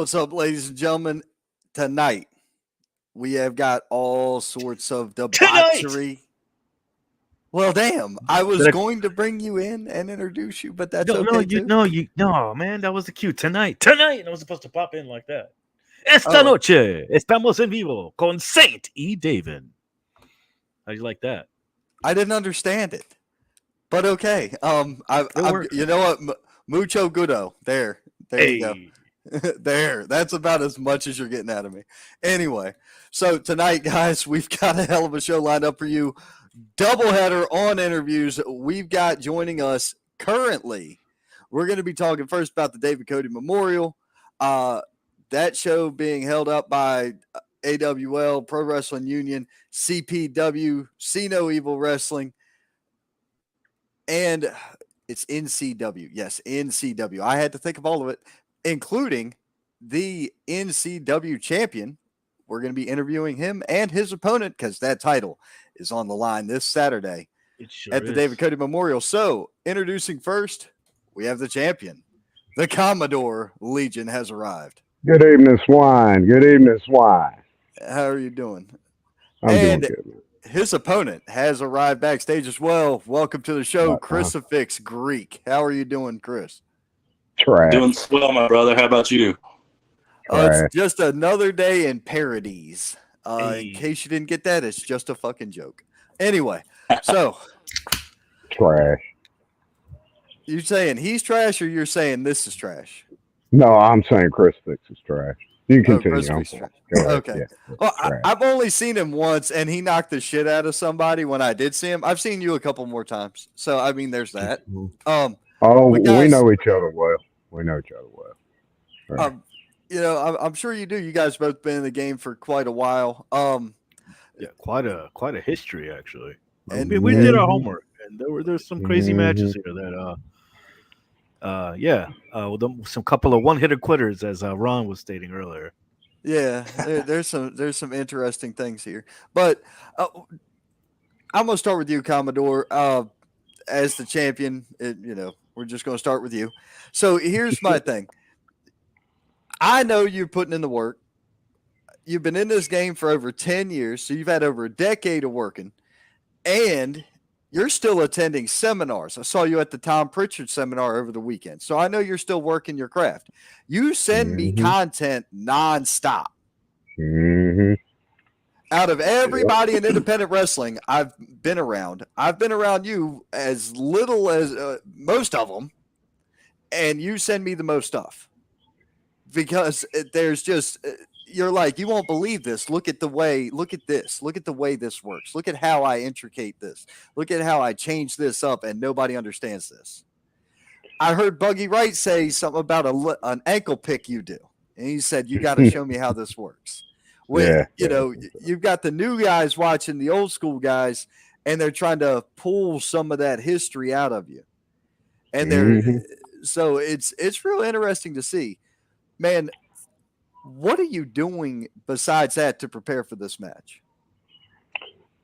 What's up, ladies and gentlemen? Tonight, we have got all sorts of debauchery. Well, damn, I was going to bring you in and introduce you, but that's okay too. No, man, that was the cue. Tonight, I was supposed to pop in like that. Esta noche estamos en vivo con Saint E. David. How you like that? I didn't understand it, but okay. You know what? Mucho gudo. There you go. There, that's about as much as you're getting out of me. Anyway, so tonight, guys, we've got a hell of a show lined up for you. Doubleheader on interviews. We've got joining us currently. We're going to be talking first about the David Cody Memorial. That show being held up by AWL, Pro Wrestling Union, CPW, See No Evil Wrestling, and it's NCW. Yes, NCW. I had to think of all of it, including the NCW champion. We're going to be interviewing him and his opponent because that title is on the line this Saturday at the David Cody Memorial. So, introducing first, we have the champion. The Commodore Legion has arrived. Good evening, Swine. Good evening, Swine. How are you doing? I'm doing good. His opponent has arrived backstage as well. Welcome to the show, Chrisfix Greek. How are you doing, Chris? Trash. Doing well, my brother. How about you? It's just another day in parodies. In case you didn't get that, it's just a fucking joke. Anyway, so trash. You saying he's trash, or you're saying this is trash? No, I'm saying Chrisfix is trash. You can continue. Okay. Yeah, well, I've only seen him once, and he knocked the shit out of somebody when I did see him. I've seen you a couple more times, so I mean, there's that. We know each other well. Right. You know, I'm sure you do. You guys both been in the game for quite a while. Yeah, quite a history actually. And we did our homework, and there's some crazy matches here that some couple of one-hitter quitters, as Ron was stating earlier. Yeah, there's some interesting things here, but I'm gonna start with you, Commodore, as the champion. We're just gonna start with you. So here's my thing. I know you're putting in the work. You've been in this game for over 10 years, so you've had over a decade of working, and you're still attending seminars. I saw you at the Tom Pritchard seminar over the weekend, so I know you're still working your craft. You send me content nonstop. Mm-hmm. Out of everybody in independent wrestling I've been around you as little as most of them, and you send me the most stuff. Because there's just, you're like, you won't believe this. Look at this. Look at the way this works. Look at how I intricate this. Look at how I change this up, and nobody understands this. I heard Buggy Wright say something about an ankle pick you do. And he said, you got to show me how this works. You've got the new guys watching the old school guys, and they're trying to pull some of that history out of you. And so it's real interesting to see. Man, what are you doing besides that to prepare for this match?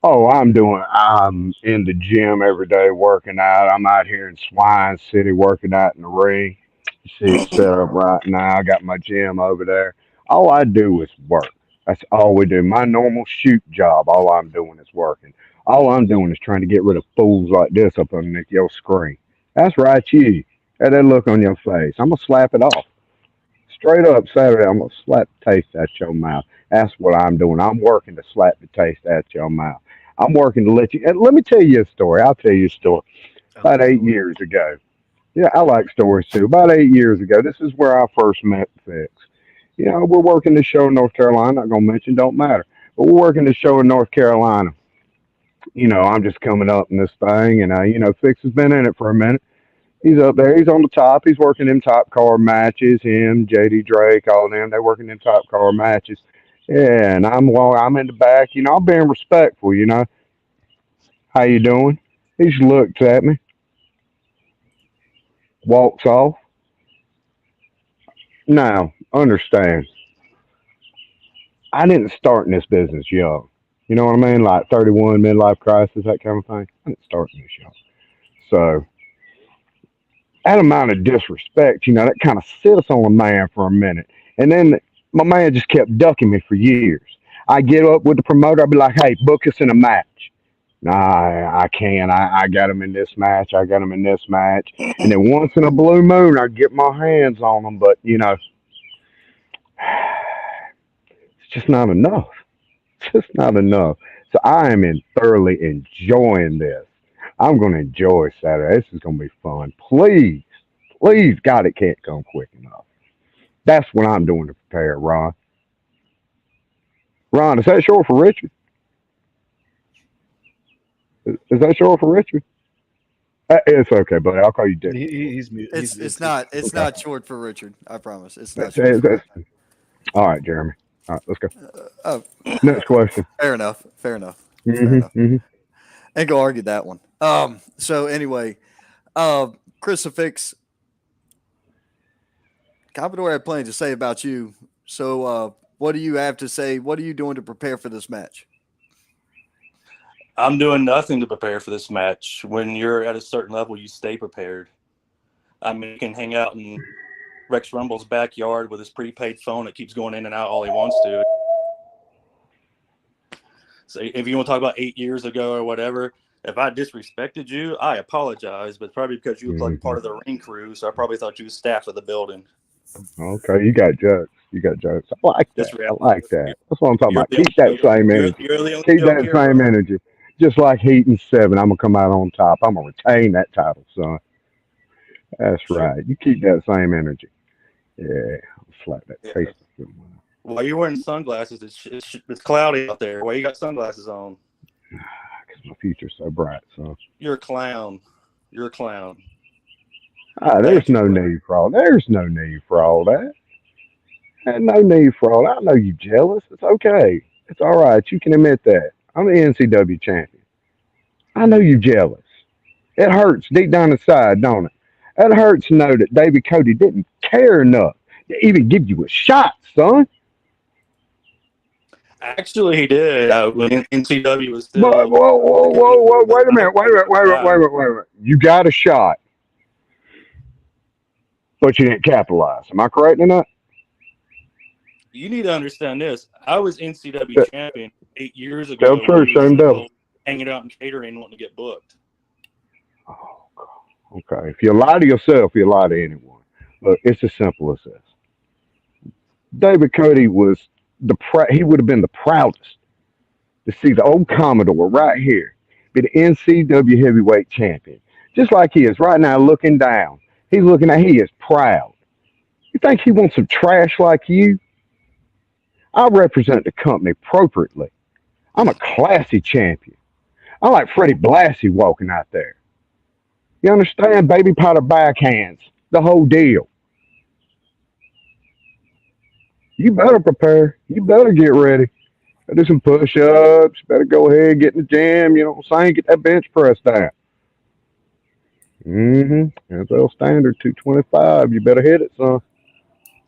I'm in the gym every day working out. I'm out here in Swine City working out in the ring. You see it set up right now. I got my gym over there. All I do is work. That's all we do. My normal shoot job, all I'm doing is working. All I'm doing is trying to get rid of fools like this up underneath your screen. That's right, you. Had that look on your face. I'm going to slap it off. Straight up Saturday, I'm going to slap the taste out your mouth. That's what I'm doing. I'm working to slap the taste out your mouth. I'm working to let you. And let me tell you a story. I'll tell you a story. About 8 years ago. Yeah, I like stories too. About 8 years ago, this is where I first met Fix. We're working the show in North Carolina. Not going to mention, don't matter. But we're working the show in North Carolina. I'm just coming up in this thing. And, Fix has been in it for a minute. He's up there. He's on the top. He's working them top card matches. Him, JD Drake, all them. They're working them top card matches. Yeah, and I'm in the back. I'm being respectful. How you doing? He just looks at me, walks off. Now, understand, I didn't start in this business young. You know what I mean? Like 31, midlife crisis, that kind of thing. I didn't start in this young. So, that amount of disrespect, that kind of sits on a man for a minute. And then my man just kept ducking me for years. I get up with the promoter. I'd be like, hey, book us in a match. Nah, I can't. I got him in this match. I got him in this match. And then once in a blue moon, I'd get my hands on him. But, it's just not enough. It's just not enough. So I am thoroughly enjoying this. I'm going to enjoy Saturday. This is going to be fun. Please, please, God, it can't come quick enough. That's what I'm doing to prepare, Ron. Ron, is that short for Richard? Is that short for Richard? It's okay, buddy. I'll call you Dick. He's It's not short for Richard. I promise. It's not That's- short. that's- all right, Jeremy. All right, let's go. Oh, Next question. fair enough. Fair enough. Mm-hmm. Ain't gonna argue that one. So anyway, Chrisfix, Commodore had plenty to say about you. So what do you have to say? What are you doing to prepare for this match? I'm doing nothing to prepare for this match. When you're at a certain level, you stay prepared. I mean, you can hang out in Rex Rumble's backyard with his prepaid phone that keeps going in and out all he wants to. So if you want to talk about 8 years ago or whatever, if I disrespected you, I apologize, but probably because you look like part of the ring crew, so I probably thought you was staff of the building. Okay, you got jokes. I like that. Just I like that. That's what I'm talking about. You're Keep that same energy. You're the only Keep joke that here, same bro. energy. Just like Heat and 7, I'm gonna come out on top. I'm gonna retain that title, son. That's right. You keep that same energy. Yeah, I'll slap that Yeah. face. Why you're wearing sunglasses? It's cloudy out there. Why you got sunglasses on? Because my future's so bright, son. You're a clown. You're a clown. There's no need for all. There's no need for all that. There's no need for all that. I know you jealous. It's okay. It's all right. You can admit that. I'm the NCW champion. I know you jealous. It hurts deep down inside, don't it? It hurts to know that David Cody didn't care enough to even give you a shot, son. Actually, he did. When NCW was still. Whoa. Wait a minute. You got a shot, but you didn't capitalize. Am I correct in that? You need to understand this. I was NCW champion 8 years ago. Tell the truth, when we were shame still devil. hanging out in catering, wanting to get booked. Oh, God. Okay. If you lie to yourself, you lie to anyone. Look, it's as simple as this. David Cody was he would have been the proudest to see the old Commodore right here be the NCW heavyweight champion. Just like he is right now looking down. He is proud. You think he wants some trash like you? I represent the company appropriately. I'm a classy champion. I like Freddie Blassie walking out there. You understand? Baby powder backhands. The whole deal. You better prepare. You better get ready. Better do some push-ups. Better go ahead and get in the gym. You know what I'm saying? Get that bench press down. NFL standard 225. You better hit it, son.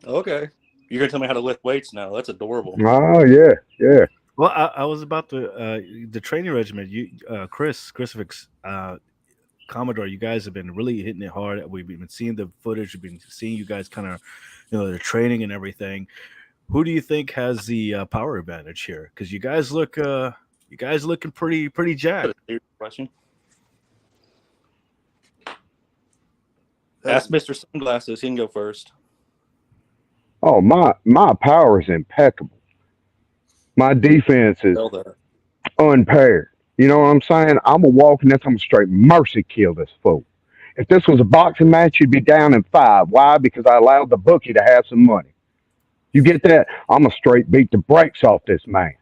Okay. You're going to tell me how to lift weights now. That's adorable. Oh, yeah. Well, I was about to the training regimen. You, Chrisfix, Commodore, you guys have been really hitting it hard. We've been seeing the footage. We've been seeing you guys kind of, the training and everything. Who do you think has the power advantage here? Because you guys looking pretty jacked. Question. Ask Mr. Sunglasses. He can go first. Oh, my power is impeccable. My defense is unpaired. You know what I'm saying? I'm a walking this. I'm a straight mercy kill this fool. If this was a boxing match, you'd be down in 5. Why? Because I allowed the bookie to have some money. You get that? I'm a straight beat the brakes off this man.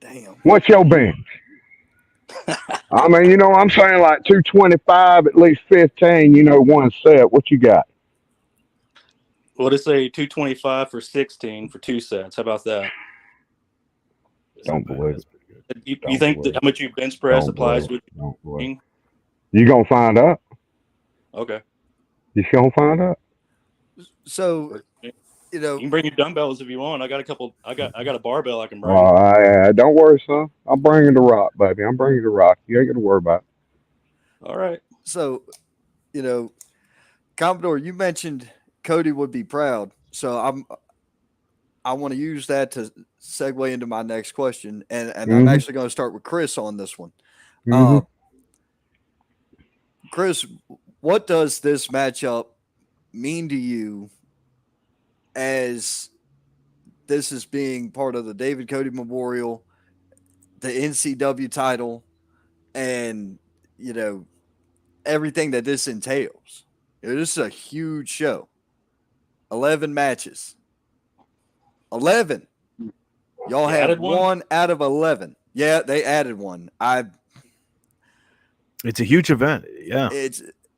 Damn. What's your bench? I mean, you know what I'm saying? Like 225, at least 15, one set. What you got? Well, to say 225 for 16 for 2 sets. How about that? Don't believe it. You think that how much you bench press applies with you? You gonna find out? Okay. You gonna find out? So, you can bring your dumbbells if you want. I got a barbell I can bring. Don't worry, son. I'm bringing the rock, baby. I'm bringing the rock. You ain't gonna worry about it. All right. So, Commodore, you mentioned Cody would be proud. So I want to use that to segue into my next question, and I'm actually going to start with Chris on this one. Chris, what does this matchup mean to you as this is being part of the David Cody Memorial, the NCW title, and, you know, everything that this entails? This is a huge show. 11 matches. 11. Y'all had one out of 11. Yeah, they added one. It's a huge event. Yeah.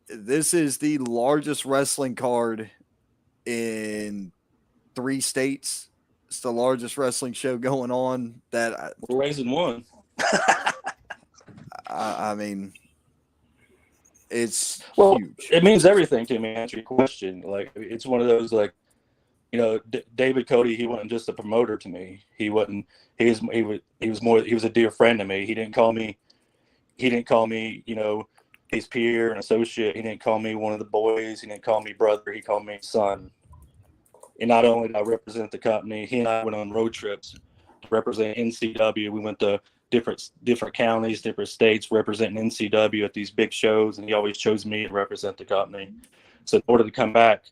This is the largest wrestling card in 3 states. It's the largest wrestling show going on. We're raising one. I mean, it's huge. It means everything to me. Answer your question. Like, it's one of those, like, you know, David Cody. He wasn't just a promoter to me. He wasn't. He was more. He was a dear friend to me. He didn't call me. You know, his peer and associate. He didn't call me one of the boys. He didn't call me brother. He called me son. And not only did I represent the company, he and I went on road trips to represent NCW. We went to different counties, different states, representing NCW at these big shows, and he always chose me to represent the company. So in order to come back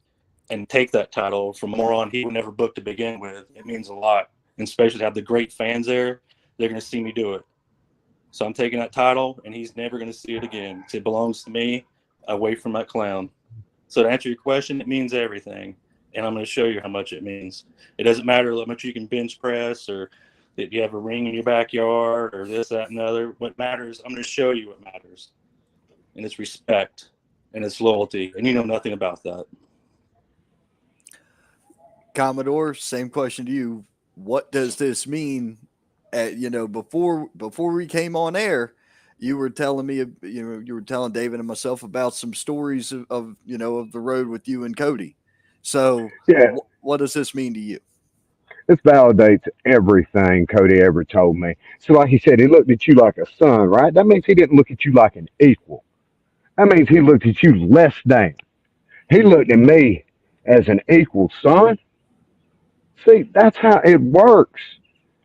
and take that title from more on, he would never book to begin with. It means a lot, and especially to have the great fans there. They're going to see me do it. So I'm taking that title, and he's never going to see it again. It belongs to me, away from that clown. So to answer your question, it means everything. And I'm going to show you how much it means. It doesn't matter how much you can bench press or that you have a ring in your backyard or this, that, and the other. What matters, I'm going to show you what matters. And it's respect and it's loyalty. And you know nothing about that. Commodore, same question to you. What does this mean? You know, before we came on air, you were telling me, you were telling David and myself about some stories of the road with you and Cody. So yeah, what does this mean to you? This validates everything Cody ever told me. So like he said, he looked at you like a son, right? That means he didn't look at you like an equal. That means he looked at you less than. He looked at me as an equal, son. See, that's how it works.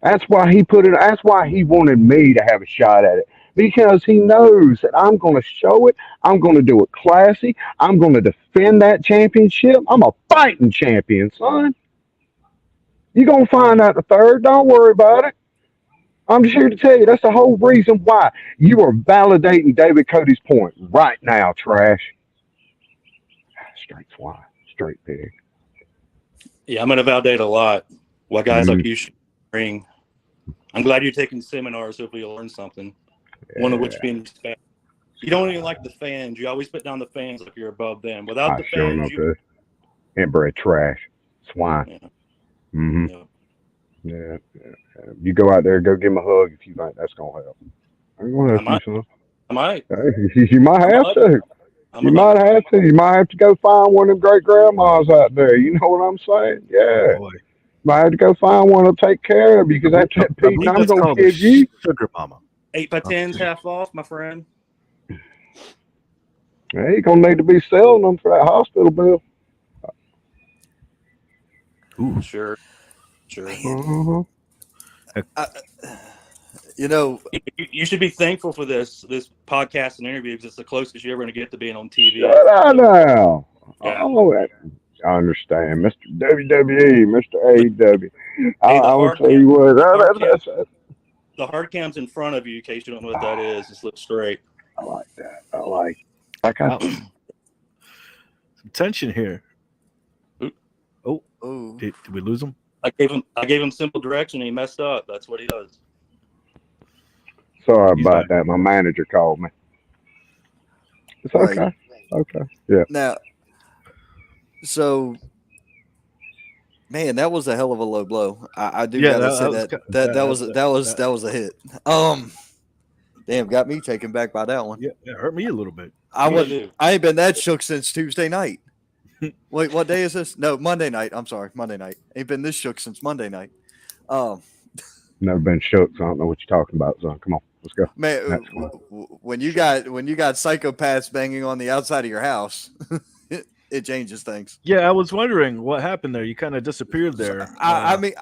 That's why that's why he wanted me to have a shot at it. Because he knows that I'm going to show it. I'm going to do it classy. I'm going to defend that championship. I'm a fighting champion, son. You're going to find out the third. Don't worry about it. I'm just here to tell you that's the whole reason why you are validating David Cody's point right now, trash. Straight swine. Straight pig. Yeah, I'm going to validate a lot why guys like you should bring. I'm glad you're taking seminars. Hopefully you'll learn something. Yeah. One of which being respect. You don't even like the fans. You always put down the fans like you're above them. Without the fans, inbred trash. Swine. Yeah. Mm-hmm. Yeah. You go out there, go give him a hug if you think that's gonna help. I'm gonna help you, son. I might. You might have to. You might have to. You might have to go find one of them great grandmas out there. You know what I'm saying? Yeah. Boy. Might have to go find one to take care of because after that Pete, I'm gonna give you sugar mama. 8x10s half off, my friend. Yeah, you're gonna need to be selling them for that hospital bill. Ooh, sure. Uh-huh. You should be thankful for this podcast and interview because it's the closest you're ever going to get to being on TV. Shut up now. Yeah. Oh, I understand, Mr. WWE, Mr. AEW. I will tell you what. The hard cam's in front of you in case you don't know what that is. Just look straight. I like that. I like some tension here. Oh, did we lose him? I gave him simple direction. And he messed up. That's what he does. Sorry about that. My manager called me. It's okay. Right. Okay. Yeah. Now, so, man, that was a hell of a low blow. I do gotta say that was a hit. Damn, got me taken back by that one. Yeah, it hurt me a little bit. I ain't been that shook since Tuesday night. Wait, what day is this? No, Monday night. I'm sorry, Monday night. Ain't been this shook since Monday night. Never been shook, so I don't know what you're talking about, son. Come on, let's go. Man, when you got psychopaths banging on the outside of your house, it changes things. Yeah, I was wondering what happened there. You kind of disappeared there. I mean,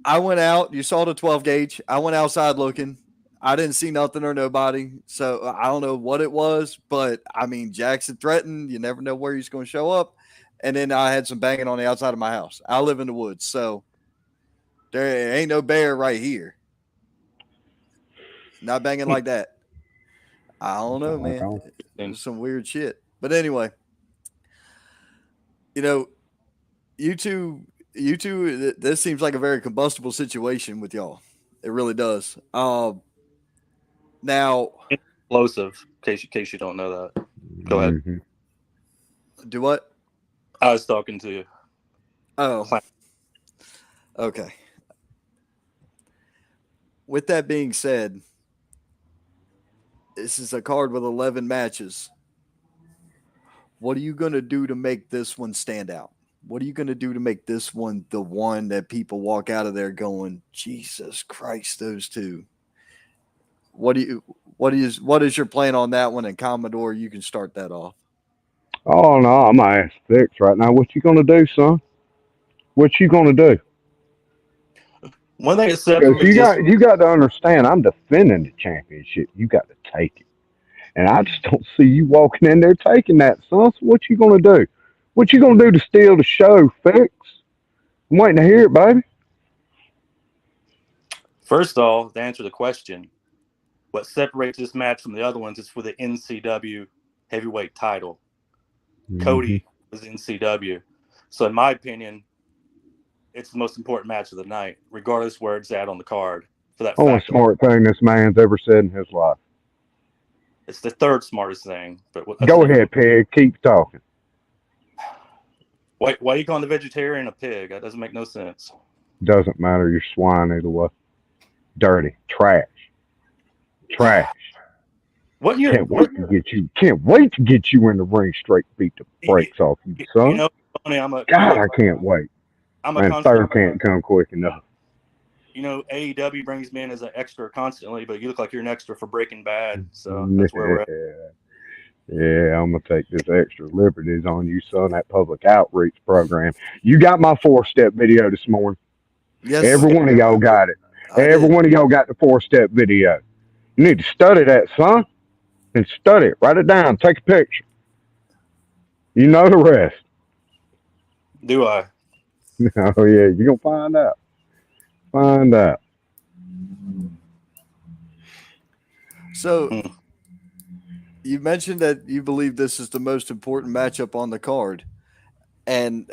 I went out. You saw the 12 gauge. I went outside looking. I didn't see nothing or nobody. So I don't know what it was, but I mean, Jackson threatened. You never know where he's going to show up. And then I had some banging on the outside of my house. I live in the woods, so there ain't no bear right here. Not banging like that. I don't know, man. It's some weird shit. But anyway, you know, you two, this seems like a very combustible situation with y'all. It really does. Now, Explosive. In case you don't know that. Go ahead. Do what? I was talking to you. Oh, okay. With that being said, this is a card with 11 matches. What are you going to do to make this one stand out? What are you going to do to make this one the one that people walk out of there going, Jesus Christ, those two? What is your plan on that one? And Commodore, you can start that off. Oh no, I'm gonna ask Fix right now. What you gonna do, son? What you gonna do? One thing that Because separates you got to understand, I'm defending the championship. You got to take it, and I just don't see you walking in there taking that, son. So what you gonna do? What you gonna do to steal the show, Fix? I'm waiting to hear it, baby. First of all, to answer the question, what separates this match from the other ones is for the NCW heavyweight title. Cody was NCW. So in my opinion, it's the most important match of the night, regardless where it's at on the card. For that Only smart thing this man's ever said in his life. It's the third smartest thing. But Go ahead, pig. Keep talking. Why are you calling the vegetarian a pig? That doesn't make no sense. Doesn't matter. You're swine either way. Dirty. Trash. What year? Can't wait to get you in the ring straight, beat the brakes off you, son. You know, Tony, I can't wait. Third can't come quick enough. You know, AEW brings me in as an extra constantly, but you look like you're an extra for Breaking Bad. So that's where we're at. Yeah, I'm gonna take this extra liberties on you, son. That public outreach program. You got my 4-step video this morning. Yes. Every one of y'all got it. Every one of y'all got the 4-step video. You need to study that, son. And study it. Write it down. Take a picture. You know the rest. Do I? Oh, yeah. You're going to find out. Find out. So, you mentioned that you believe this is the most important matchup on the card. And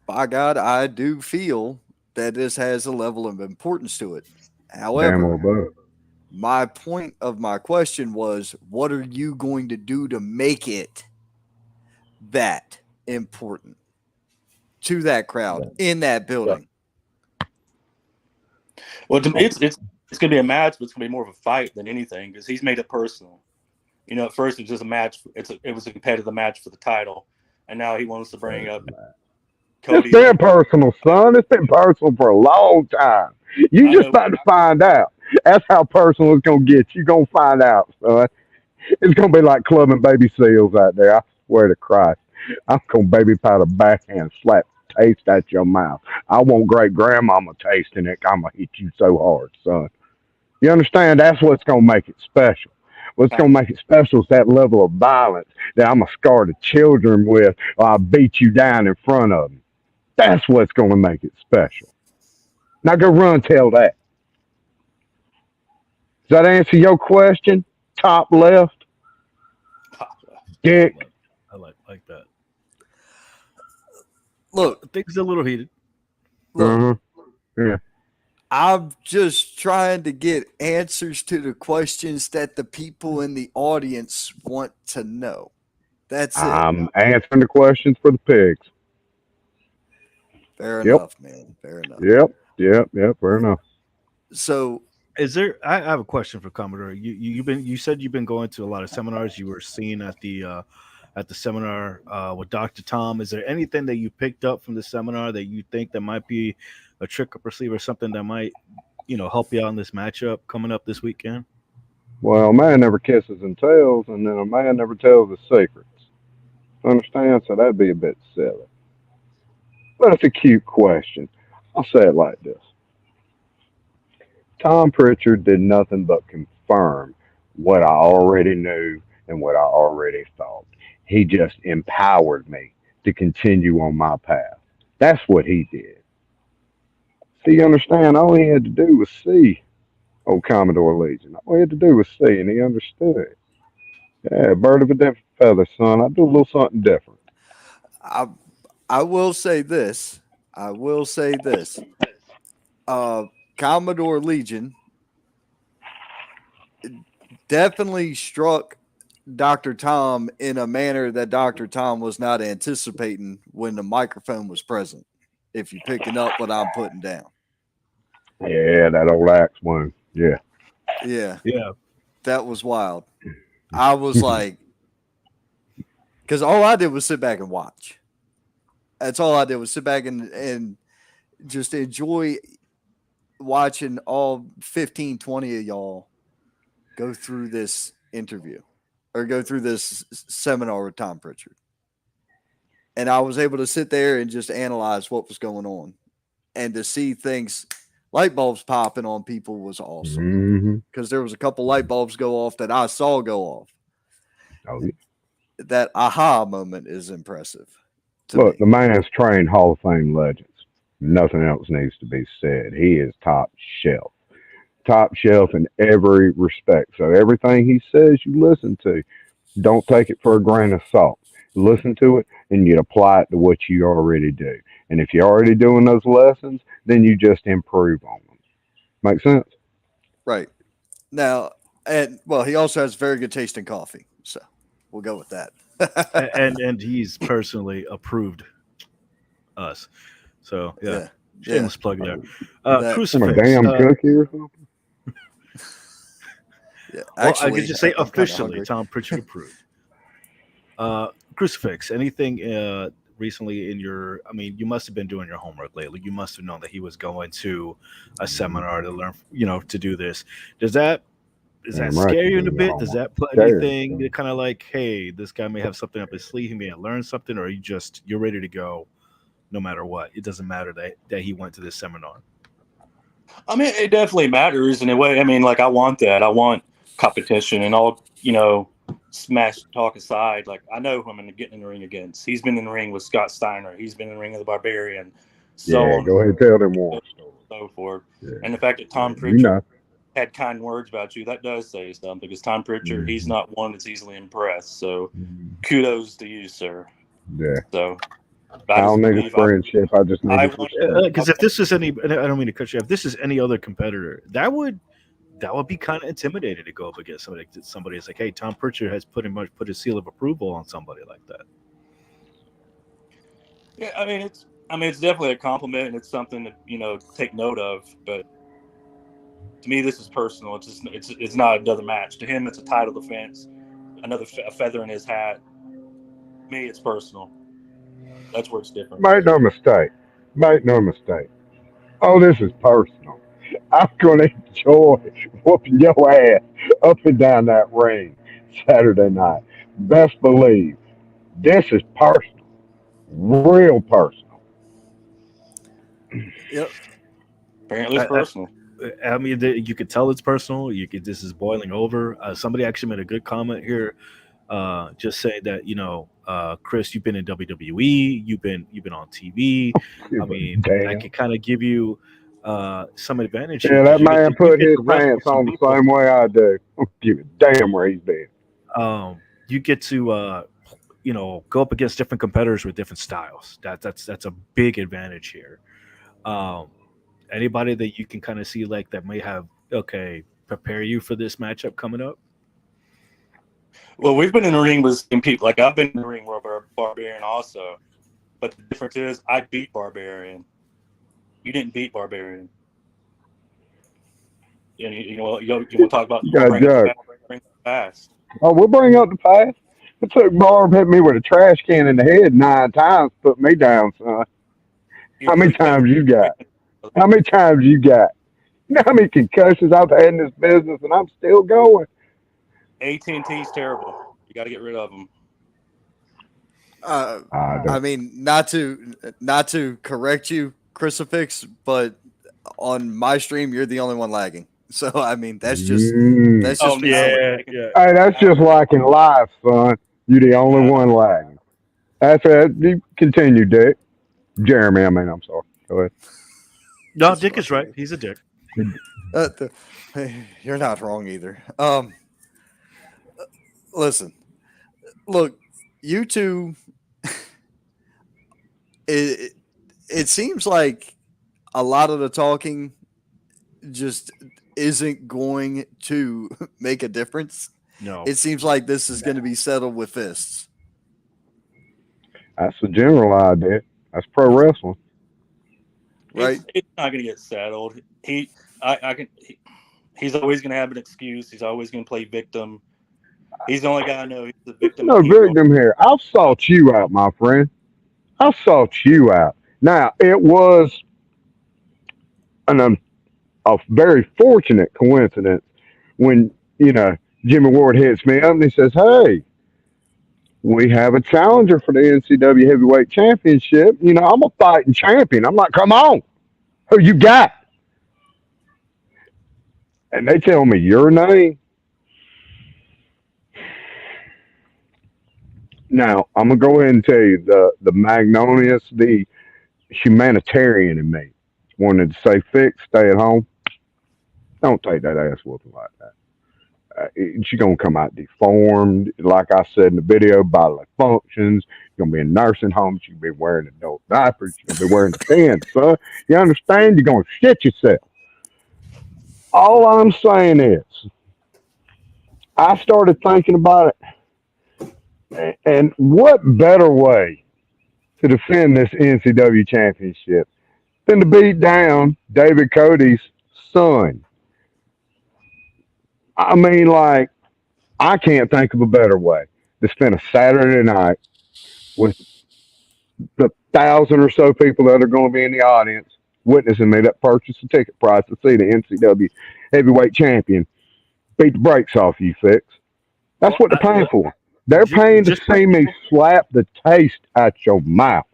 by God, I do feel that this has a level of importance to it. However, my point of my question was, what are you going to do to make it that important to that crowd in that building? Well, to me, it's going to be a match, but it's going to be more of a fight than anything because he's made it personal. You know, at first it was just a match. It was a competitive match for the title, and now he wants to bring up Cody. It's been personal, son. It's been personal for a long time. You just about to find out. That's how personal it's going to get. You're going to find out, son. It's going to be like clubbing baby seals out there. I swear to Christ. I'm going to baby powder backhand slap taste out your mouth. I want great grandmama tasting it. I'm going to hit you so hard, son. You understand? That's what's going to make it special. What's going to make it special is that level of violence that I'm going to scar the children with or I'll beat you down in front of them. That's what's going to make it special. Now go run tell that. Does that answer your question? Top left? Dick. I like that. Look, things a little heated. Look, yeah. I'm just trying to get answers to the questions that the people in the audience want to know. That's it. I'm answering the questions for the pigs. Fair enough, man. Fair enough. Yep. Fair enough. So, is there? I have a question for Commodore. You said you've been going to a lot of seminars. You were seen at the seminar with Dr. Tom. Is there anything that you picked up from the seminar that you think that might be a trick up your sleeve or something that might, help you out in this matchup coming up this weekend? Well, a man never kisses and tells, and then a man never tells his secrets. Understand? So that'd be a bit silly. But it's a cute question. I'll say it like this. Tom Pritchard did nothing but confirm what I already knew and what I already thought. He just empowered me to continue on my path. That's what he did. See, you understand? All he had to do was see old Commodore Legion. All he had to do was see, and he understood. Yeah, bird of a different feather, son. I do a little something different. I I will say this. I will say this. Uh, Commodore Legion definitely struck Dr. Tom in a manner that Dr. Tom was not anticipating when the microphone was present. If you're picking up what I'm putting down. Yeah, that old axe one. Yeah. Yeah, Yeah. that was wild. I was like, because all I did was sit back and watch. That's all I did was sit back and just enjoy watching all 15, 20 of y'all go through this interview or go through this seminar with Tom Pritchard. And I was able to sit there and just analyze what was going on and to see things, light bulbs popping on people was awesome. Mm-hmm. Because there was a couple light bulbs go off that I saw go off. Oh, yeah. That aha moment is impressive. Look, Me. the man's trained Hall of Fame legends. Nothing else needs to be said. He is top shelf. Top shelf in every respect. So everything he says, you listen to. Don't take it for a grain of salt. Listen to it and you apply it to what you already do. And if you're already doing those lessons, then you just improve on them. Make sense? Right. Now, and well, he also has very good taste in coffee. So we'll go with that. And he's personally approved us. So yeah. Shameless plug there. I'm a Crucifix. damn cookie or something. Yeah, Well, actually, I could just say I'm kinda officially, hungry. Tom Pritchard approved. Crucifix. Anything recently in your? I mean, you must have been doing your homework lately. You must have known that he was going to a seminar to learn, to do this. Does that Damn right scare you're you in a doing your bit? Does homework. that put Scared. anything kind of like, hey, this guy may have something up his sleeve, he may have learned something, or you're ready to go no matter what? It doesn't matter that he went to this seminar. I mean, it definitely matters in a way. I mean, like I want that. I want competition and all, smash talk aside. Like I know who I'm going to get in the ring against. He's been in the ring with Scott Steiner. He's been in the ring with the Barbarian. So Yeah, on go ahead and tell them war stories. and so forth. Yeah. And the fact that Tom You Pritchard know. had kind words about you, that does say something because Tom Pritchard, he's not one that's easily impressed. So kudos to you, sir. Yeah. So I don't need a friendship. I just need his respect. Because if this is any, I don't mean to cut you. If this is any other competitor, that would be kind of intimidating to go up against somebody. It's like, hey, Tom Pritchard has pretty much put his seal of approval on somebody like that. Yeah, I mean it's definitely a compliment and it's something to take note of. But to me, this is personal. It's not another match. To him, it's a title defense, another feather in his hat. To me, it's personal. That's where it's different. Make no mistake. Make no mistake. Oh, this is personal. I'm going to enjoy whooping your ass up and down that ring Saturday night. Best believe this is personal. Real personal. Yep. Apparently, it's personal. I mean, you could tell it's personal. This is boiling over. Somebody actually made a good comment here, just saying that Chris, you've been in WWE, you've been on TV. I mean, Damn. I could kind of give you some advantage. Yeah, that man put his pants on the same way I do. Give a damn where he's been. You get to go up against different competitors with different styles. That's a big advantage here. Anybody that you can kind of see like that may have prepare you for this matchup coming up? Well, we've been in the ring with some people. Like I've been in the ring with Barbarian also, but the difference is I beat Barbarian. You didn't beat Barbarian. We'll talk about the past. Oh, we'll bring up the past. It took Barb hit me with a trash can in the head 9 times, put me down, son. How many times you got? How many times you got? You know how many concussions I've had in this business, and I'm still going. AT&T's terrible. You got to get rid of them. I mean, not to correct you, Chrisfix, but on my stream, you're the only one lagging. So I mean, that's just me saying. Yeah. Hey, that's just like in life, son. You're the only one lagging. That's it. You continue, Dick. Jeremy, I mean, I'm sorry. Go ahead. No, Dick is right. He's a dick. You're not wrong either. Listen, look, you two. It seems like a lot of the talking just isn't going to make a difference. No, it seems like this is going to be settled with fists. That's the general idea. That's pro wrestling, right? It's not going to get settled. He's always going to have an excuse. He's always going to play victim. He's the only guy I know. He's the victim. No victim here. I've sought you out, my friend. I've sought you out. Now, it was a very fortunate coincidence when, Jimmy Ward hits me up and he says, hey, we have a challenger for the NCW Heavyweight Championship. I'm a fighting champion. I'm like, come on. Who you got? And they tell me your name. Now, I'm going to go ahead and tell you the magnanimous, the humanitarian in me wanted to say, Fix, stay at home. Don't take that ass whooping like that. She's going to come out deformed. Like I said in the video, bodily functions. You're going to be in nursing homes. You're going to be wearing adult diapers. You're going to be wearing pants, son. You understand? You're going to shit yourself. All I'm saying is, I started thinking about it. And what better way to defend this NCW championship than to beat down David Cody's son? I mean, like, I can't think of a better way to spend a Saturday night with the 1,000 or so people that are going to be in the audience witnessing me that purchase a ticket price to see the NCW heavyweight champion beat the brakes off you, Fix. That's what they're paying for. They're paying to see me slap the taste out your mouth.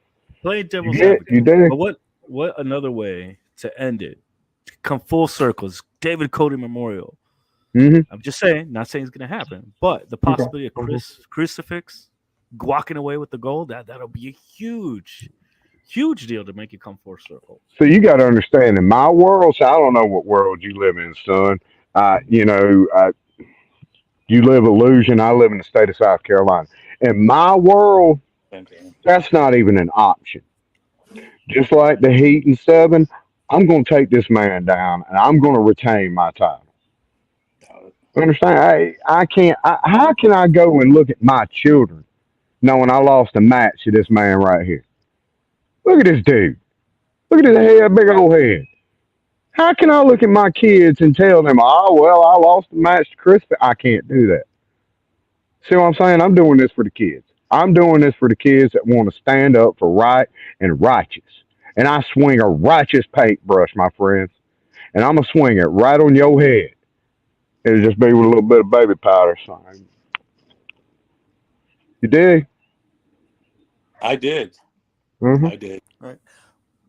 Play devil's advocate. You did. But what another way to end it? Come full circles. David Cody Memorial. Mm-hmm. I'm just saying, not saying it's going to happen, but the possibility of Chrisfix walking away with the gold, that'll be a huge deal to make it come full circle. So you got to understand, in my world, so I don't know what world you live in, son. You live illusion. I live in the state of South Carolina. In my world, that's not even an option. Just like the Heat and 7, I'm going to take this man down, and I'm going to retain my title. Understand? I can't. How can I go and look at my children knowing I lost a match to this man right here? Look at this dude. Look at his head, big old head. How can I look at my kids and tell them, oh, well, I lost the match to Chris? I can't do that. See what I'm saying? I'm doing this for the kids. I'm doing this for the kids that want to stand up for right and righteous. And I swing a righteous paintbrush, my friends. And I'm going to swing it right on your head. It'll just be with a little bit of baby powder. Son. You did? I did. Mm-hmm. I did. All right.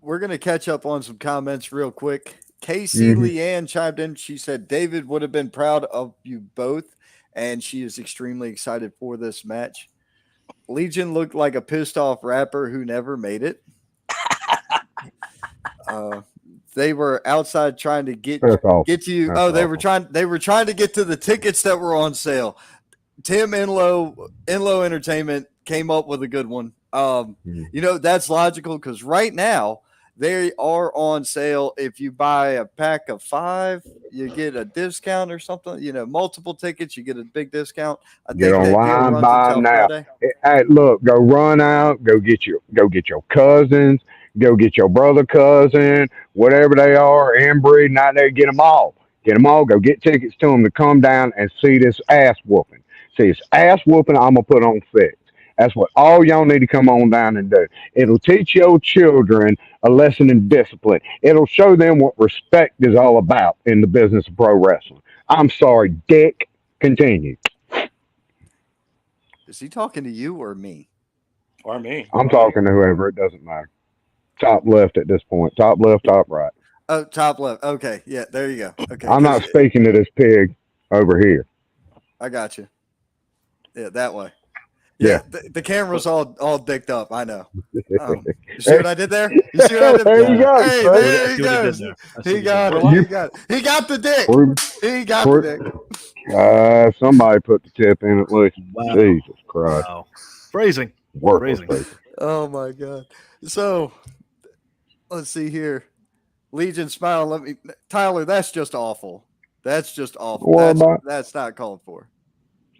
We're going to catch up on some comments real quick. Casey Leanne chimed in. She said, David would have been proud of you both, and she is extremely excited for this match. Legion looked like a pissed off rapper who never made it. They were outside trying to get to you. That's they were trying to get to the tickets that were on sale. Tim Enlow Entertainment came up with a good one. That's logical because right now they are on sale. If you buy a pack of 5, you get a discount or something. Multiple tickets, you get a big discount. I think get online, buy them now. Hey, look, go run out, go get your cousins, go get your brother, cousin, whatever they are, inbreeding out there. Get them all. Go get tickets to them to come down and see this ass whooping. See this ass whooping. I'm gonna put on Fix. That's what all y'all need to come on down and do. It'll teach your children a lesson in discipline. It'll show them what respect is all about in the business of pro wrestling. I'm sorry, Dick. Continue. Is he talking to you or me? Or me. I'm talking to whoever. It doesn't matter. Top left at this point. Top left, top right. Oh, top left. Okay, yeah, there you go. Okay, I'm not 'cause speaking to this pig over here. I got you. Yeah, that way. Yeah. Yeah, the camera's all dicked up. I know. You see There what I did there? You see what I did? you go. Hey, Trey. there I he see what he did goes. there. I see He what got did it. there. You- He got it. He got the dick. Prove- He got prove- the dick. Somebody put the tip in at least. Wow. Jesus Christ. Wow. Phrasing. Worthless Phrasing. people. Oh my god. So let's see here. Legion smile. Tyler, that's just awful. That's just awful. What about? That's not called for.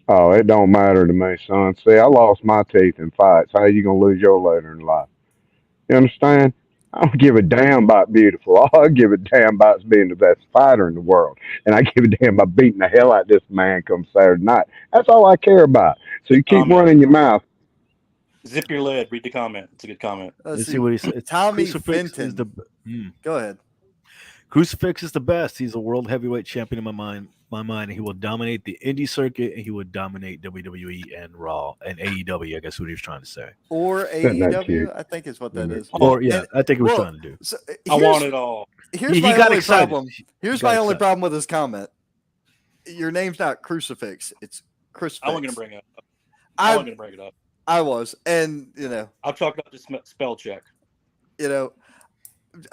Oh, it don't matter to me, son. See, I lost my teeth in fights. How you gonna lose your later in life? You understand? I don't give a damn about beautiful. All I give a damn about is being the best fighter in the world. And I give a damn about beating the hell out of this man come Saturday night. That's all I care about. So you keep running your mouth. Zip your lid. Read the comment. It's a good comment. Let's see what he said. Tommy Crucifix is Fenton. Go ahead. Crucifix is the best. He's a world heavyweight champion in my mind. He will dominate the indie circuit, and he would dominate WWE and Raw and AEW. I guess what he was trying to say. Or Isn't that cute? AEW, I think is what that is. Or yeah, And- I think he was well, trying to do. So, I want it all. Here's He my got only excited. problem. Here's He got my only excited. problem with his comment. Your name's not Crucifix. It's Chris. I wasn't going to bring it up. I wasn't going to bring it up. I was, and I'll chalk up the spell check.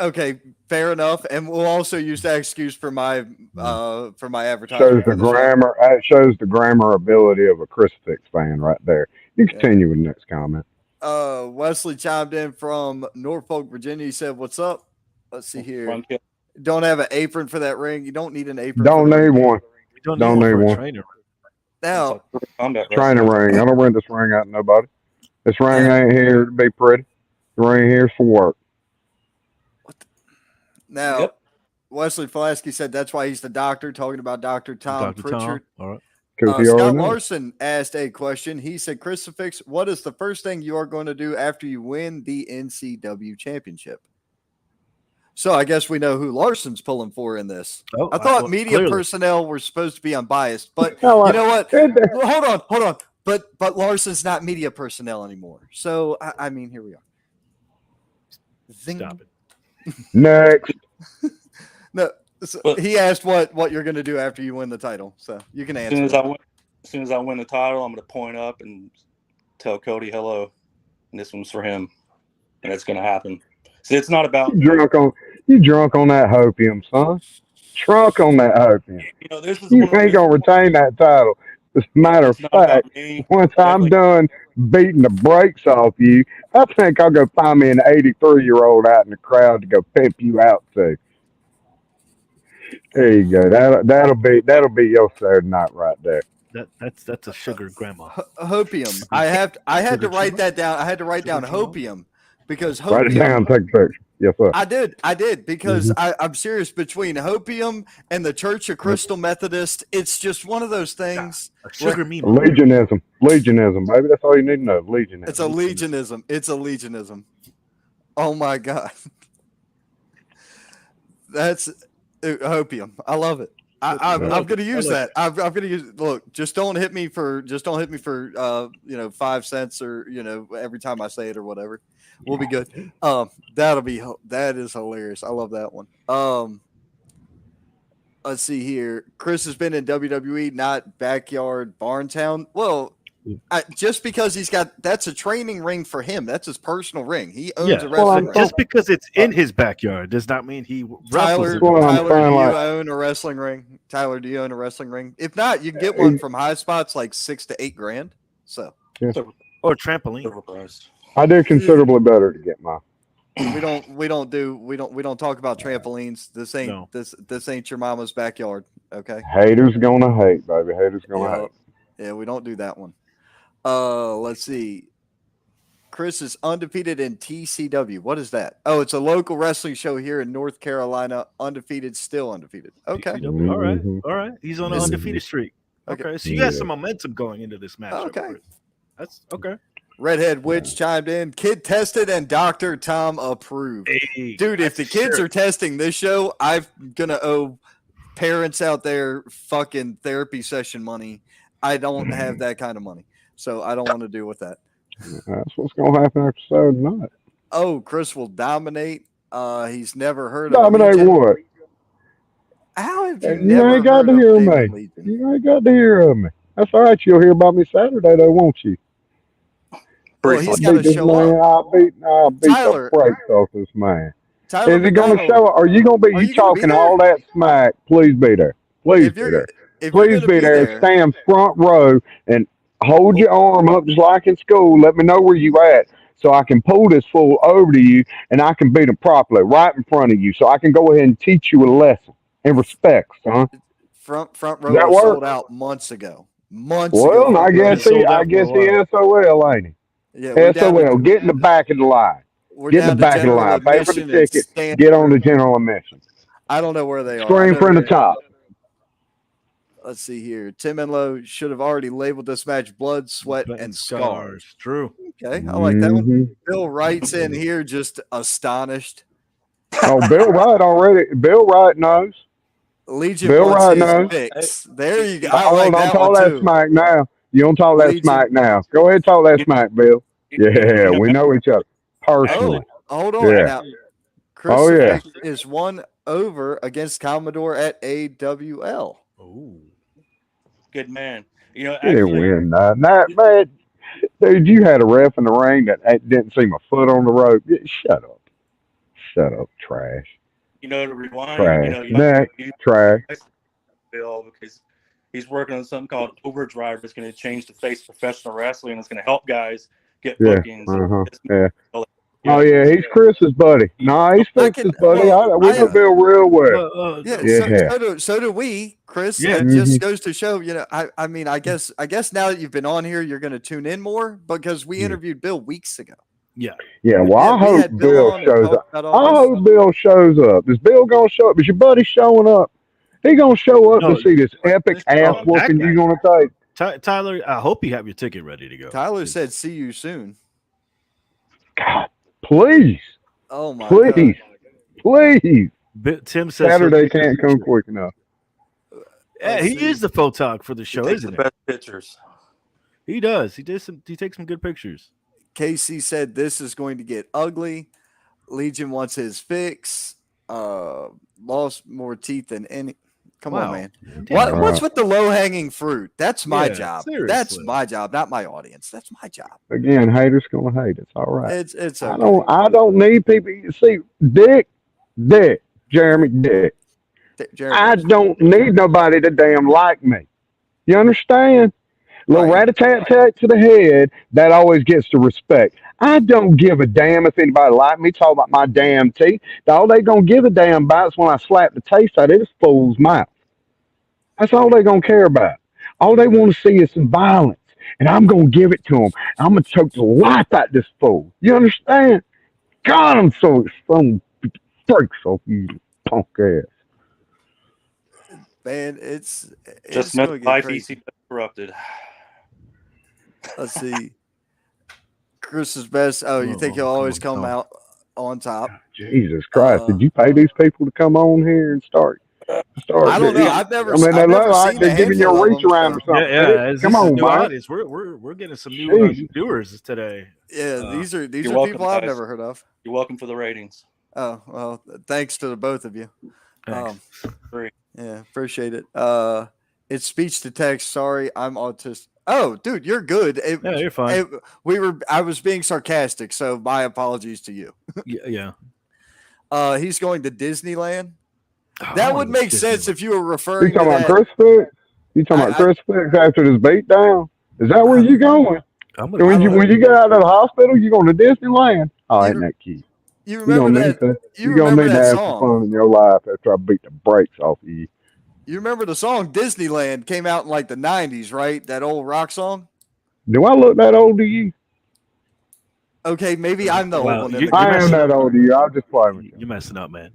Okay, fair enough. And we'll also use that excuse for my advertisement. Shows for the the show. grammar. It shows the grammar ability of a Chrisfix fan right there. You continue with the next comment. Wesley chimed in from Norfolk, Virginia. He said, "What's up?" Let's see here. Run kill. Don't have an apron for that ring. You don't need an apron. Don't for the need ring. one. You don't Don't need need one for one. a trainer. Now, Combat Training ring. I don't rent this ring out to nobody. This ring ain't here to be pretty. The ring here's for work. now, Yep. Wesley Flasky said that's why he's the doctor, talking about Dr. Tom Dr. Pritchard. Tom. All right. Because he Scott already knows. Larson asked a question. He said, Crucifix, what is the first thing you are going to do after you win the NCW championship? So I guess we know who Larson's pulling for in this. Oh, I thought well, media clearly. personnel were supposed to be unbiased, but No, you know what? It- Well, hold on. But Larson's not media personnel anymore. So I mean, here we are. Zing. Stop it. Next. No, so Well- he asked what you're going to do after you win the title. So you can As answer. soon as I win the title, I'm going to point up and tell Cody hello, and this one's for him, and it's going to happen. See, it's not about You drunk on that hopium, son. Drunk on that hopium. This is You one of ain't those- gonna retain that title. As a matter of it's not about fact, me. once I'm Definitely. done beating the brakes off you, I think I'll go find me an 83-year-old out in the crowd to go pimp you out to. There you go. That'll be your Saturday night right there. That's a sugar grandma. Hopium. I had to Sugar write Chimo? that down. I had to write Sugar down Chimo? hopium because Write it hopium. down. Take a picture. Yes, sir. I did because I'm serious. Between hopium and the Church of Crystal Methodist, it's just one of those things. A sugar meme. Legionism, baby. That's all you need to know. Legionism. It's a legionism. It's a legionism. Oh my god, that's hopium. I love it. I'm going to use that. I'm going to use. Look, just don't hit me for 5 cents or every time I say it or whatever. We'll be good. That is hilarious. I love that one. Let's see here. Chris has been in WWE, not backyard Barntown. Well, just because that's a training ring for him. That's his personal ring. He owns a wrestling ring. Just because it's in his backyard does not mean he Tyler, wrestles. do you own a wrestling ring? Tyler, do you own a wrestling ring? If not, you can get one from High Spots, like $6,000 to $8,000. So Or trampoline. Overpriced. I do considerably better to get mine. we don't talk about trampolines. This ain't your mama's backyard. Okay. Haters gonna hate, baby. Haters gonna hate. Yeah, we don't do that one. Let's see. Chris is undefeated in TCW. What is that? Oh, it's a local wrestling show here in North Carolina. Undefeated, still undefeated. Okay. TCW. All right. He's on an undefeated streak. Okay. Okay, so you got some momentum going into this match. Okay. That's okay. Redhead Witch chimed in. Kid tested and Dr. Tom approved. Hey, Dude, if the kids are testing this show, I'm gonna owe parents out there fucking therapy session money. I don't have that kind of money, so I don't want to deal with that. That's what's gonna happen after Saturday night. Oh, Chris will dominate. He's never heard of Dominate Legion. what? How have you You never ain't got heard to of hear David me. Legion? You ain't got to hear of me. That's all right. You'll hear about me Saturday, though, won't you? Well, Briefly. he's got to This show man. up. I'll beat the Tyler, brakes off this man. Tyler Is he going to McDonald, show up? Are you going to be? are You you going to be talking there? all that smack? Please be there. Please If be you're there. if you're Please going to be be there. there, Stand front row and hold your arm up just like in school. Let me know where you at so I can pull this fool over to you and I can beat him properly right in front of you so I can go ahead and teach you a lesson in respect, son. front Does row that was work? sold out months ago. Months ago, Well, I front row guess was sold he, sold I out out. for a guess he while. SOL, ain't he? Yeah, we're down to SOL. Get in the back of the line. we're Get in the down to back of the general line. Pay for the admission and ticket. stand. Get on the general admission. I don't know where they are. I Screen know from the they're. top. Let's see here. Tim Enlow should have already labeled this match blood, sweat, and scars. True. Okay, I like that one. hmm Bill writes in here just astonished. Oh, Bill Wright already. Bill Wright knows. Legion Bill wants Wright his knows. fix. There you go. I Oh, like don't that one talk that too. smack now. You don't talk that Legion. smack now. Go ahead and talk that You, smack, Bill. you, Yeah, you know, we know each other Oh, personally. hold on. Yeah. Now, Oh, yeah. Chrisfix is one over against Commodore at AWL. Oh. good man. You know, He didn't actually, win that. Man, dude, you had a ref in the ring that didn't seem a foot on the rope. Shut up. Shut up, trash. you know, to rewind, Trash. Next, you trash. Bill, because he's working on something called Overdrive. It's going to change the face of professional wrestling, and it's going to help guys get Yeah. bookings. Yeah. Yeah, Oh, yeah, he's Chris's buddy. No, he's I Fix's can. buddy. Well, We know Bill real well. yeah. Yeah. So do we, Chris. Yeah. It hmm just goes to show. I mean, I guess now that you've been on here, you're going to tune in more because we Yeah. interviewed Bill weeks ago. Yeah. Yeah, well, Yeah, I we hope had Bill Bill on and shows talked up. about all I this. hope Bill shows up. Is Bill gonna show up? Is your buddy showing up? He gonna show up No, to see this epic ass that whooping guy. you gonna take? Tyler, I hope you have your ticket ready to go. Tyler said, "See you soon." God, please, Oh my please, god! please. Tim says Saturday can't come quick enough. Yeah, Let's he see. is the photog for the he show, takes the isn't it? best pictures. He does. He takes some good pictures. Casey said this is going to get ugly. Legion wants his fix. Lost more teeth than any. Come on, Wow. man. Damn. What's with the low hanging fruit? That's my Yeah, job. seriously. That's my job, not my audience. That's my job. Again, haters gonna hate. It's all right. It's I okay. don't need people. You see, Jeremy, Dick. Jeremy, I don't need nobody to damn like me. You understand? Little right. rat-a-tat-tat to the head, that always gets the respect. I don't give a damn if anybody like me talk about my damn teeth. All they gonna give a damn about is when I slap the taste out of this fool's mouth. That's all they gonna care about. All they want to see is some violence, and I'm gonna give it to them. I'm gonna choke the life out this fool. You understand? God, I'm so freaks off you punk ass. Man, it's Just going another to get life crazy. easy corrupted. Let's see. Chris's best. Oh, you think he'll always come out on top? Jesus Christ! Did you pay these people to come on here and start? I don't know. I've never I mean, they I've look never like seen they're a giving you handful a of reach them. around or So, something. Yeah. Come This is on, new man. audience. We're getting some new viewers today. yeah, these are You're welcome, people I've guys. never heard of. You're welcome for the ratings. Oh well, thanks to the both of you. Thanks. Great. Yeah, appreciate it. It's speech to text. Sorry, I'm autistic. Oh, dude, you're good. Yeah, you're fine. I was being sarcastic, so my apologies to you. Yeah. He's going to Disneyland. Oh, That would make sense if you were You referring to talking about that. Chris Fix? You talking about Chris Fix after this beat down? Is that where you going? I'm gonna When you get out of the hospital, you going to Disneyland? Oh, You- ain't that cute? You You remember gonna need that? to. You You gonna remember need to that have some song? fun in your life after I beat the brakes off of you. You remember the song Disneyland came out in like the 90s, right? That old rock song? Do I look that old to you? Okay, maybe I'm the old one in the You're I am group. that old to you. I'll just play with you. You're messing up, man.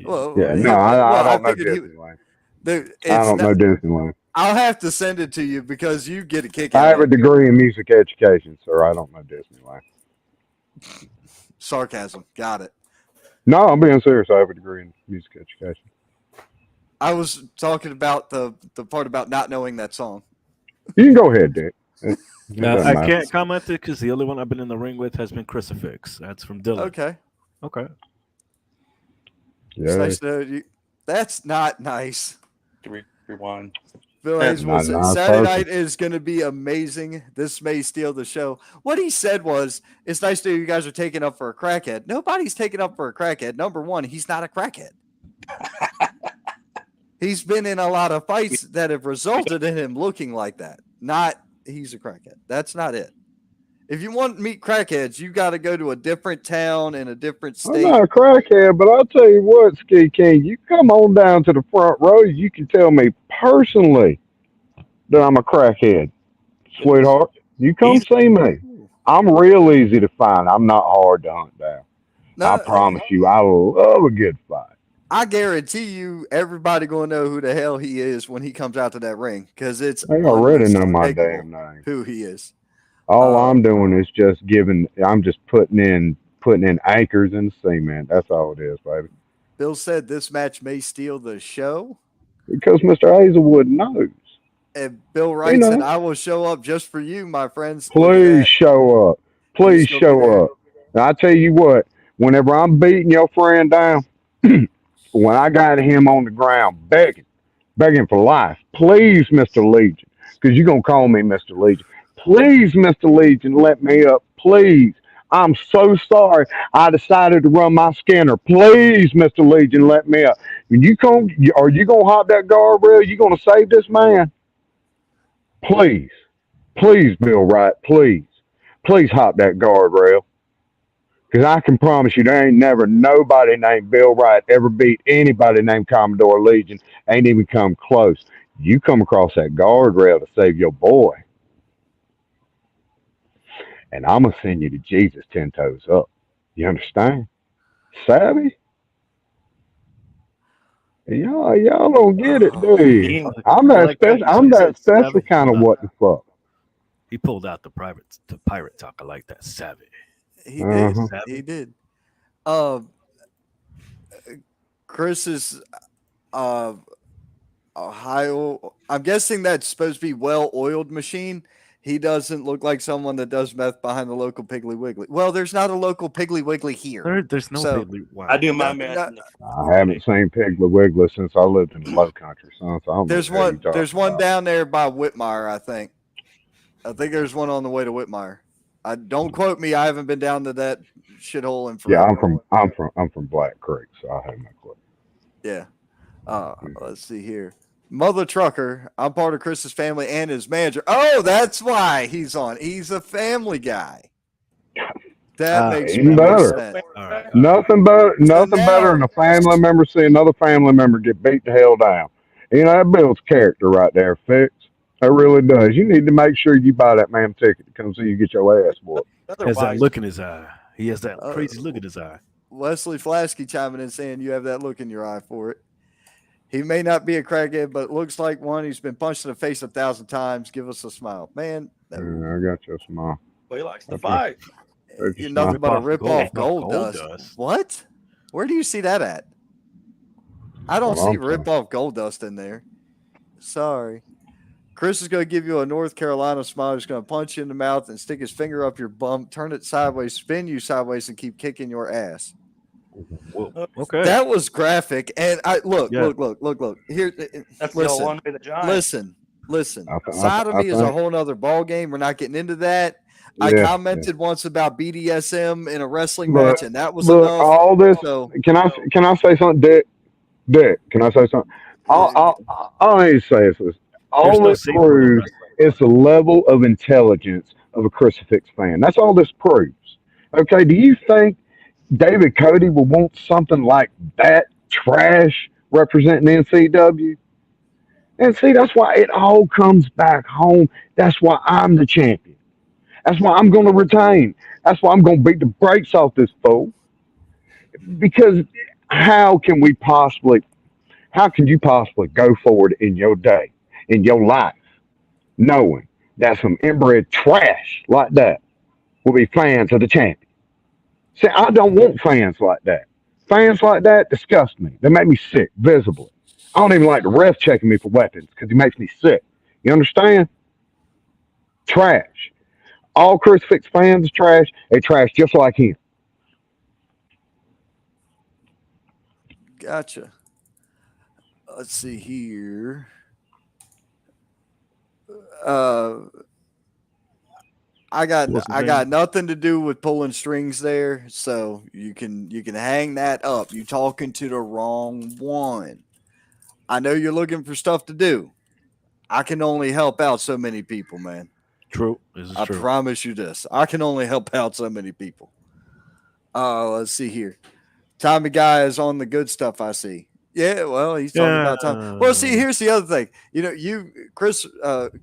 Well, Yeah, no, I don't know figured Disneyland. Dude, I don't know Disneyland. I'll have to send it to you because you get a kick I out have of a it. degree in music education, sir. I don't know Disneyland. Sarcasm. Got it. No, I'm being serious. I have a degree in music education. I was talking about the part about not knowing that song. You can go ahead, Dick. It doesn't I matter. can't comment it because the only one I've been in the ring with has been Chrisfix. That's from Dylan. Okay. Okay. It's Yeah. nice to know you. That's not nice. Rewind. Bill That's Hayes not was a nice Saturday person. night is going to be amazing. This may steal the show. What he said was, "It's nice to know you guys are taking up for a crackhead." Nobody's taking up for a crackhead. Number one, he's not a crackhead. He's been in a lot of fights that have resulted in him looking like that. Not he's a crackhead. That's not it. If you want to meet crackheads, you got to go to a different town in a different I'm state. not a crackhead, but I'll tell you what, Ski King, you come on down to the front row, you can tell me personally that I'm a crackhead, sweetheart. You come see me. I'm real easy to find. I'm not hard to hunt down. I No, promise you, I love a good fight. I guarantee you, everybody gonna know who the hell he is when he comes out to that ring because it's They already know my unmistakable damn name. who he is. All I'm doing is just giving. I'm just putting in anchors in the cement. That's all it is, baby. Bill said this match may steal the show, Because Mr. Hazelwood knows. and Bill He writes that knows. I will show up just for you, my friends. Look at Please that. show up. He's Please gonna be show there. up. And I tell you what, whenever I'm beating your friend down, when I got him on the ground begging for life, please, Mr. Legion, because you're going to call me Mr. Legion. Please, Mr. Legion, let me up. Please. I'm so sorry. I decided to run my scanner. Please, Mr. Legion, let me up. When you come, are you going to hop that guardrail? You going to save this man? Please. Please, Bill Wright, please. Please hop that guardrail. Because I can promise you, there ain't never nobody named Bill Wright ever beat anybody named Commodore Legion. Ain't even come close. You come across that guardrail to save your boy, and I'm going to send you to Jesus 10 toes up. You understand? Savvy? Y'all don't get it, do you? Ian, I'm I that like that. special. You I'm said that special savvy. kind of what the fuck. He pulled out the pirate talk. I like that. Savvy. He Uh did. huh. He did. Uh, Chris is Ohio. I'm guessing that's supposed to be well-oiled machine. He doesn't look like someone that does meth behind the local Piggly Wiggly. Well, there's not a local Piggly Wiggly here. There's no So, Piggly. Wow. I do my No, math no, in the I haven't seen Piggly Wiggly since I lived in the Low Country, son. So I don't know there's what the hell you one. talking There's one about. down there by Whitmire, I think. I think there's one on the way to Whitmire. I don't quote me. I haven't been down to that shithole in Yeah, forever. I'm from Black Creek, so I have no clue. Yeah. Let's see here. Mother Trucker. I'm part of Chris's family and his manager. Oh, that's why he's on. He's a family guy. That makes Even more better. sense. All right. Nothing better, So nothing better than now, a family member see another family member get beat the hell down. You know that builds character right there, Fix. That really does. You need to make sure you buy that man a ticket to come see you get your ass whooped. Has that otherwise. look in his eye. He has that uh, crazy look in his eye. Wesley Flasky chiming in saying you have that look in your eye for it. He may not be a crackhead, but looks like one. He's been punched in the face 1,000 times. Give us a smile, man. Yeah, I got your smile. Well, he likes to Okay. fight. There's You're your nothing smile. but a Rip-off rip-off gold gold dust. dust. What? Where do you see that at? I don't What see I'm saying. rip-off gold dust in there. Sorry. Chris is going to give you a North Carolina smile. He's going to punch you in the mouth and stick his finger up your bum, turn it sideways, spin you sideways, and keep kicking your ass. Whoa. Okay. That was graphic. And I look. Here, That's the old listen, one way the giant. listen. I Sodomy is a think, whole nother ball game. We're not getting into that. I yeah. commented once about BDSM in a wrestling But match, and that was look, enough. all this. So Can I say something, Dick? Dick, can I say something? All I need to say is this. There's All no it safe word in proves wrestling. is the level of intelligence of a Crucifix fan. That's all this proves. Okay, do you think David Cody will want something like that trash representing NCW? And see, that's why it all comes back home. That's why I'm the champion. That's why I'm going to retain. That's why I'm going to beat the brakes off this fool. Because how can we possibly, how can you possibly go forward in your day, in your life, knowing that some inbred trash like that will be fans of the champion? See, I don't want fans like that. Fans like that disgust me. They make me sick, visibly. I don't even like the ref checking me for weapons because he makes me sick. You understand? Trash. All Chrisfix fans are trash. They trash just like him. Gotcha. Let's see here. Uh, I got nothing to do with pulling strings there, so you can hang that up. You talking to the wrong one. I know you're looking for stuff to do. I can only help out so many people, man. True. This is I true. promise you this. I can only help out so many people. Let's see here. Tommy Guy is on the good stuff, I see. Yeah, well, he's talking about time. Well, see, here's the other thing. You know, you, Chris,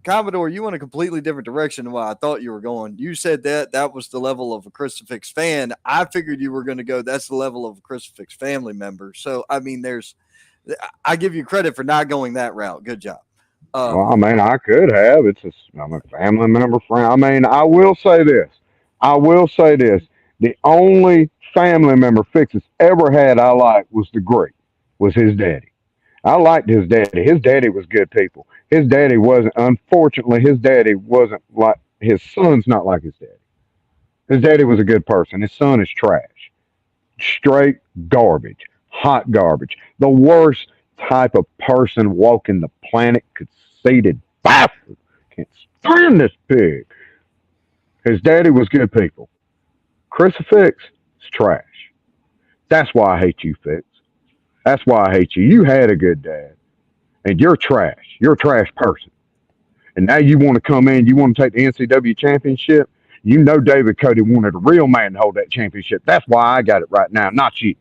Commodore, you went a completely different direction than what I thought you were going. You said that was the level of a Chrisfix fan. I figured you were going to go, that's the level of a Chrisfix family member. So, I mean, I give you credit for not going that route. Good job. Well, I mean, I could have. I'm a family member, friend. I mean, I will say this. The only family member Fixes ever had I liked was the Greek, was his daddy. I liked his daddy. His daddy was good people. Unfortunately, his daddy wasn't like, his son's not like his daddy. His daddy was a good person. His son is trash. Straight garbage. Hot garbage. The worst type of person walking the planet, conceited bastard. Can't stand this pig. His daddy was good people. Chrisfix is trash. That's why I hate you, Fix. That's why I hate you. You had a good dad, and you're trash. You're a trash person. And now you want to come in, you want to take the NCW championship. You know David Cody wanted a real man to hold that championship. That's why I got it right now, not you.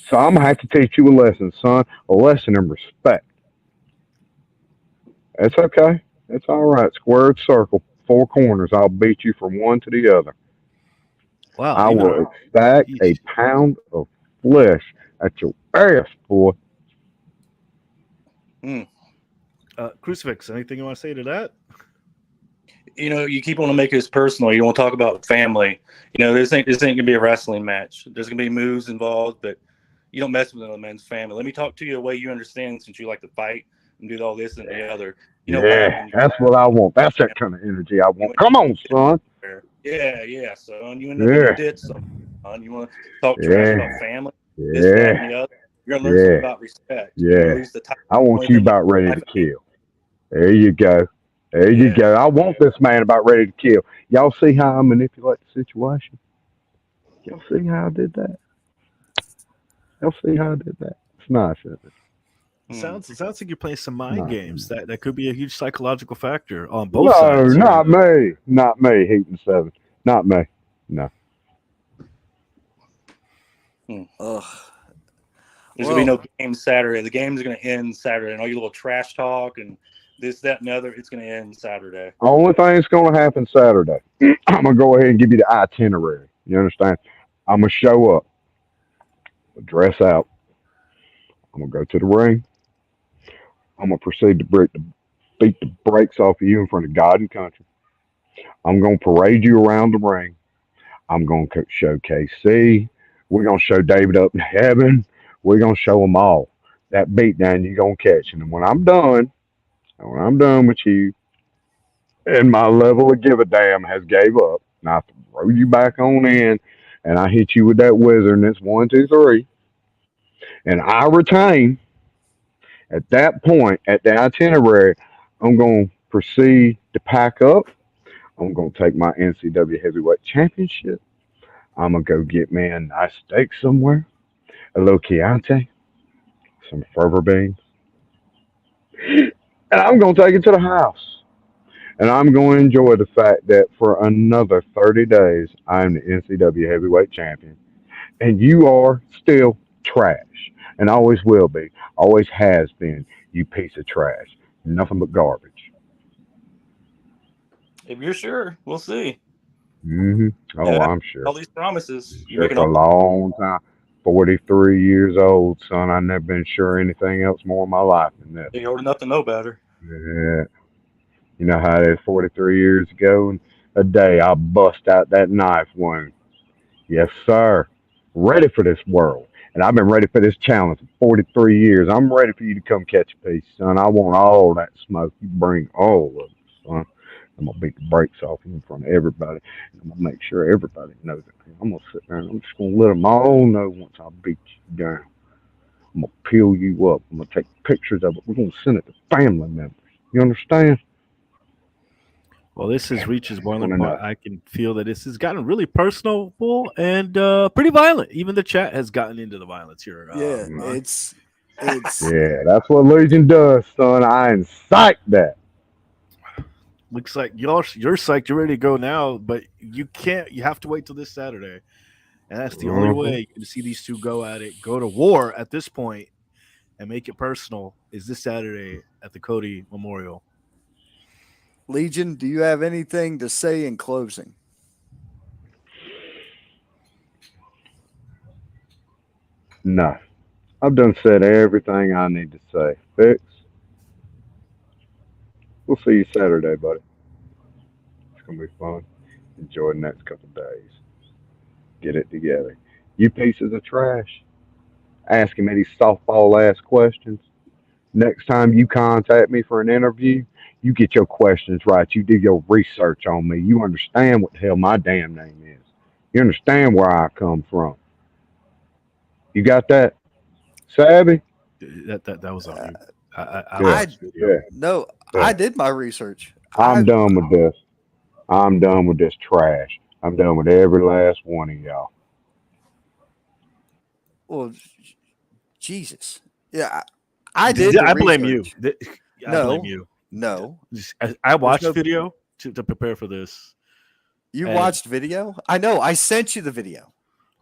So I'm going to have to teach you a lesson, son, a lesson in respect. It's okay. It's all right. Squared circle, four corners. I'll beat you from one to the other. Wow. I will exact a pound of flesh at your ass, boy. Crucifix, anything you want to say to that? You know, you keep on to make this personal. You want to talk about family. You know, this ain't gonna be a wrestling match. There's gonna be moves involved, but you don't mess with another man's family. Let me talk to you the way you understand, since you like to fight and do all this and the other. You know, yeah, that's what I want. That's that kind of energy I want. Come on, son. Yeah, son. You end up in the ditch, son. You want to talk trash about family? This, that, and the other. You're gonna learn something about respect. Yeah, I want you about ready to kill. There you go. There you go. I want this man about ready to kill. Y'all see how I manipulate the situation? Y'all see how I did that? It's nice, isn't it? Sounds like you're playing some mind games. That could be a huge psychological factor on both No, sides. not me. Not me, Heaton 7. Not me. No. There's going to be no game Saturday. The game's going to end Saturday. And all your little trash talk and this, that, and the other, it's going to end Saturday. Only thing that's going to happen Saturday, I'm going to go ahead and give you the itinerary. You understand? I'm going to show up. Dress out. I'm going to go to the ring. I'm going to proceed to beat the brakes off of you in front of God and country. I'm going to parade you around the ring. I'm going to show KC. We're going to show David up in heaven. We're going to show them all that beatdown you're going to catch. And when I'm done with you, and my level of give a damn has gave up, and I throw you back on in, and I hit you with that wizard, and it's 1, 2, 3, and I retain. At that point, at the itinerary, I'm going to proceed to pack up. I'm going to take my NCW Heavyweight Championship. I'm going to go get me a nice steak somewhere, a little Chianti, some fervor beans, and I'm going to take it to the house. And I'm going to enjoy the fact that for another 30 days, I'm the NCW Heavyweight Champion. And you are still trash. And always will be. Always has been, you piece of trash. Nothing but garbage. If you're sure, we'll see. Mm-hmm. Oh, yeah, I'm sure. All these promises. Sure, for a long time. 43 years old, son. I've never been sure anything else more in my life than that. You're old enough to know better. Yeah. You know how it is 43 years ago, and a day I bust out that knife wound. Yes, sir. Ready for this world. And I've been ready for this challenge for 43 years. I'm ready for you to come catch a piece, son. I want all that smoke. You bring all of it, son. I'm gonna beat the brakes off you in front of everybody. And I'm gonna make sure everybody knows it. I'm gonna sit there and I'm just gonna let them all know once I beat you down. I'm gonna peel you up. I'm gonna take pictures of it. We're gonna send it to family members. You understand? Well, this has reached its boiling Wanna point. know? I can feel that this has gotten really personal and pretty violent. Even the chat has gotten into the violence here. Yeah, Mm. it's Yeah, that's what Legion does, son. I incite that. Looks like you're psyched. You're ready to go now, but you can't. You have to wait till this Saturday, and that's the only Mhm. way to see these two go at it, go to war at this point, and make it personal. Is this Saturday at the Cody Memorial? Legion. Do you have anything to say in closing? No. I've done said everything I need to say. Fix. We'll see you Saturday, buddy. It's gonna be fun. Enjoy the next couple of days. Get it together. You pieces of trash. Asking me these softball ass questions. Next time you contact me for an interview, you get your questions right. You do your research on me. You understand what the hell my damn name is. You understand where I come from. You got that? Savvy? That was on Uh, you. I Yeah. I watched the video. Yeah. no, I Yeah. did my research. I'm I done with this. I'm done with this trash. I'm done with every last one of y'all. well, Jesus, yeah, I did the I blame you. research. I blame No, you. no, I there's watched no. video to prepare for this. You And watched video? I know. I sent you the video.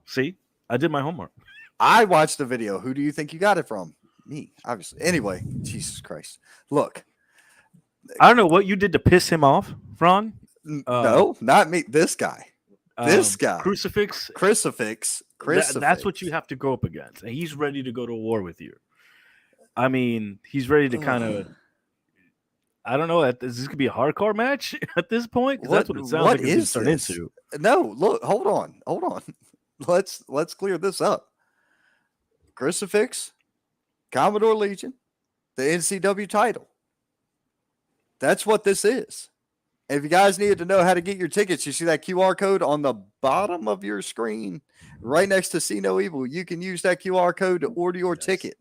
see, I did my homework. I watched the video. Who do you think you got it from? Me, obviously. Anyway, Jesus Christ. Look, I don't know what you did to piss him off, Ron. no, not me. This guy. This guy. Crucifix. Crucifix. That's what you Crucifix. have to go up against, and he's ready to go to war with you. I mean, he's ready to kind of. Ugh. I don't know. Is this could be a hardcore match at this point? Because that's what it sounds What like it's going to is turn this? into. No, look, hold on. Let's clear this up. Crucifix, Commodore Legion, the NCW title. That's what this is. If you guys needed to know how to get your tickets, you see that QR code on the bottom of your screen, right next to See No Evil. You can use that QR code to order your ticket.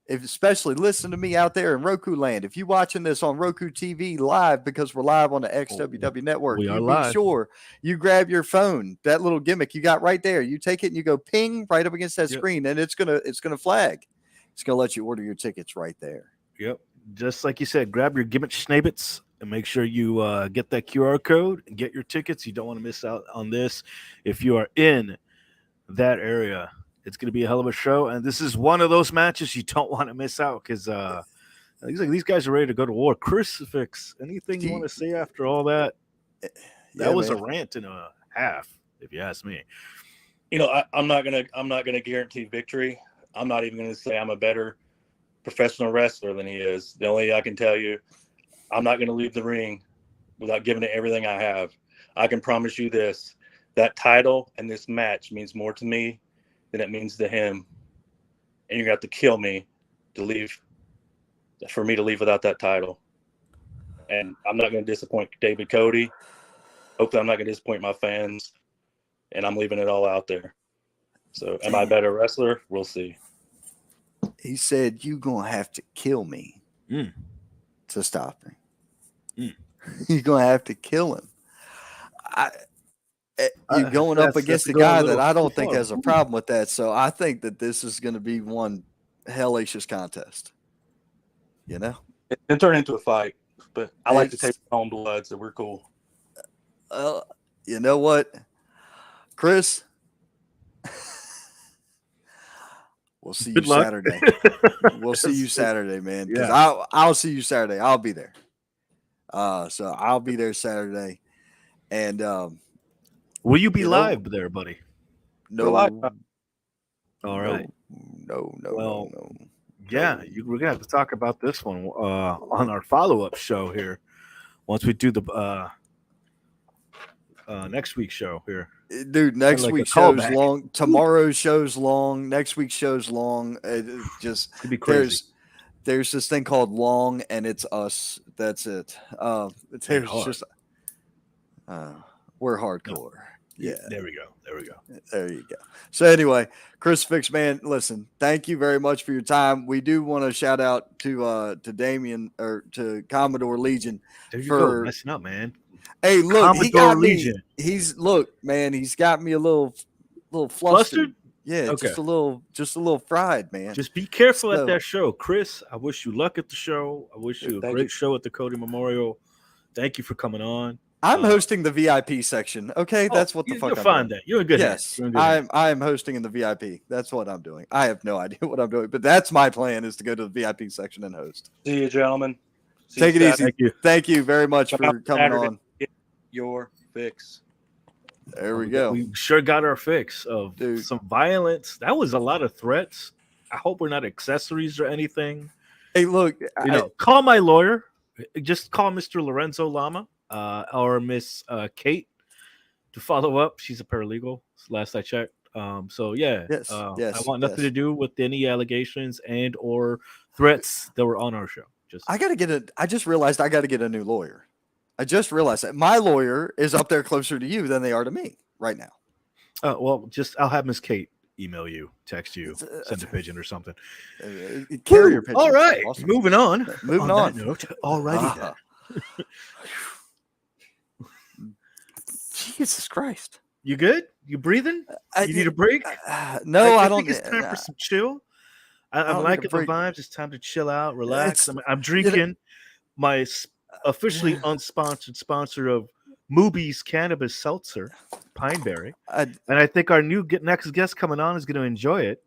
If especially listen to me out there in Roku land. If you're watching this on Roku TV live because we're live on the XWW network, We are you be live. sure you grab your phone, that little gimmick you got right there. You take it and you go ping right up against that Yep. screen, and it's gonna flag. It's gonna let you order your tickets right there. Yep. Just like you said, grab your gimmick schnabbits and make sure you get that QR code and get your tickets. You don't want to miss out on this. If you are in that area, it's going to be a hell of a show. And this is one of those matches you don't want to miss out because these guys are ready to go to war. Crucifix, anything you want to say after all that? That was man. a rant and a half, if you ask me. You know, I'm not gonna guarantee victory. I'm not even gonna say I'm a better professional wrestler than he is. The only I can tell you, I'm not gonna leave the ring without giving it everything I have. I can promise you this: that title and this match means more to me than it means to him. And you're gonna have to kill me to leave, for me to leave without that title. And I'm not gonna disappoint David Cody. Hopefully, I'm not gonna disappoint my fans. And I'm leaving it all out there. So, am I a better wrestler? We'll see. He said, "You gonna have to kill me to stop me. You're gonna have to kill him." You're going up against a guy that I don't think has a problem with that. So I think that this is going to be one hellacious contest. You know, It turned into a fight, but I like to take my own blood, so we're cool. You know what, Chris? We'll see you Saturday. We'll see you Saturday, man. Because I'll see you Saturday. I'll be there. So I'll be there Saturday. And will you be live there, buddy? No. All right. No. Yeah, we're gonna have to talk about this one on our follow-up show here. Once we do the next week's show here. Dude, next week's show's long. Tomorrow's show's long. Next week's show's long. It just could be crazy. there's this thing called Long, and it's us. That's it. There's hard. just we're hardcore. Yeah. There we go. There you go. So anyway, Chrisfix, man, listen, thank you very much for your time. We do want to shout out to Damien or to Commodore Legion. There you go. Messing up, man. Hey, look, he Commodore got me. Legion. He's got me a little flustered. Flustered? Yeah, Okay. just a little fried, man. Just be careful So- at that show. Chris, I wish you luck at the show. I wish you a great show at the Cody Memorial. Thank you for coming on. I'm hosting the VIP section. Okay, that's what the fuck you're I'm fine doing. then. You're in good Yes, hands. You're in good hands. I am hosting in the VIP. That's what I'm doing. I have no idea what I'm doing, but that's my plan is to go to the VIP section and host. See you, gentlemen. See Take you it Saturday. easy. Thank you very much for Saturday. coming on. Get your fix. There we go. We sure got our fix of Dude. some violence. That was a lot of threats. I hope we're not accessories or anything. Hey, look, Call my lawyer. Just call Mr. Lorenzo Lama or Miss Kate to follow up. She's a paralegal, last I checked. So yeah, Yes, I want nothing to do with any allegations and or threats that were on our show. I just realized I got to get a new lawyer. I just realized that my lawyer is up there closer to you than they are to me right now. Well, I'll have Miss Kate email you, text you, send a pigeon or something. Carrier pigeon. All right, Awesome. moving on. Moving on. on. That note, alrighty then. Jesus Christ. You good? You breathing? You need a break? No, I don't. think it's time for some chill. I'm don't need a liking the break. vibes. It's time to chill out, relax. It's- I'm drinking my officially unsponsored sponsor of Mooby's Cannabis Seltzer, Pineberry. And I think our next guest coming on is going to enjoy it.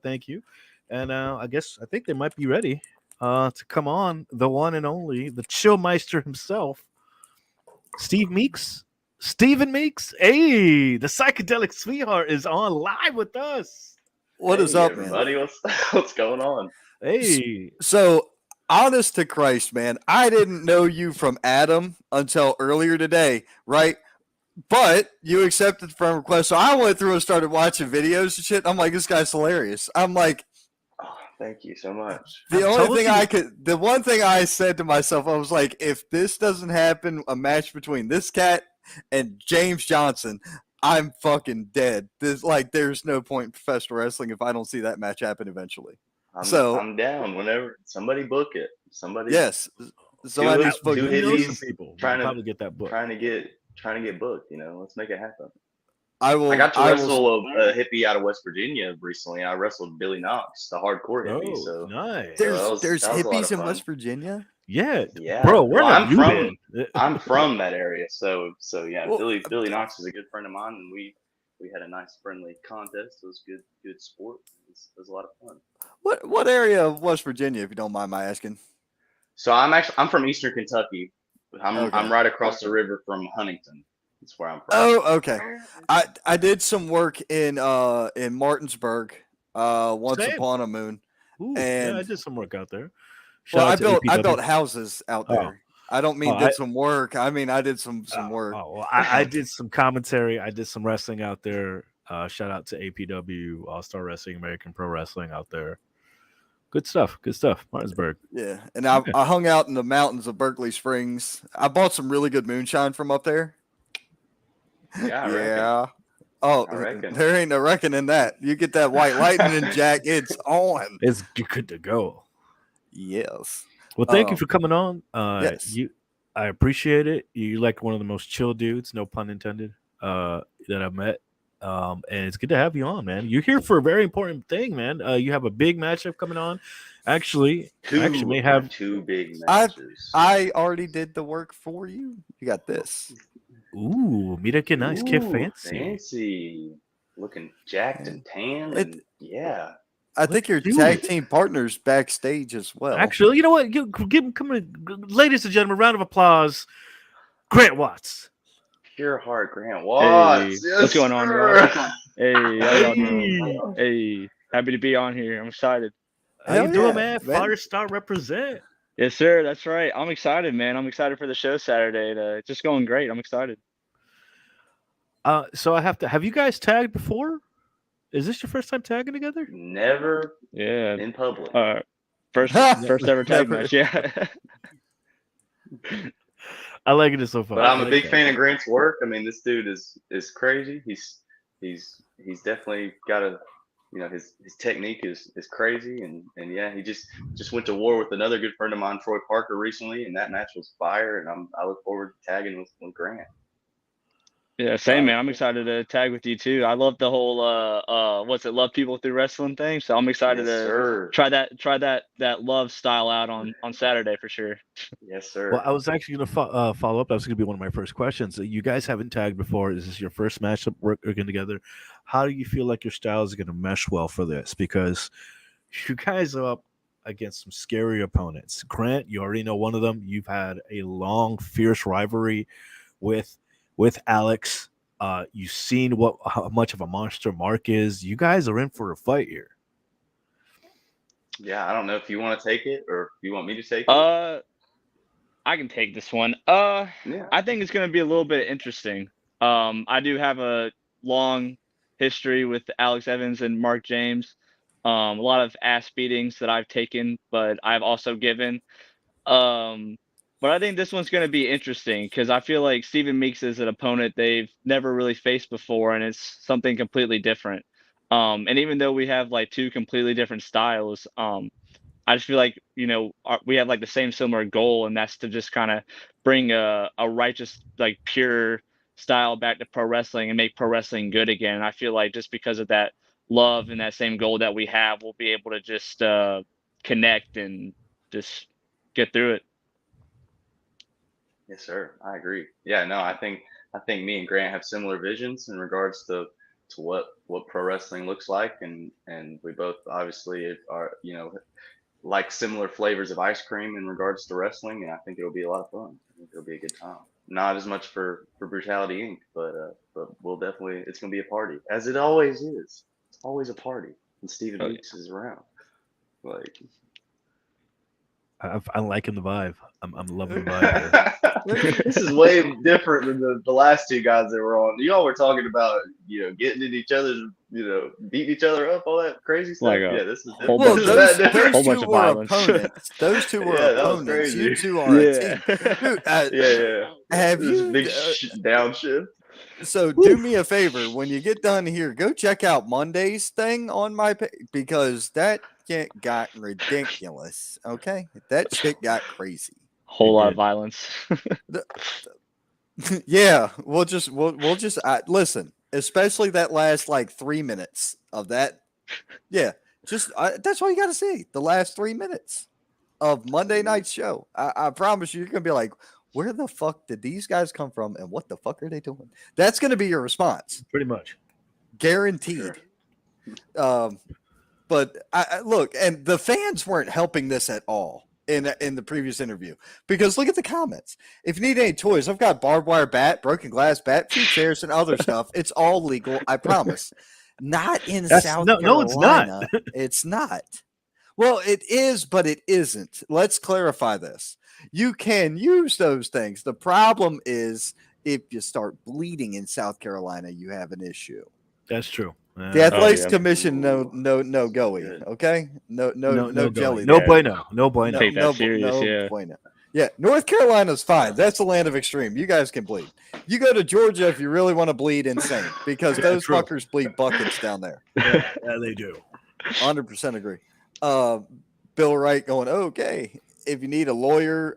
Thank you. And I think they might be ready to come on. The one and only, the Chillmeister himself, Stephen Meeks. Hey, the psychedelic sweetheart is on live with us. What is up, man? everybody? What's going on? Hey. So, honest to Christ, man, I didn't know you from Adam until earlier today, right? But you accepted friend request, so I went through and started watching videos and shit. I'm like, this guy's hilarious. I'm like, Oh, thank you so much. the one thing I said to myself, I was like, if this doesn't happen, a match between this cat and James Johnson, I'm fucking dead. There's no point in professional wrestling if I don't see that match happen eventually. I'm down whenever somebody book it. Yes. Somebody needs to book do it. it. Some people Trying to- probably get that book. trying to get booked. Let's make it happen. I will. I got to I will- wrestle a hippie out of West Virginia recently. I wrestled Billy Knox, the hardcore hippie. Oh, So nice. There's that was a lot of hippies in fun. West Virginia. Yeah, Yeah, bro. Where well, have I'm you from- been? I'm from that area, so yeah. Well, Billy Knox is a good friend of mine, and we had a nice friendly contest. It was good sport. It was a lot of fun. What area of West Virginia, if you don't mind my asking? So I'm from Eastern Kentucky. I'm Okay. right across the river from Huntington. That's where I'm from. Oh, okay. I did some work in Martinsburg once Same. upon a moon. Ooh, and- yeah, I did some work out there. Well, Shout out to I APW. built houses out Oh. there. I don't mean Oh, did some work. I mean I did some work. Oh, well, I did some commentary. I did some wrestling out there. Shout out to APW, All Star Wrestling, American Pro Wrestling out there. Good stuff. Martinsburg. Yeah, and I hung out in the mountains of Berkeley Springs. I bought some really good moonshine from up there. Yeah, I reckon. Yeah. Oh, I reckon. there ain't no reckoning that. You get that white lightning jack, it's on. It's good to go. Yes. Well, thank you for coming on. Yes. I appreciate it. You're like one of the most chill dudes, no pun intended, that I've met. And it's good to have you on, man. You're here for a very important thing, man. You have a big matchup coming on. Actually, may have two big matches. I already did the work for you. You got this. Ooh, mira que nice, que Ooh, fancy. Fancy. Looking jacked and tan. It- And yeah. I think your do tag it. team partners backstage as well. Actually, you know what? Ladies and gentlemen, round of applause. Grant Watts. Pure heart Grant Watts. Hey, Yes, what's going on, sir. y'all? Hey, how y'all doing? Hey, happy to be on here. I'm excited. How you Hell doing, yeah, man? man. Fire Star represent. Yes, sir. That's right. I'm excited, man. I'm excited for the show Saturday. It's just going great. I'm excited. So have you guys tagged before? Is this your first time tagging together? Never Yeah. in public. First ever tag Never. match. Yeah. I like it so far. But I'm I a like big that. fan of Grant's work. I mean, this dude is crazy. He's definitely got a, his technique is crazy, and yeah, he just went to war with another good friend of mine, Troy Parker, recently, and that match was fire. And I look forward to tagging with Grant. Yeah, same man. I'm excited to tag with you too. I love the whole what's it, love people through wrestling thing. So I'm excited Yes, to sir. try that love style out on Saturday for sure. Yes, sir. Well, I was actually going to follow up. That was going to be one of my first questions. You guys haven't tagged before. Is this your first matchup working together? How do you feel like your styles are going to mesh well for this? Because you guys are up against some scary opponents. Grant, you already know one of them. You've had a long, fierce rivalry with Alex. You've seen how much of a monster Mark is. You guys are in for a fight here. Yeah, I don't know if you want to take it or if you want me to take it. I can take this one. Yeah. I think it's going to be a little bit interesting. I do have a long history with Alex Evans and Mark James. A lot of ass beatings that I've taken, but I've also given. But I think this one's going to be interesting because I feel like Stephen Meeks is an opponent they've never really faced before, and it's something completely different. And even though we have like two completely different styles, I just feel like we have like the same similar goal, and that's to just kind of bring a righteous, like pure style back to pro wrestling and make pro wrestling good again. And I feel like just because of that love and that same goal that we have, we'll be able to just connect and just get through it. Yes, sir. I agree. Yeah, no, I think me and Grant have similar visions in regards to what pro wrestling looks like, and we both obviously are like similar flavors of ice cream in regards to wrestling, and I think it'll be a lot of fun. I think it'll be a good time. Not as much for Brutality Inc., but we'll definitely, it's gonna be a party, as it always is. It's always a party when Stephen Meeks is around. Like, I'm liking the vibe. I'm loving the vibe here. this is way different than the last two guys that were on. Y'all were talking about getting in each other's, beating each other up, all that crazy stuff. Like Yeah, this is whole Well, bunch this of- is that different. whole those bunch two of were violence. opponents. Those two were Yeah, that was opponents. You crazy. two are a Yeah. team. Dude, Yeah. have This you big downshift? So do me a favor when you get done here, go check out Monday's thing on my page because that shit got ridiculous. Okay, that shit got crazy. Whole lot of violence. Yeah, we'll just listen, especially that last like 3 minutes of that. Yeah, that's all you got to see. The last 3 minutes of Monday night's show. I promise you're gonna be like, where the fuck did these guys come from and what the fuck are they doing? That's going to be your response. Pretty much. Guaranteed. Sure. But I look, and the fans weren't helping this at all in the previous interview because look at the comments. If you need any toys, I've got barbed wire bat, broken glass bat, few chairs, and other stuff. It's all legal, I promise. Not in South Carolina. No, it's not. It's not. Well, it is, but it isn't. Let's clarify this. You can use those things. The problem is if you start bleeding in South Carolina, you have an issue. That's true. The Athletics Commission, no goey. Okay, no jelly. No bueno. No bueno. Take that serious. Yeah. Bueno. Yeah, North Carolina's fine. That's the land of extreme. You guys can bleed. You go to Georgia if you really want to bleed insane because those fuckers bleed buckets down there. Yeah, they do. 100% agree. Bill Wright going, okay, if you need a lawyer.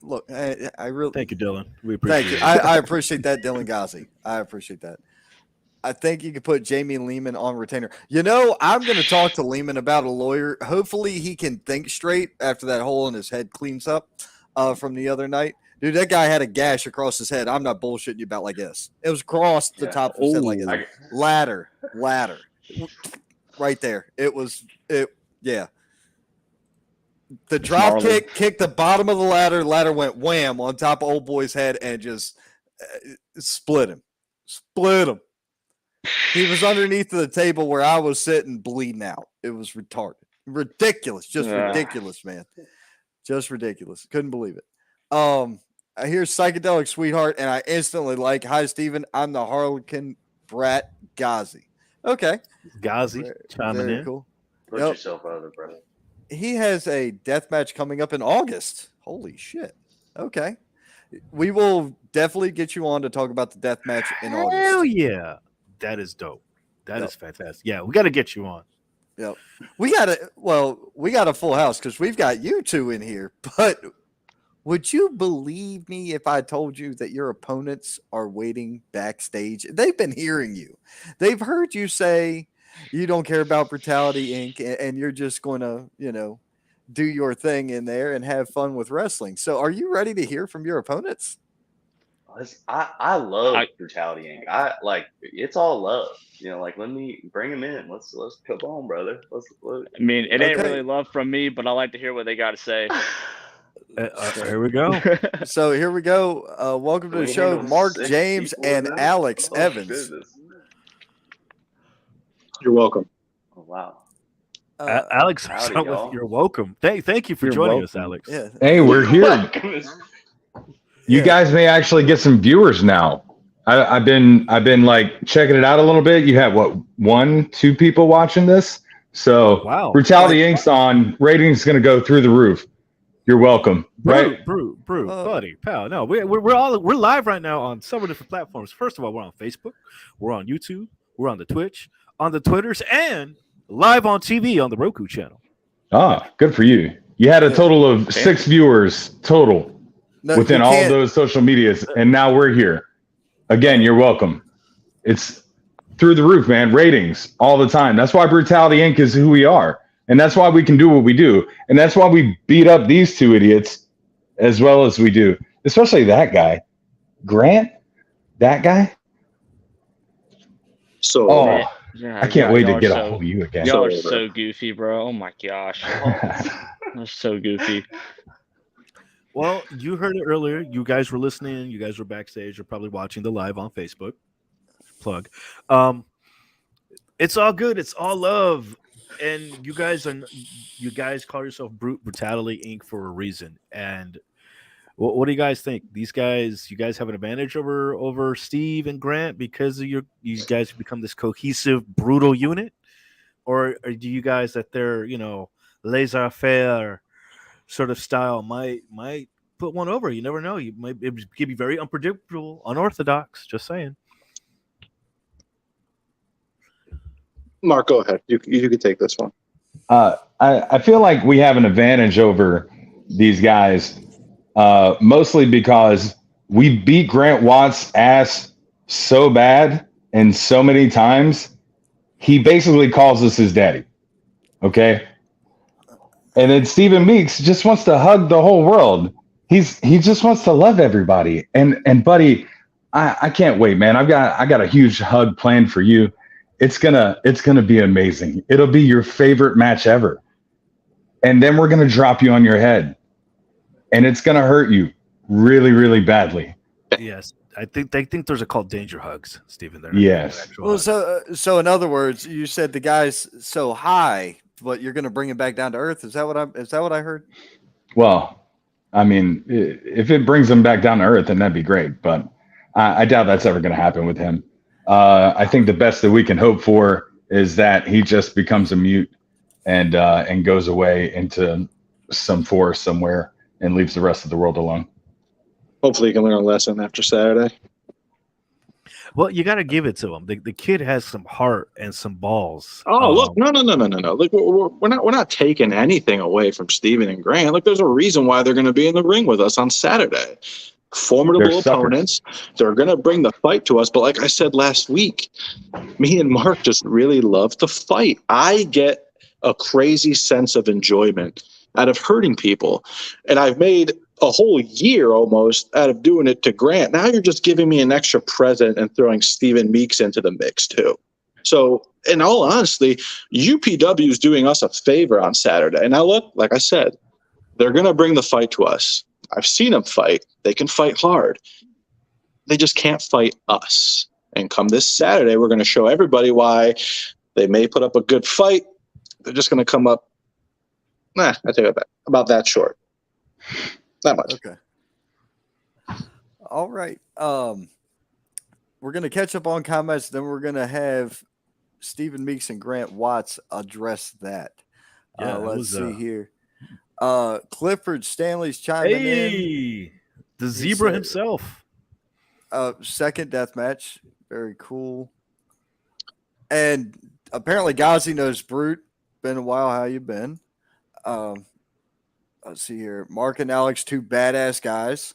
Look, I really. Thank you, Dylan. We appreciate it. I appreciate that, Dylan Ghazi. I appreciate that. I think you could put Jamie Lehman on retainer. I'm going to talk to Lehman about a lawyer. Hopefully he can think straight after that hole in his head cleans up from the other night. Dude, that guy had a gash across his head. I'm not bullshitting you about like this. It was across the top of his head like this. Ladder. Right there. Yeah. The drop kick kicked the bottom of the ladder. Ladder went wham on top of old boy's head and just split him. He was underneath the table where I was sitting bleeding out. It was retarded. Ridiculous. Just ridiculous, man. Just ridiculous. Couldn't believe it. I hear Psychedelic Sweetheart and I instantly like, hi, Steven. I'm the Harlequin Brat Ghazi. Okay. Ghazi chiming in. Cool. Put yourself over, brother. he has a death match coming up in August. Holy shit. Okay. We will definitely get you on to talk about the death match in Hell August. yeah, that is dope. That Yep. is fantastic. Yeah, we got to get you on. Yep. We got a full house because we've got you two in here. But would you believe me if I told you that your opponents are waiting backstage? They've been hearing you. They've heard you say you don't care about Brutality Inc. and you're just going to, do your thing in there and have fun with wrestling. So are you ready to hear from your opponents? I love Brutality Inc. I like it's all love. Like let me bring him in. Let's come on, brother. I mean, it ain't Okay. really love from me, but I like to hear what they got to say. Here we go. So here we go. Welcome to the show, Mark James and Alex Evans. Goodness. You're welcome. Oh wow. Alex, howdy, start y'all. with you're welcome. Thank you for You're joining us, welcome. Alex. Yeah. Hey, we're here. You Yeah. guys may actually get some viewers now. I've been like checking it out a little bit. You have what, 1-2 people watching this? So Wow. Brutality Inc.'s on, ratings going to go through the roof. You're welcome. Right? Brew, buddy, pal. No, we're live right now on several different platforms. First of all, we're on Facebook, we're on YouTube, we're on the Twitch, on the Twitters, and live on TV on the Roku channel. Ah, good for you. You had a total of 6 viewers total No, within you all can't- those social medias, and now we're here. Again, you're welcome. It's through the roof, man. Ratings all the time. That's why Brutality Inc. is who we are. And that's why we can do what we do. And that's why we beat up these 2 idiots as well as we do. Especially that guy. Grant? That guy? So Oh, Yeah, I can't wait to y'all get are a hold of you again. Y'all are So- so goofy, bro. Oh my gosh. That's so goofy. Well, you heard it earlier. You guys were listening. You guys were backstage. You're probably watching the live on Facebook. Plug. It's all good. It's all love. And you guys call yourself Brutality Inc. for a reason. And what do you guys think? You guys have an advantage over Steve and Grant because of you guys have become this cohesive, brutal unit, or do you guys that they're laissez-faire sort of style might put one over? You never know. It could be very unpredictable, unorthodox. Just saying. Mark, go ahead. You can take this one. I feel like we have an advantage over these guys, mostly because we beat Grant Watt's ass so bad and so many times, he basically calls us his daddy. Okay? And then Stephen Meeks just wants to hug the whole world. He just wants to love everybody. And buddy, I can't wait, man. I got a huge hug planned for you. It's gonna be amazing. It'll be your favorite match ever. And then we're gonna drop you on your head. And it's gonna hurt you really, really badly. Yes, I think those are called danger hugs, Stephen. They're Yes. actual Well, hugs. so in other words, you said the guy's so high, but you're going to bring him back down to earth. Is that what I heard? Well, I mean, if it brings him back down to earth, then that'd be great. But I doubt that's ever going to happen with him. I think the best that we can hope for is that he just becomes a mute and goes away into some forest somewhere and leaves the rest of the world alone. Hopefully, you can learn a lesson after Saturday. Well, you got to give it to him. The kid has some heart and some balls. Oh, look, no. Look, we're not taking anything away from Steven and Grant. Look, there's a reason why they're going to be in the ring with us on Saturday. Formidable They're suckers. opponents. They're going to bring the fight to us. But like I said last week, me and Mark just really love to fight. I get a crazy sense of enjoyment out of hurting people. And I've made a whole year almost out of doing it to Grant. Now you're just giving me an extra present and throwing Stephen Meeks into the mix too. So in all honesty, UPW is doing us a favor on Saturday. And now look, like I said, they're going to bring the fight to us. I've seen them fight. They can fight hard. They just can't fight us. And come this Saturday, we're going to show everybody why they may put up a good fight. They're just going to come up, I take it back, about that short. Not much. Okay. All right. We're going to catch up on comments. Then we're going to have Stephen Meeks and Grant Watts address that. Yeah, let's see here. Clifford Stanley's chiming in. Hey, the zebra himself. Second death match. Very cool. And apparently Ghazi knows Brute. Been a while. How you been? Let's see here. Mark and Alex, two badass guys.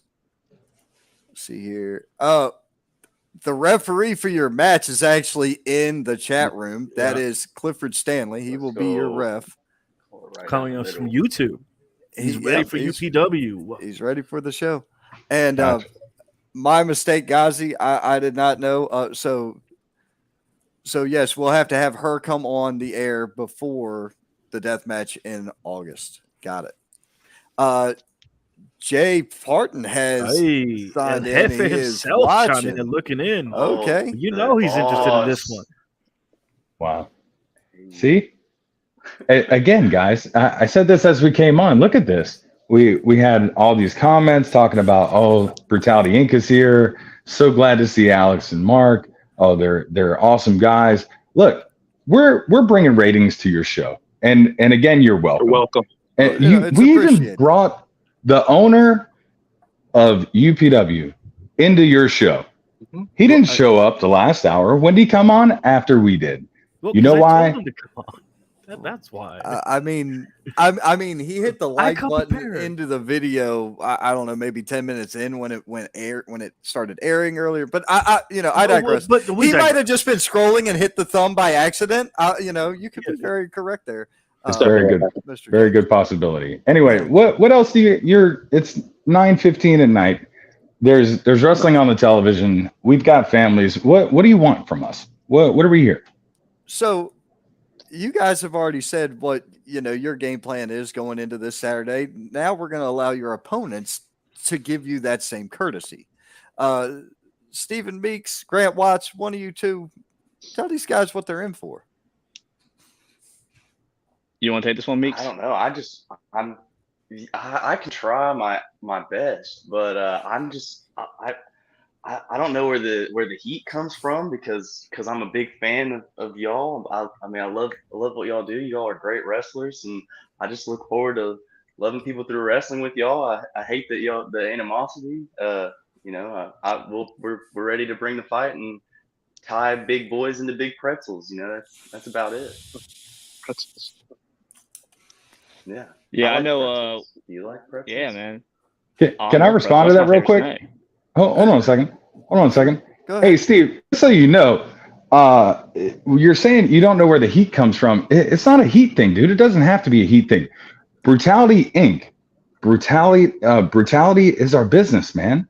Let's see here. The referee for your match is actually in the chat room. That is Clifford Stanley. He will be your ref. Coming us from YouTube. He's ready for UPW. He's ready for the show. And my mistake, Ghazi. I did not know. So yes, we'll have to have her come on the air before the death match in August. Got it. Jay Parton has signed in. He is watching and looking in. Okay. You know he's interested in this one. Wow. See? Again, guys, I said this as we came on. Look at this. We had all these comments talking about, Brutality Inc. is here. So glad to see Alex and Mark. Oh, they're awesome guys. Look, we're bringing ratings to your show. And again, you're welcome. You're welcome. And we even brought the owner of UPW into your show. He didn't show up the last hour. When did he come on? After we did. Well, you know why? That's why. I mean, he hit the like button into the video. I don't know, maybe 10 minutes in when it started airing earlier. But I digress. But he might have just been scrolling and hit the thumb by accident. You could be very correct there. It's very good possibility. Anyway, what else do it's 9:15 at night. There's wrestling on the television. We've got families. What do you want from us? What are we here? So you guys have already said what your game plan is going into this Saturday. Now we're going to allow your opponents to give you that same courtesy. Stephen Meeks, Grant Watts, one of you two, tell these guys what they're in for. You want to take this one, Meeks? I don't know. I can try my best, but I don't know where the heat comes from because I'm a big fan of y'all. I love what y'all do. Y'all are great wrestlers, and I just look forward to loving people through wrestling with y'all. I hate that the animosity. We're ready to bring the fight and tie big boys into big pretzels. That's about it. Pretzels. Yeah. Yeah, I know. Do you like pretzels? Yeah, man. Can I respond to that real quick? Hold on a second. Go ahead. Hey, Steve, just so you know, you're saying you don't know where the heat comes from. It's not a heat thing, dude. It doesn't have to be a heat thing. Brutality Inc. Brutality is our business, man.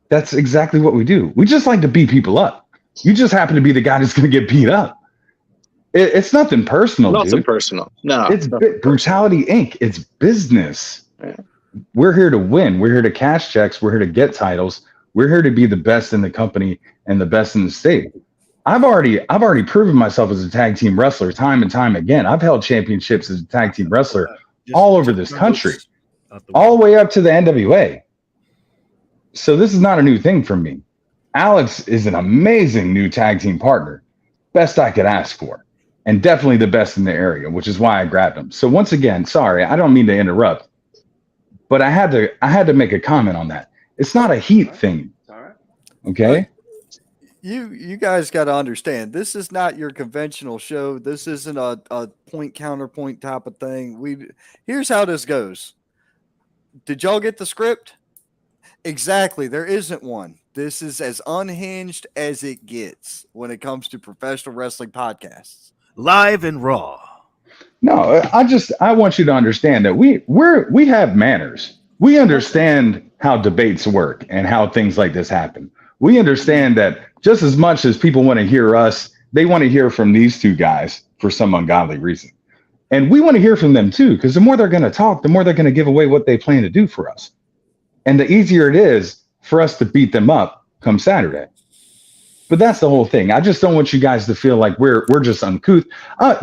That's exactly what we do. We just like to beat people up. You just happen to be the guy that's going to get beat up. It's nothing personal, Nothing dude. personal. No. It's Brutality Inc. It's business. Yeah. We're here to win. We're here to cash checks. We're here to get titles. We're here to be the best in the company and the best in the state. I've already proven myself as a tag team wrestler time and time again. I've held championships as a tag team wrestler all over this country, all the way up to the NWA. So this is not a new thing for me. Alex is an amazing new tag team partner. Best I could ask for. And definitely the best in the area, which is why I grabbed him. So once again, sorry, I don't mean to interrupt, but I had to make a comment on that. It's not a heat thing. All right. Okay? You guys got to understand, this is not your conventional show. This isn't a point counterpoint type of thing. Here's how this goes. Did y'all get the script? Exactly. There isn't one. This is as unhinged as it gets when it comes to professional wrestling podcasts. Live and raw. No, I want you to understand that we have manners. We understand how debates work and how things like this happen. We understand that just as much as people want to hear us, they want to hear from these two guys for some ungodly reason. And we want to hear from them too, because the more they're going to talk, the more they're going to give away what they plan to do for us. And the easier it is for us to beat them up come Saturday. But that's the whole thing. I just don't want you guys to feel like we're just uncouth.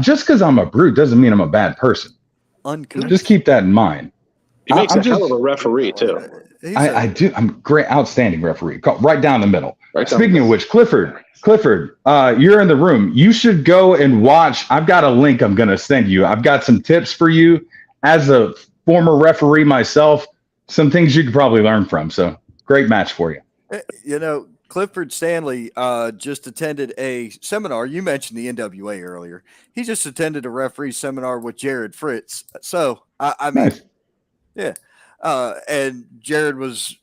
Just because I'm a brute doesn't mean I'm a bad person. Uncouth. Just keep that in mind. He makes I'm a hell just- of a referee too. I do. I'm great, outstanding referee. Right down the middle. Right down Speaking the of which, Clifford, you're in the room. You should go and watch. I've got a link I'm going to send you. I've got some tips for you as a former referee myself. Some things you could probably learn from. So great match for you. You know, Clifford Stanley just attended a seminar. You mentioned the NWA earlier. He just attended a referee seminar with Jared Fritz. So I mean, Nice. yeah. And Jared was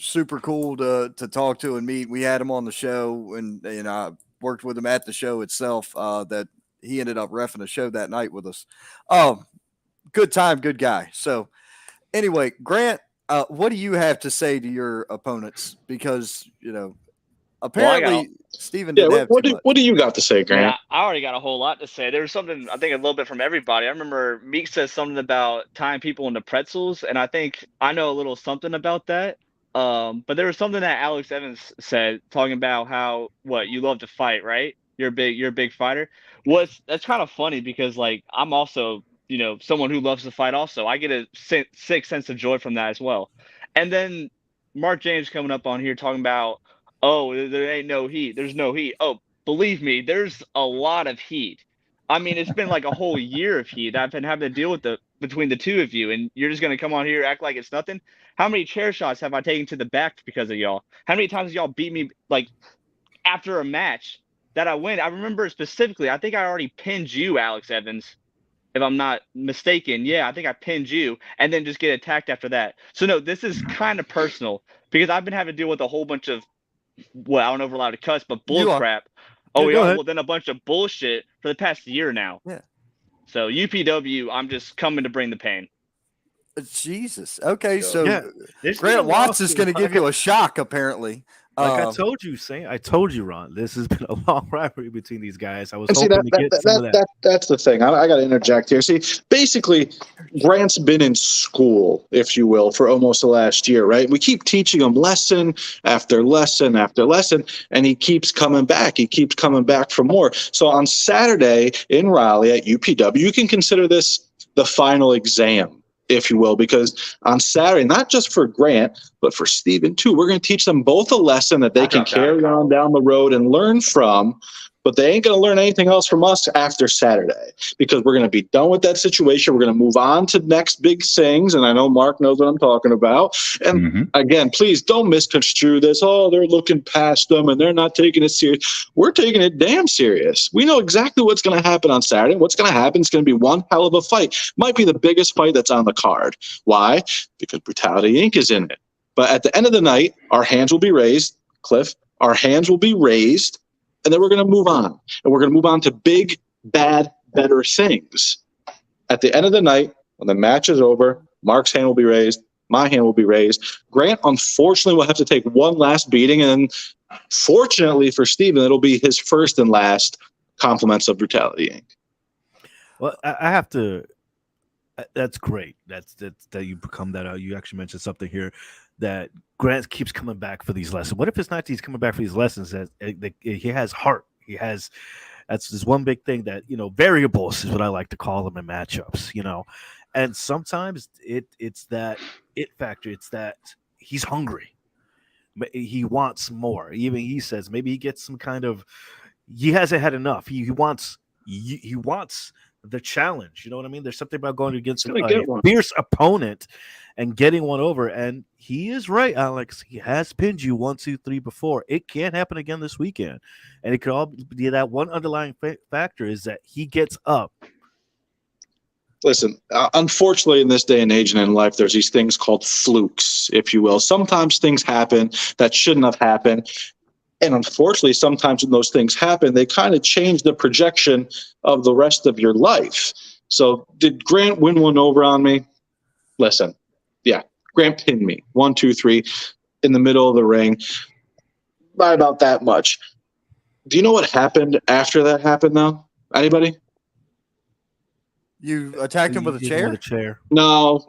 super cool to talk to and meet. We had him on the show, and I worked with him at the show itself. That he ended up reffing a show that night with us. Good time, good guy. So anyway, Grant, what do you have to say to your opponents? Because apparently Steven Yeah, didn't have too much. what do you got to say, Grant? Yeah, I already got a whole lot to say. There was something, I think, a little bit from everybody. I remember Meeks said something about tying people into pretzels, and I think I know a little something about that. But there was something that Alex Evans said, talking about how you love to fight, right? You're a big fighter. That's kind of funny because like I'm also someone who loves to fight. Also, I get a sick sense of joy from that as well. And then Mark James coming up on here talking about, oh, there ain't no heat. There's no heat. Oh, believe me, there's a lot of heat. I mean, it's been like a whole year of heat I've been having to deal with between the two of you, and you're just gonna come on here act like it's nothing. How many chair shots have I taken to the back because of y'all? How many times y'all beat me like after a match that I win? I remember specifically, I think I already pinned you, Alex Evans, if I'm not mistaken. Yeah, I think I pinned you and then just get attacked after that. So no, this is kind of personal because I've been having to deal with a whole bunch of I don't know if we're allowed to cuss, but bull crap. Oh, we go are. ahead. Well, then a bunch of bullshit for the past year now. Yeah. So UPW, I'm just coming to bring the pain. Jesus. Okay, so Yeah, there's been Grant a Watts is lawsuit. going to give you a shock, apparently. Like I told you, I told you, Ron. This has been a long rivalry between these guys. I was And see, hoping to get some of that. that's the thing. I got to interject here. See, basically, Grant's been in school, if you will, for almost the last year, right? We keep teaching him lesson after lesson after lesson, and he keeps coming back. He keeps coming back for more. So on Saturday in Raleigh at UPW, you can consider this the final exam, if you will, because on Saturday, not just for Grant, but for Steven too, we're going to teach them both a lesson that they can carry on down the road and learn from, but they ain't going to learn anything else from us after Saturday because we're going to be done with that situation. We're going to move on to next big things, and I know Mark knows what I'm talking about. And again, please don't misconstrue this. Oh, they're looking past them and they're not taking it serious. We're taking it damn serious. We know exactly what's going to happen on Saturday. What's going to happen is going to be one hell of a fight. Might be the biggest fight that's on the card. Why? Because Brutality Inc. is in it. But at the end of the night, our hands will be raised, Cliff. Our hands will be raised, and then we're going to move on. And we're going to move on to big, bad, better things. At the end of the night, when the match is over, Mark's hand will be raised, my hand will be raised. Grant, unfortunately, will have to take one last beating, and fortunately for Steven, it'll be his first and last compliments of Brutality Inc. Well, I have to. That's great. That's that you become that. You actually mentioned something here that Grant keeps coming back for these lessons. What if it's not that he's coming back for these lessons? That he has heart. He has. That's this one big thing that variables is what I like to call them in matchups. And sometimes it's that it factor. It's that he's hungry. He wants more. Even he says maybe he gets some kind of. He hasn't had enough. He wants the challenge. You know what I mean? There's something about going against a fierce opponent and getting one over. And he is right, Alex. He has pinned you 1, 2, 3 before. It can't happen again this weekend. And it could all be that one underlying factor is that he gets up. Listen, unfortunately, in this day and age and in life, there's these things called flukes, if you will. Sometimes things happen that shouldn't have happened. And unfortunately, sometimes when those things happen, they kind of change the projection of the rest of your life. So did Grant win one over on me? Listen, yeah, Grant pinned me 1, 2, 3 in the middle of the ring by about that much. Do you know what happened after that happened, though? Anybody? You attacked him with a chair? With a chair. No.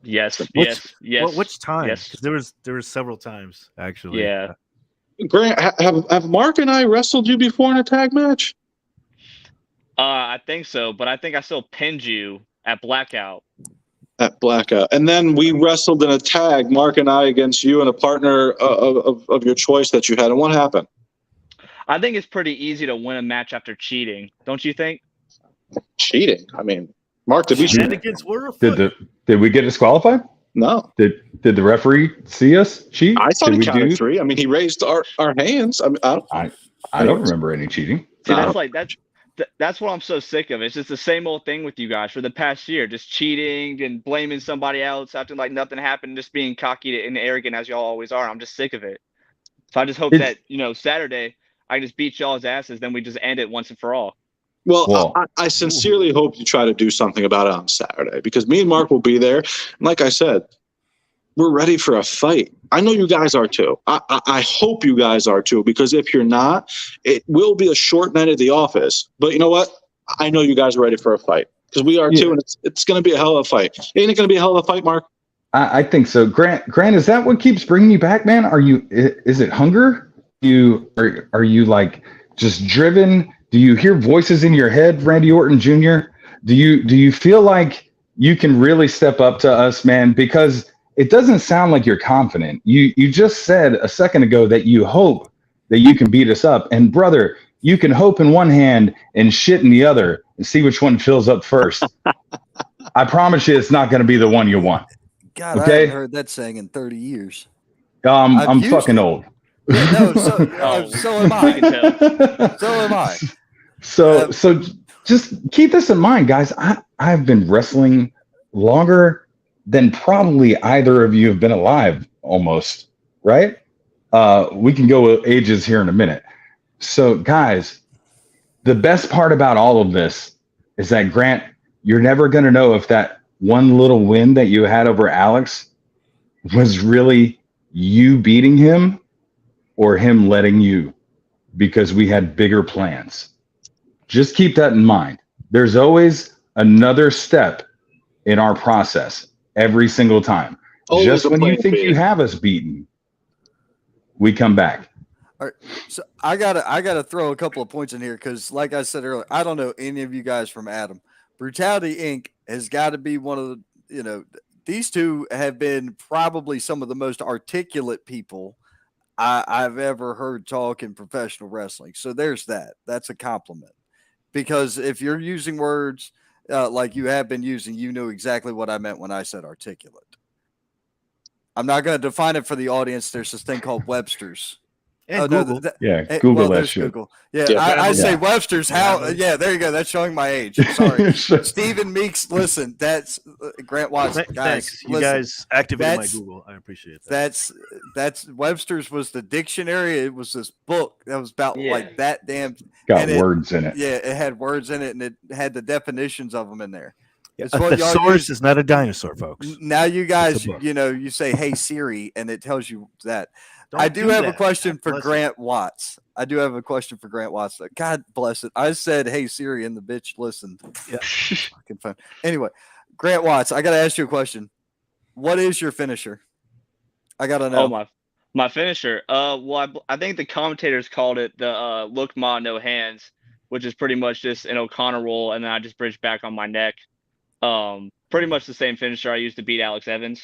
Yes. Which time? Yes. There was several times actually. Yeah. Grant, have Mark and I wrestled you before in a tag match? I think so, but I think I still pinned you at Blackout. At Blackout. And then we wrestled in a tag, Mark and I, against you and a partner of your choice that you had. And what happened? I think it's pretty easy to win a match after cheating. Don't you think? Cheating? I mean, Mark, did we cheat? Shenanigans were afoot. Did we get disqualified? No. Did the referee see us cheat? I thought Did he we counted do? 3. I mean, he raised our hands. I mean, I don't remember any cheating. See, that's what I'm so sick of. It's just the same old thing with you guys for the past year, just cheating and blaming somebody else, acting like nothing happened, just being cocky and arrogant as y'all always are. I'm just sick of it. So I just hope that, Saturday I just beat y'all's asses, then we just end it once and for all. Well, I sincerely hope you try to do something about it on Saturday, because me and Mark will be there. And like I said, we're ready for a fight. I know you guys are too. I hope you guys are too, because if you're not, it will be a short night at the office. But you know what? I know you guys are ready for a fight, because we are too, and it's going to be a hell of a fight. Ain't it going to be a hell of a fight, Mark? I think so. Grant, is that what keeps bringing you back, man? Is it hunger? Are you like just driven? Do you hear voices in your head, Randy Orton Jr.? Do you feel like you can really step up to us, man? Because it doesn't sound like you're confident. You just said a second ago that you hope that you can beat us up. And brother, you can hope in one hand and shit in the other and see which one fills up first. I promise you it's not going to be the one you want. God, okay? I haven't heard that saying in 30 years. I'm fucking old. Yeah, no, so am I. So am I. So just keep this in mind, guys. I've been wrestling longer than probably either of you have been alive, almost, right? We can go with ages here in a minute. So, guys, the best part about all of this is that, Grant, you're never going to know if that one little win that you had over Alex was really you beating him or him letting you, because we had bigger plans. Just keep that in mind. There's always another step in our process every single time. Always just when you think B. you have us beaten, we come back. All right, so I gotta throw a couple of points in here, because, like I said earlier, I don't know any of you guys from Adam. Brutality Inc. has got to be one of the, these two have been probably some of the most articulate people I've ever heard talk in professional wrestling. So there's that. That's a compliment. Because if you're using words like you have been using, you know exactly what I meant when I said articulate. I'm not going to define it for the audience. There's this thing called Webster's. And Google. Google that shit. Google. Yeah, I say Webster's. How? Yeah, there you go. That's showing my age. Sorry. Stephen Meeks, listen, that's Grant Watson. Guys, thanks. You guys activated my Google. I appreciate that. That's Webster's was the dictionary. It was this book that was about like that damn. Got words in it. Yeah, it had words in it, and it had the definitions of them in there. Yeah, a thesaurus is not a dinosaur, folks. Now you guys, you say, "Hey Siri," and it tells you that. I do have a question for Grant Watts. God bless it. I said, "Hey Siri," and the bitch listened. Yeah, fucking fun. Anyway, Grant Watts, I got to ask you a question. What is your finisher? I got to know. Oh, my finisher. Well, I think the commentators called it the look ma no hands, which is pretty much just an O'Connor roll, and then I just bridge back on my neck. Pretty much the same finisher I used to beat Alex Evans,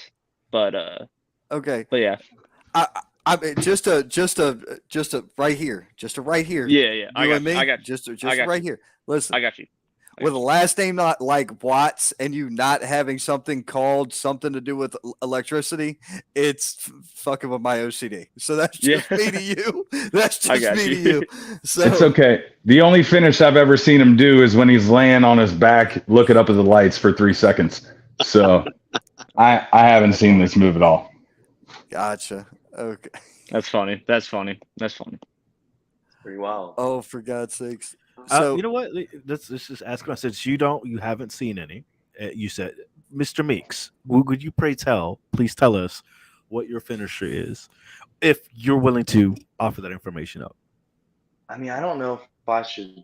but okay. But yeah. I mean, just a right here, Yeah. I got you. Just right here. Listen, I got you. With a last name not like Watts and you not having something called something to do with electricity, it's fucking with my OCD. So that's just me to you. That's just me to you. So it's okay. The only finish I've ever seen him do is when he's laying on his back, looking up at the lights for 3 seconds. So I haven't seen this move at all. Gotcha. Okay. That's funny. Pretty wild. Oh, for God's sakes. So you know what? Let's just ask him. Since you haven't seen any. You said, Mr. Meeks, would you please tell us what your finisher is, if you're willing to offer that information up. I mean, I don't know if I should.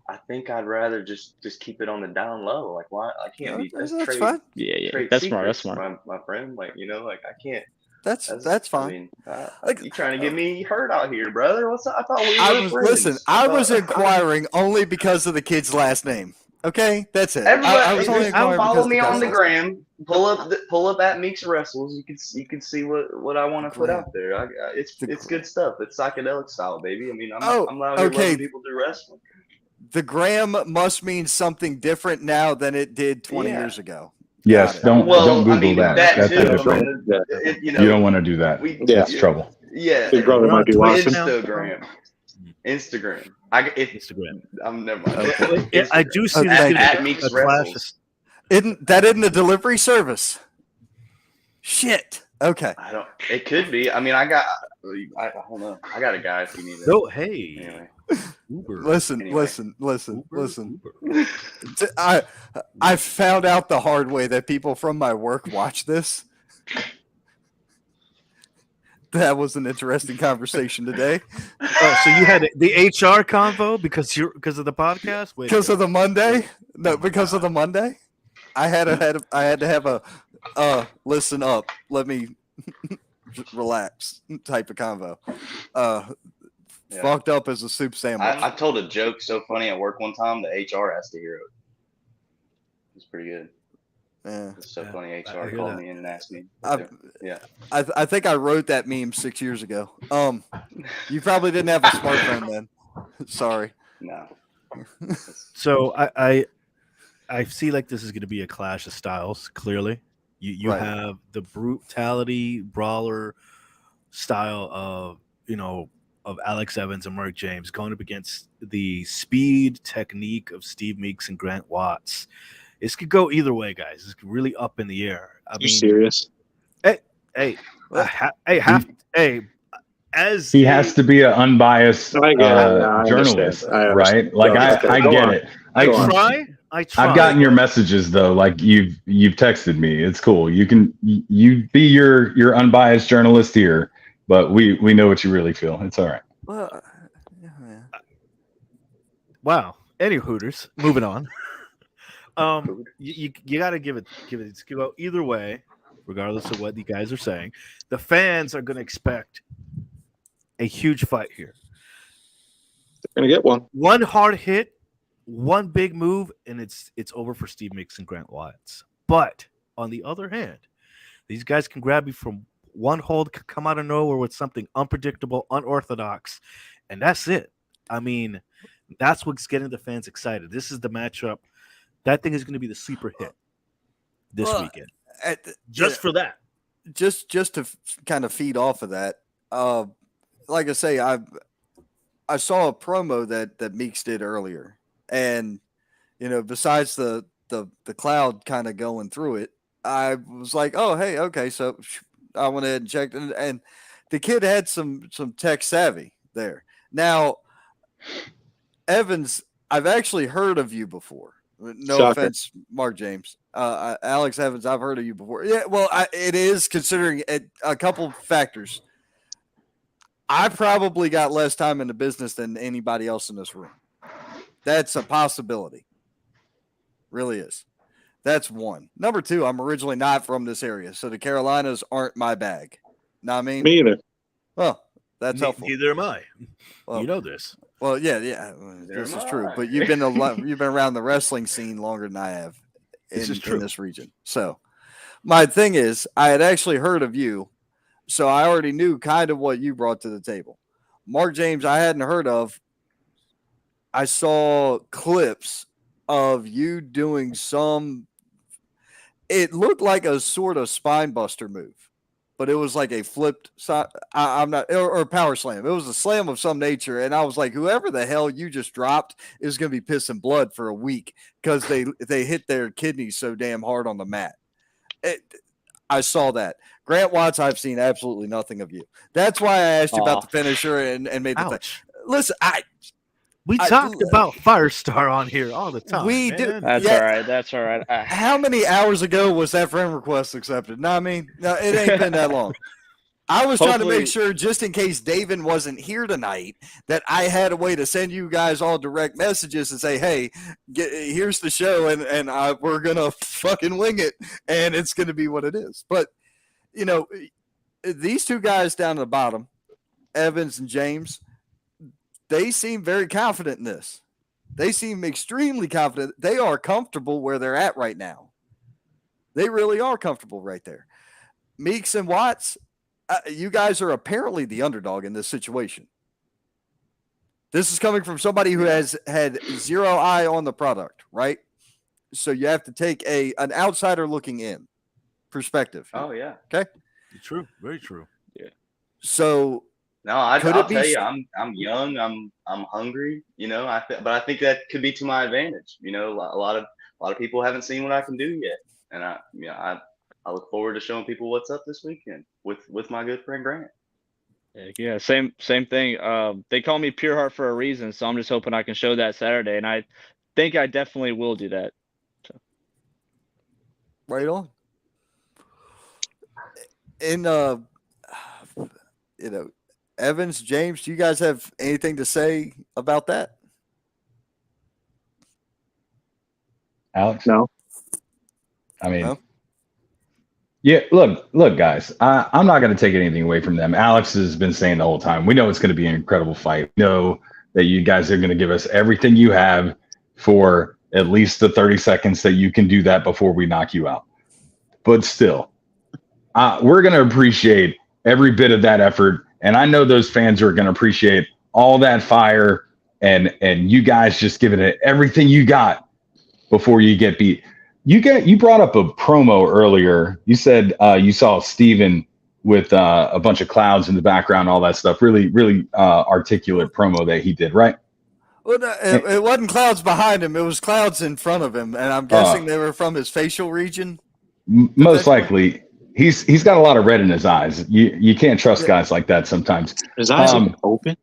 I think I'd rather just keep it on the down low. Like, why? I can't be. That's fine. Yeah. That's smart. That's smart. My friend, like, like I can't. That's fine. I mean, you trying to get me hurt out here, brother? What's up? I thought we were friends. Listen, I was inquiring only because of the kid's last name. Okay, that's it. Everybody, I was only inquiring follow because me the guy on the said- gram. Pull up at Meeks Wrestles. You can see what I want to put Gram. out there. It's good stuff. It's psychedelic style, baby. I mean, Oh, I'm out here okay. loving people do wrestling. The gram must mean something different now than it did 20 Yeah. years ago. Yes, Got it. don't Google that. That's too. different. I mean, Yeah. you know, You don't want to do that. That's trouble. Yeah, Big brother We're on might be Twitch watching. now. Instagram. Instagram. I'm never mind. Yeah, I do see Okay. this gonna At be Meeks a clash. Wrestles. Isn't a delivery service? Shit. Okay. I don't. It could be. I mean, I don't know. I got a guy if you need it. Oh, hey. Anyway. Uber. Listen. Uber. I found out the hard way that people from my work watch this. That was an interesting conversation today. Oh, so you had the HR convo because of the podcast? Wait, Because of the Monday? No, because of the Monday. I had to have a listen up. Let me relax type of convo. Yeah. Fucked up as a soup sandwich. I told a joke so funny at work one time that HR has to hear it. It's pretty good. Yeah. It's so Yeah, funny. I HR hear called that. me in and asked me. Yeah. I think I wrote that meme 6 years ago. You probably didn't have a smartphone then. Sorry. No. So I see like this is going to be a clash of styles. Clearly, you Right. have the brutality brawler style of Alex Evans and Mark James going up against the speed technique of Steve Meeks and Grant Watts. This could go either way, guys. It's really up in the air. I You serious? Hey, as He has to be an unbiased I get it. I journalist, understand. I right? understand. Like Okay, I go get on. it. Go on. I try. I've gotten your messages though. Like you've texted me. It's cool. You be your unbiased journalist here, but we know what you really feel. It's all right. Well, Wow. Any Hooters. Moving on. You got to give it. It's going to go either way, regardless of what you guys are saying. The fans are going to expect a huge fight here. Gonna get one. One hard hit, one big move, and it's over for Steve Meeks and Grant Watts. But on the other hand, these guys can grab you from one hold, come out of nowhere with something unpredictable, unorthodox, and that's it. I mean, that's what's getting the fans excited. This is the matchup. That thing is going to be the sleeper hit this weekend. Just for that. Just to kind of feed off of that, like I say, I saw a promo that Meeks did earlier, and besides the cloud kind of going through it, I was like, oh hey, okay, so I went ahead and checked, and the kid had some tech savvy there. Now, Evans, I've actually heard of you before. No Shocker. offense, Mark James. Alex Evans, I've heard of you before. Yeah, well, it is considering a couple factors. I probably got less time in the business than anybody else in this room. That's a possibility. Really is. That's one. Number two, I'm originally not from this area, so the Carolinas aren't my bag. Know what I mean? Me either. Well, that's helpful. Neither am I. Well, You know this. Well, yeah, this is true. But you've been around the wrestling scene longer than I have in this region. So my thing is, I had actually heard of you, so I already knew kind of what you brought to the table. Mark James, I hadn't heard of. I saw clips of you doing some. It looked like a sort of spine buster move, but it was like a flipped. I'm not or power slam. It was a slam of some nature, and I was like, whoever the hell you just dropped is going to be pissing blood for a week because they hit their kidneys so damn hard on the mat. I saw that. Grant Watts, I've seen absolutely nothing of you. That's why I asked you about the finisher and made the thing. Listen, we talked about Firestar on here all the time. We man. do. That's all right. That's all right. How many hours ago was that friend request accepted? No, I mean, no, it ain't been that long. I was trying to make sure, just in case David wasn't here tonight, that I had a way to send you guys all direct messages and say, hey, here's the show, and we're going to fucking wing it, and it's going to be what it is. But, these two guys down at the bottom, Evans and James, they seem very confident in this. They seem extremely confident. They are comfortable where they're at right now. They really are comfortable right there. Meeks and Watts, you guys are apparently the underdog in this situation. This is coming from somebody who has had zero eye on the product, right? So you have to take an outsider looking in perspective. Oh yeah. Okay. True. Very true. Yeah. So no, I'll could it be tell you, I'm young, I'm hungry, you know. But I think that could be to my advantage. You know, a lot of people haven't seen what I can do yet, and I look forward to showing people what's up this weekend with my good friend Grant. Yeah, same thing. They call me Pure Heart for a reason, so I'm just hoping I can show that Saturday, and I think I definitely will do that. So. Right on. In Evans, James, do you guys have anything to say about that? Alex? No. I mean, No? yeah, look, guys, I'm not going to take anything away from them. Alex has been saying the whole time, we know it's going to be an incredible fight. We know that you guys are going to give us everything you have for at least the 30 seconds that you can do that before we knock you out. But still, we're going to appreciate every bit of that effort. And I know those fans are going to appreciate all that fire and you guys just giving it everything you got before you get beat. You brought up a promo earlier. You said you saw Steven with a bunch of clouds in the background, all that stuff. Really, really articulate promo that he did, right? Well, no, it wasn't clouds behind him. It was clouds in front of him. And I'm guessing they were from his facial region. Most likely. He's got a lot of red in his eyes. You can't trust guys like that sometimes. His eyes are open.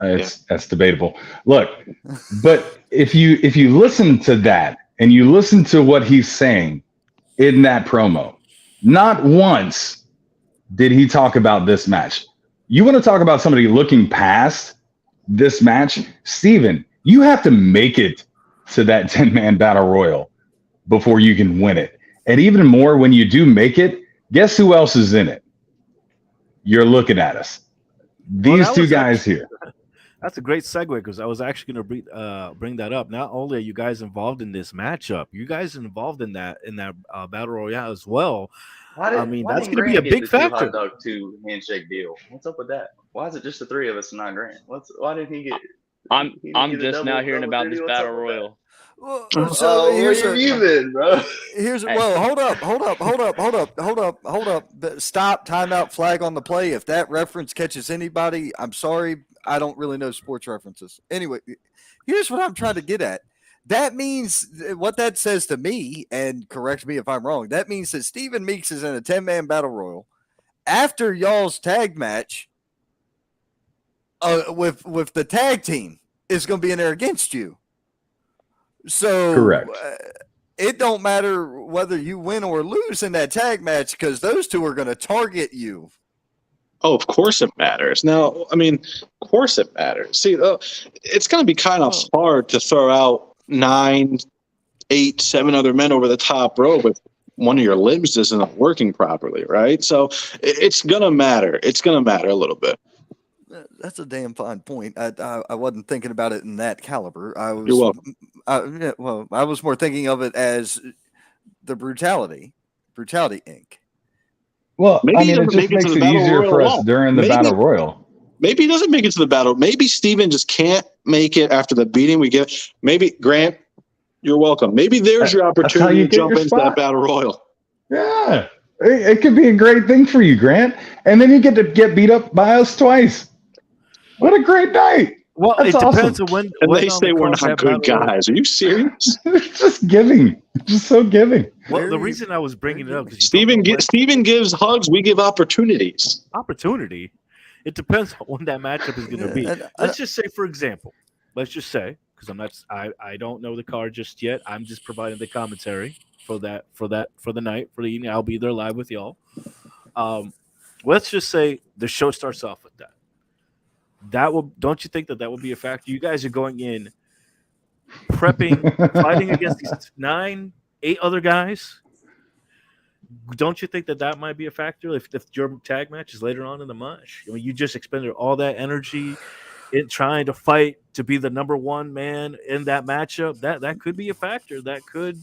That's debatable. Look, but if you listen to that and you listen to what he's saying in that promo, not once did he talk about this match. You want to talk about somebody looking past this match? Steven, you have to make it to that 10-man battle royal before you can win it. And even more, when you do make it, guess who else is in it? You're looking at us. These two guys here. That's a great segue because I was actually going to bring that up. Not only are you guys involved in this matchup, you guys are involved in that battle royale as well. That's going to be a big factor. Hot dog 2 handshake deal. What's up with that? Why is it just the three of us and not Grant? Why didn't he get? I'm just now hearing about this battle royal. Well, so here's where you been, bro? Hold up. Stop, timeout, flag on the play. If that reference catches anybody, I'm sorry. I don't really know sports references. Anyway, here's what I'm trying to get at. That means what that says to me, and correct me if I'm wrong, that means that Steven Meeks is in a 10-man battle royal after y'all's tag match with the tag team is going to be in there against you. So correct. It don't matter whether you win or lose in that tag match because those two are going to target you. Oh, of course it matters. Now, I mean, of course it matters. See, it's going to be kind of hard to throw out 9, 8, 7 other men over the top rope if one of your limbs isn't working properly, right? So it's going to matter. It's going to matter a little bit. That's a damn fine point. I wasn't thinking about it in that caliber. You're welcome. I was more thinking of it as the Brutality Inc. Well, maybe I mean, it just makes it easier for us during the battle royal. Maybe he doesn't make it to the battle. Maybe Steven just can't make it after the beating we get. Maybe Grant, you're welcome. Maybe there's your opportunity to jump into that battle royal. Yeah, it could be a great thing for you, Grant. And then you get to get beat up by us twice. What a great night. Well, that's it depends on when. And they say we're not good guys. Are you serious? Just giving. Just so giving. Well, the reason I was bringing it up because Steven gives hugs. We give opportunities. Opportunity. It depends on when that matchup is going to be. Let's just say, for example, because I don't know the card just yet. I'm just providing the commentary for the night, for the evening. I'll be there live with y'all. Let's just say the show starts off with that. Don't you think that would be a factor? You guys are going in prepping, fighting against these 9, 8 other guys. Don't you think that might be a factor if your tag match is later on in the match? I mean, you just expended all that energy in trying to fight to be the number one man in that matchup, that could be a factor. That could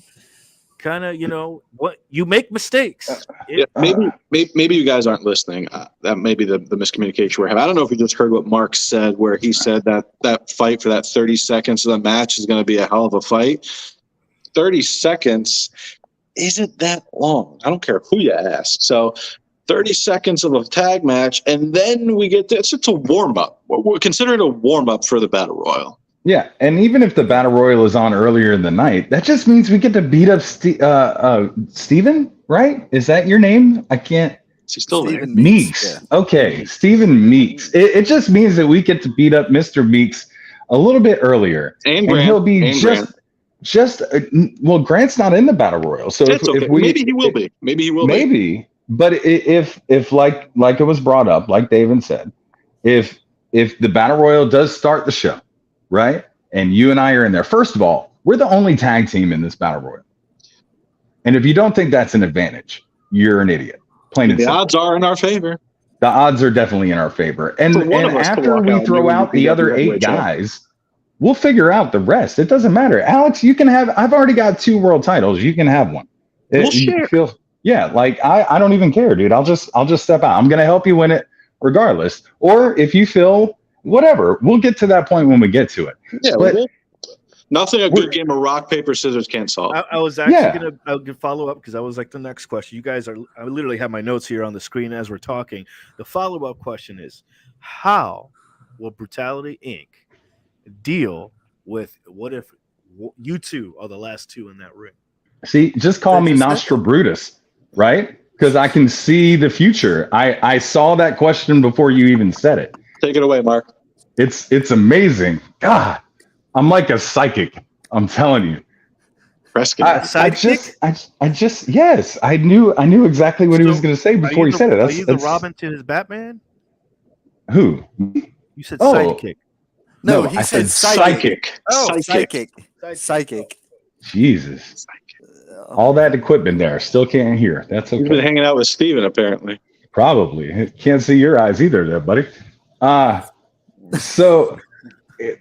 kind of, what you make mistakes. Yeah, maybe you guys aren't listening. That may be the miscommunication we're having. I don't know if you just heard what Mark said, where he said that fight for that 30 seconds of the match is going to be a hell of a fight. 30 seconds isn't that long. I don't care who you ask. So 30 seconds of a tag match, and then we get to, it's a warm-up. We're considering a warm-up for the Battle Royal. Yeah, and even if the Battle Royal is on earlier in the night, that just means we get to beat up Steven, right? Is that your name? I can't. Is he still there? Meeks. Yeah. Okay, Steven Meeks. It just means that we get to beat up Mr. Meeks a little bit earlier. And Grant. He'll be well, Grant's not in the Battle Royal. So if maybe he will be. Maybe he will be. Maybe. But if like it was brought up, like David said, if the Battle Royal does start the show, right? And you and I are in there. First of all, we're the only tag team in this Battle Royal. And if you don't think that's an advantage, you're an idiot. Plain and simple. The odds are in our favor. The odds are definitely in our favor. And after we throw out the other 8 guys, we'll figure out the rest. It doesn't matter. Alex, you can have, I've already got 2 world titles. You can have one. We'll share. Yeah, like I don't even care, dude. I'll just step out. I'm going to help you win it regardless. Or if you feel whatever, we'll get to that point when we get to it. Yeah, but nothing a good game of rock, paper, scissors can't solve. I was actually going to follow up because I was like the next question. You guys are, I literally have my notes here on the screen as we're talking. The follow-up question is, how will Brutality Inc. deal with what if you two are the last 2 in that ring? See, just call me Nostrabrutus, right? Because I can see the future. I saw that question before you even said it. Take it away, Mark. It's amazing. God, I'm like a psychic. I'm telling you. I just yes, I knew exactly what he was going to say before he said it. Are you the Robin to his Batman? Who? You said sidekick. No, he said psychic. Oh, psychic. Jesus. All that equipment there. Still can't hear. That's okay. You've been hanging out with Steven, apparently. Probably. Can't see your eyes either there, buddy. So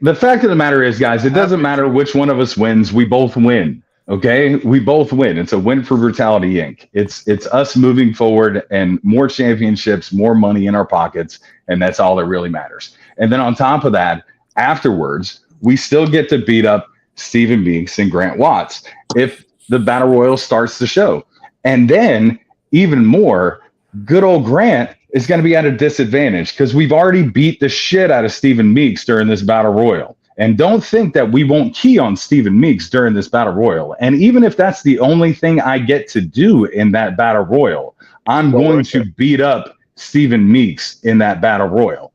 the fact of the matter is, guys, it doesn't matter which one of us wins. We both win. Okay? We both win. It's a win for Brutality Inc. It's us moving forward and more championships, more money in our pockets, and that's all that really matters. And then on top of that, afterwards, we still get to beat up Steven Meeks and Grant Watts if the Battle Royal starts the show. And then, even more, good old Grant is going to be at a disadvantage because we've already beat the shit out of Steven Meeks during this Battle Royal. And don't think that we won't key on Steven Meeks during this Battle Royal. And even if that's the only thing I get to do in that Battle Royal, I'm going to beat up Steven Meeks in that Battle Royal.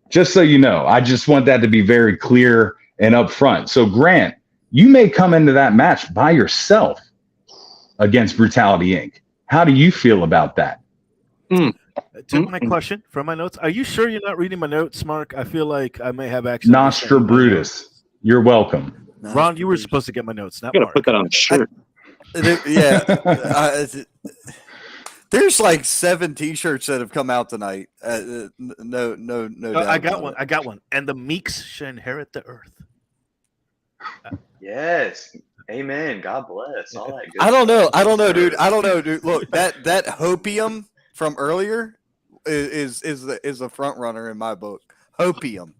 Just so you know, I just want that to be very clear and upfront. So Grant, you may come into that match by yourself against Brutality Inc. How do you feel about that? To my question from my notes. Are you sure you're not reading my notes, Mark? I feel like I may have actually. Nostrabrutus. You're welcome. Ron, you were supposed to get my notes, not I'm Mark. gonna put that on a shirt. There's like 7 T-shirts that have come out tonight. No. I got one. And the Meeks shall inherit the earth. Yes. Amen. God bless. All that good I don't know, dude. Look, that hopium from earlier is a front runner in my book. Hopium.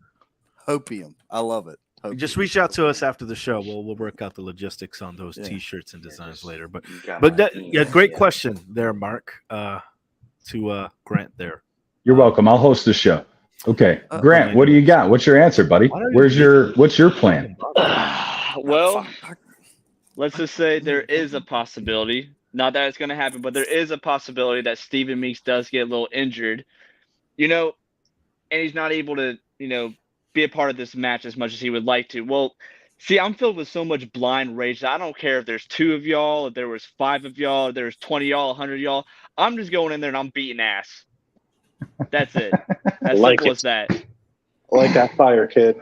I love it. Hopium. Just reach out to us after the show. We'll work out the logistics on those T-shirts and designs later. But great question there, Mark. To Grant there. You're welcome. I'll host the show. Okay, Grant, what do you got? What's your answer, buddy? What's your plan? Well, let's just say there is a possibility. Not that it's going to happen, but there is a possibility that Steven Meeks does get a little injured, and he's not able to, be a part of this match as much as he would like to. Well, see, I'm filled with so much blind rage that I don't care if there's 2 of y'all, if there was 5 of y'all, if there's 20 y'all, 100 y'all. I'm just going in there and I'm beating ass. That's it. As simple as that. I like that fire, kid.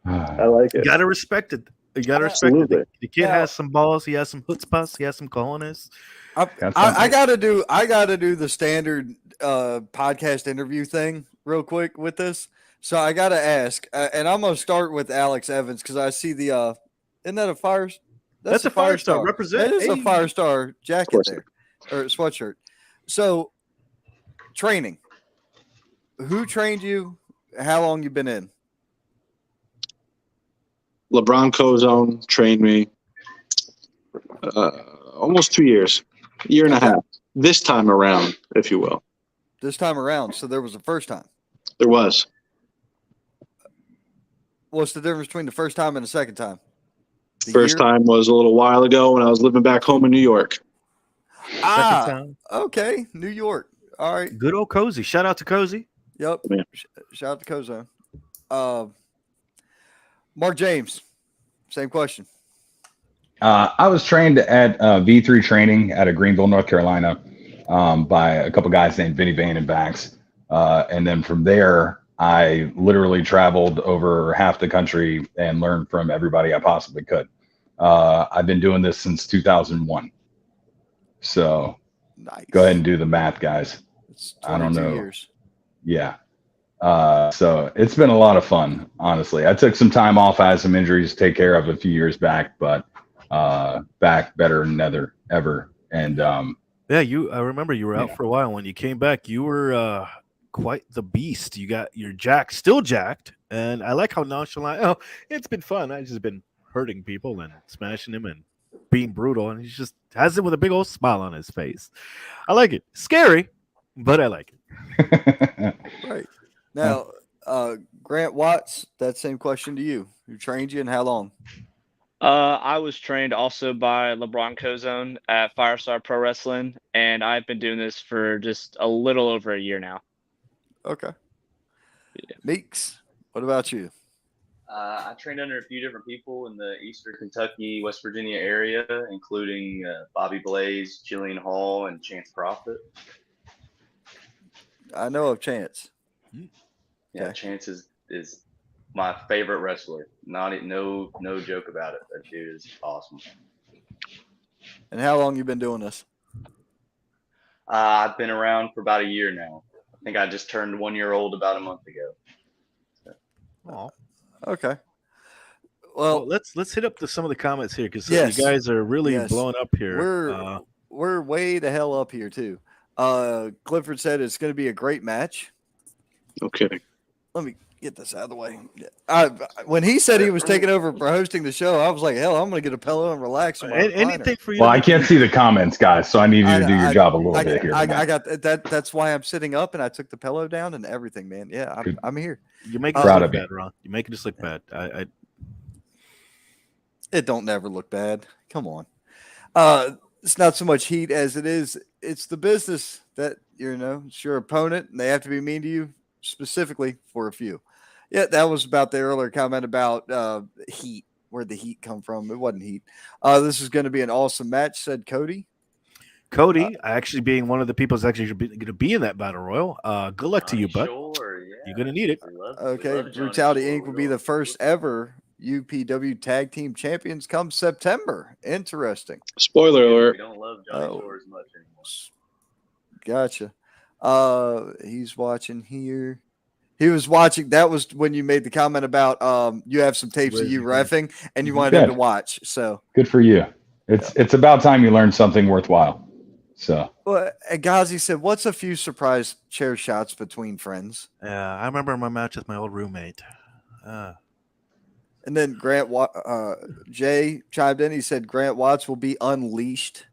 I like it. You gotta respect it. You gotta respect it. The kid has some balls. He has some chutzpahs. He has some cojones. I gotta do the standard podcast interview thing real quick with this. So I got to ask, and I'm going to start with Alex Evans because I see the, isn't that a fire? That's a Fire Star. Represent. That is a Hey. Fire Star jacket course there, or sweatshirt. So training. Who trained you? How long you been in? LeBron Cozone trained me almost 2 years, year and a half. This time around, if you will. This time around. So there was a first time. There was. What's the difference between the first time and the second time? The First year? time was a little while ago when I was living back home in New York. Ah, Second time. okay. New York. All right. Good old Cozy. Shout out to Cozy. Yep. Yeah. Shout out to Cozone. Mark James. Same question. I was trained at V3 training out of Greenville, North Carolina, by a couple guys named Vinny Vane and Bax. And then from there, I literally traveled over half the country and learned from everybody I possibly could. I've been doing this since 2001. So Nice. go ahead and do the math, guys. It's I don't 22 know. years. Yeah. So it's been a lot of fun, honestly. I took some time off. I had some injuries to take care of a few years back, but back better than ever. And Yeah, I remember you were out for a while. When you came back, you were quite the beast. You got your still jacked, and I like how nonchalant. Oh, it's been fun. I've just been hurting people and smashing him and being brutal, and he just has it with a big old smile on his face. I like it. Scary, but I like it. Right. Now, Grant Watts, that same question to you. Who trained you and how long? I was trained also by LeBron Cozone at Firestar Pro Wrestling, and I've been doing this for just a little over a year now. Okay. Yeah. Meeks, what about you? I trained under a few different people in the Eastern Kentucky, West Virginia area, including Bobby Blaze, Jillian Hall, and Chance Prophet. I know of Chance. Yeah, Okay. Chance is my favorite wrestler. No joke about it. That dude is awesome. And how long you been doing this? I've been around for about a year now. I think I just turned 1 year old about a month ago. Aw. Okay. Well, Well, let's hit up some of the comments here because Yes. you guys are really Yes. blowing up here. we're way the hell up here too. Clifford said it's going to be a great match. No kidding. Let me get this out of the way. When he said he was taking over for hosting the show, I was like, hell, I'm going to get a pillow and relax in my anything recliner. for you. well, to I make can't see the comments, guys, so I need you to do your job a little bit here. I got that. That's why I'm sitting up and I took the pillow down and everything, man. Yeah, I'm here. You make it Proud look of you. bad, Ron. You make it just look bad. It don't never look bad. Come on. It's not so much heat as it is. It's the business that, it's your opponent and they have to be mean to you specifically for a few. Yeah, that was about the earlier comment about heat. Where'd the heat come from? It wasn't heat. This is going to be an awesome match, said Cody. Cody, actually being one of the people that's actually going to be in that battle royal. Good luck to you, bud. Sure, yeah. You're going to need it. We love Okay, Johnny Brutality Shore. Inc. will be the first ever UPW Tag Team Champions come September. Interesting. Spoiler We alert. don't love Johnny Oh. Shore as much anymore. Gotcha. He's watching here. He was watching. That was when you made the comment about you have some tapes of you reffing and you wanted him Good. to watch. So Good for you. It's about time you learn something worthwhile. So well, Ghazi said, "What's a few surprise chair shots between friends?" Yeah, I remember my match with my old roommate. And then Jay chimed in. He said Grant Watts will be unleashed.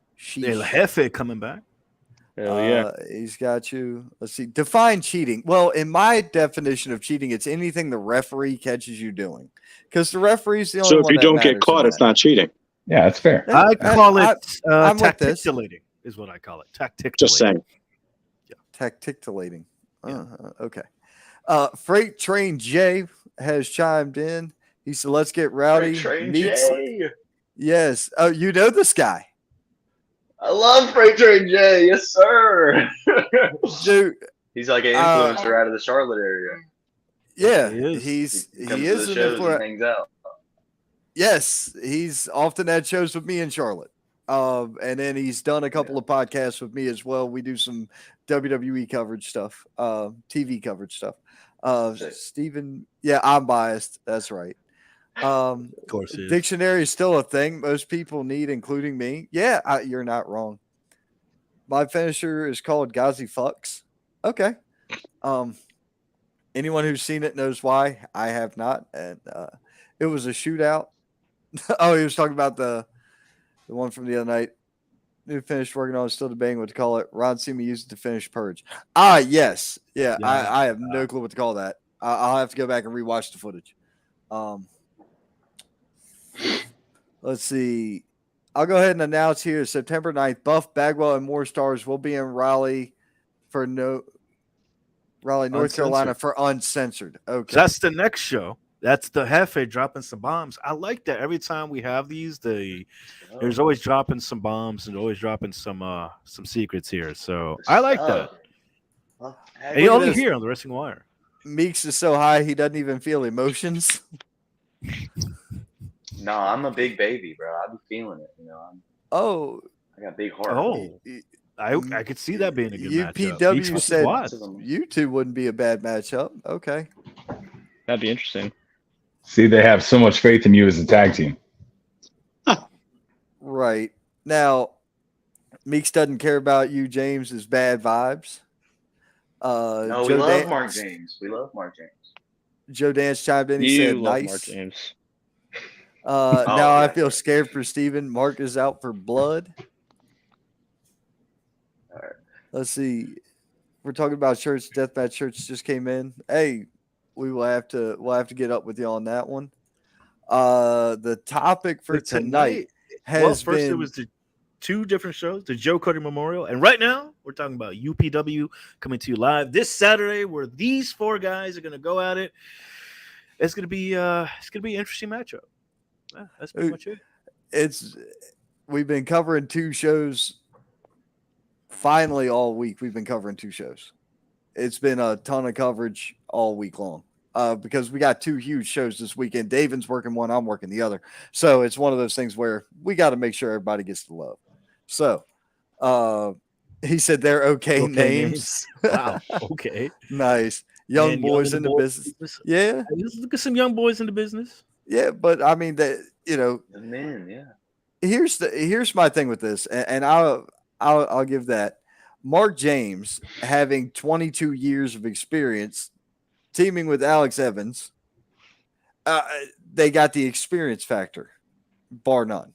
El Jefe coming back. Hell yeah. He's got you. Let's see. Define cheating. Well, in my definition of cheating, it's anything the referee catches you doing. Because the referee's the only So one if you that don't get matters in caught, it's that. not cheating. yeah, that's fair. Yeah, I call it I'm with this. tacticulating is what I call it. Tacticulating. Just saying. Tacticulating. Yeah. Okay. Freight Train Jay has chimed in. He said, "Let's get rowdy." Train Meeks- Jay. Yes. Oh, you know this guy, I love Freight Train Jay. Yes, sir. dude. He's like an influencer out of the Charlotte area. Yeah, He is. he Comes is to an the shows and influencer. hangs out. Yes, he's often at shows with me in Charlotte. And then he's done a couple of podcasts with me as well. We do some WWE coverage stuff, TV coverage stuff. Stephen. Yeah, I'm biased. That's right. Of course, it is. Dictionary is still a thing most people need, including me. Yeah, you're not wrong. My finisher is called Gazi Fucks. Okay. Anyone who's seen it knows why. I have not, and it was a shootout. Oh, he was talking about the one from the other night. New finished working on, still debating what to call it. Ron Semi used it to finish Purge. Yes. Yeah, I have no clue what to call that. I'll have to go back and rewatch the footage. Let's see. I'll go ahead and announce here September 9th, Buff, Bagwell, and more stars will be in Raleigh, North Carolina for Uncensored. Okay. So that's the next show. That's the Hefe dropping some bombs. I like that. Every time we have these, there's always dropping some bombs and always dropping some secrets here. So I like that. And you only hear on the Wrestling Wire. Meeks is so high he doesn't even feel emotions. No, I'm a big baby, bro. I be feeling it. I got big heart. Oh, I could see that being a good matchup. UPW said you two wouldn't be a bad matchup. Okay, that'd be interesting. See, they have so much faith in you as a tag team. Right. Now, Meeks doesn't care about you, James, as bad vibes. No, we love Mark James. We love Mark James. Joe Dance chimed in. He said, love nice. Mark James. Now I feel scared for Steven. Mark is out for blood. All right. Let's see. We're talking about shirts. Deathmatch shirts just came in. Hey, we'll have to get up with you on that one. The topic for tonight has first been. It was the two different shows, the Joe Cody Memorial, and right now we're talking about UPW coming to you live this Saturday, where these four guys are going to go at it. It's going to be an interesting matchup. Yeah, that's pretty much it. We've been covering two shows. Finally, all week we've been covering two shows. It's been a ton of coverage all week long because we got two huge shows this weekend. Davin's working one, I'm working the other. So it's one of those things where we got to make sure everybody gets the love. So he said they're okay names. Wow. Okay. Nice. Young boys in the business. Yeah. Look at some young boys in the business. Yeah, but I mean that the men, yeah. Here's my thing with this, and I'll give that. Mark James, having 22 years of experience teaming with Alex Evans, they got the experience factor, bar none.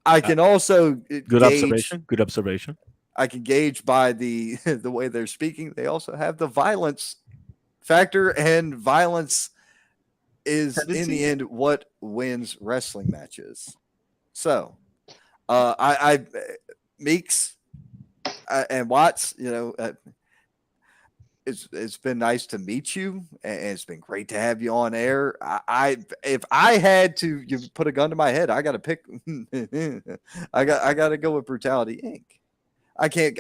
I can also good observation. I can gauge by the way they're speaking. They also have the violence factor, and violence is in the end what wins wrestling matches. So, I Meeks and Watts, it's been nice to meet you, and it's been great to have you on air. If I had to put a gun to my head, I got to pick. I got to go with Brutality Inc. I can't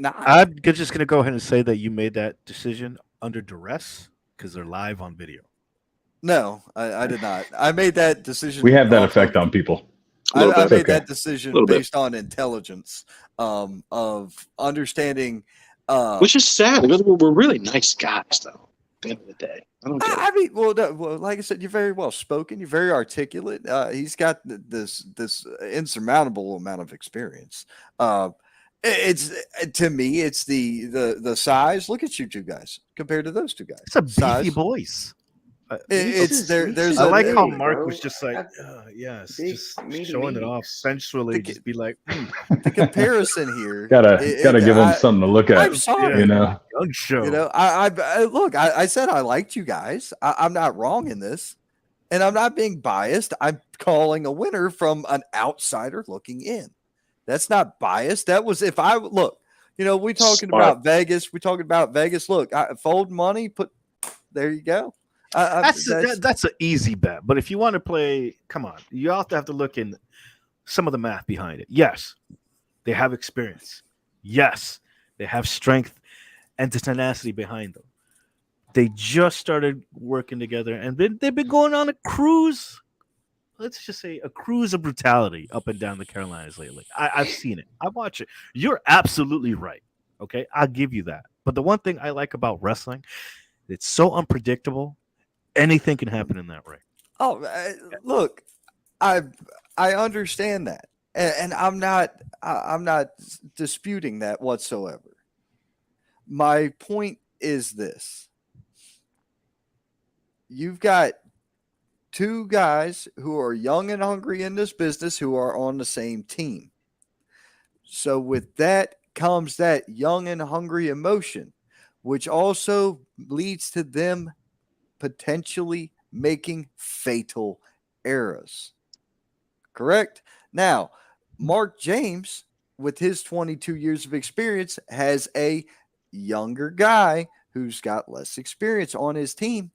not. I'm just gonna go ahead and say that you made that decision under duress because they're live on video. No, I did not. I made that decision. We have that effect on people. I made that decision based on intelligence, of understanding. Which is sad because we're really nice guys, though. At the end of the day, I don't get it. I mean, well, like I said, you're very well spoken. You're very articulate. He's got this insurmountable amount of experience. It's to me, it's the size. Look at you two guys compared to those two guys. It's a beefy voice. There's. I like how Mark was just like, yes, just showing it off sensually. Just be like, the comparison here. Gotta give them something to look at. I'm sorry, young show. I look. I said I liked you guys. I'm not wrong in this, and I'm not being biased. I'm calling a winner from an outsider looking in. That's not biased. That was if I look. We talking about Vegas. We talking about Vegas. Look, fold money. There you go. That's an easy bet. But if you want to play, come on, you also have to look in some of the math behind it. Yes, they have experience. Yes, they have strength and the tenacity behind them. They just started working together, and they've been going on a cruise. Let's just say a cruise of brutality up and down the Carolinas lately. I've seen it. I watch it. You're absolutely right. Okay, I'll give you that. But the one thing I like about wrestling, It's so unpredictable. Anything can happen in that ring. Oh, look, I understand that, and I'm not disputing that whatsoever. My point is this: you've got two guys who are young and hungry in this business who are on the same team. So with that comes that young and hungry emotion, which also leads to them potentially making fatal errors. Correct? Now, Mark James, with his 22 years of experience, has a younger guy who's got less experience on his team.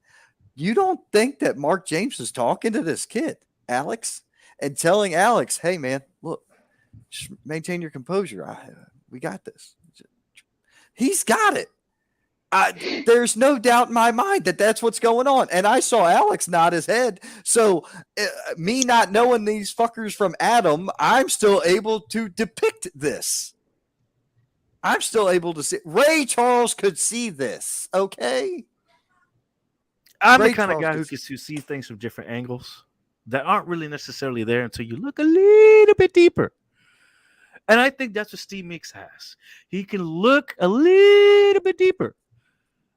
You don't think that Mark James is talking to this kid, Alex, and telling Alex, hey, man, look, just maintain your composure. We got this. He's got it. There's no doubt in my mind that that's what's going on. And I saw Alex nod his head. So me not knowing these fuckers from Adam, I'm still able to depict this. I'm still able to see. Ray Charles could see this. Okay. I'm Ray the kind of Charles guy could who can see things from different angles that aren't really necessarily there until you look a little bit deeper. And I think that's what Steve Meeks has. He can look a little bit deeper.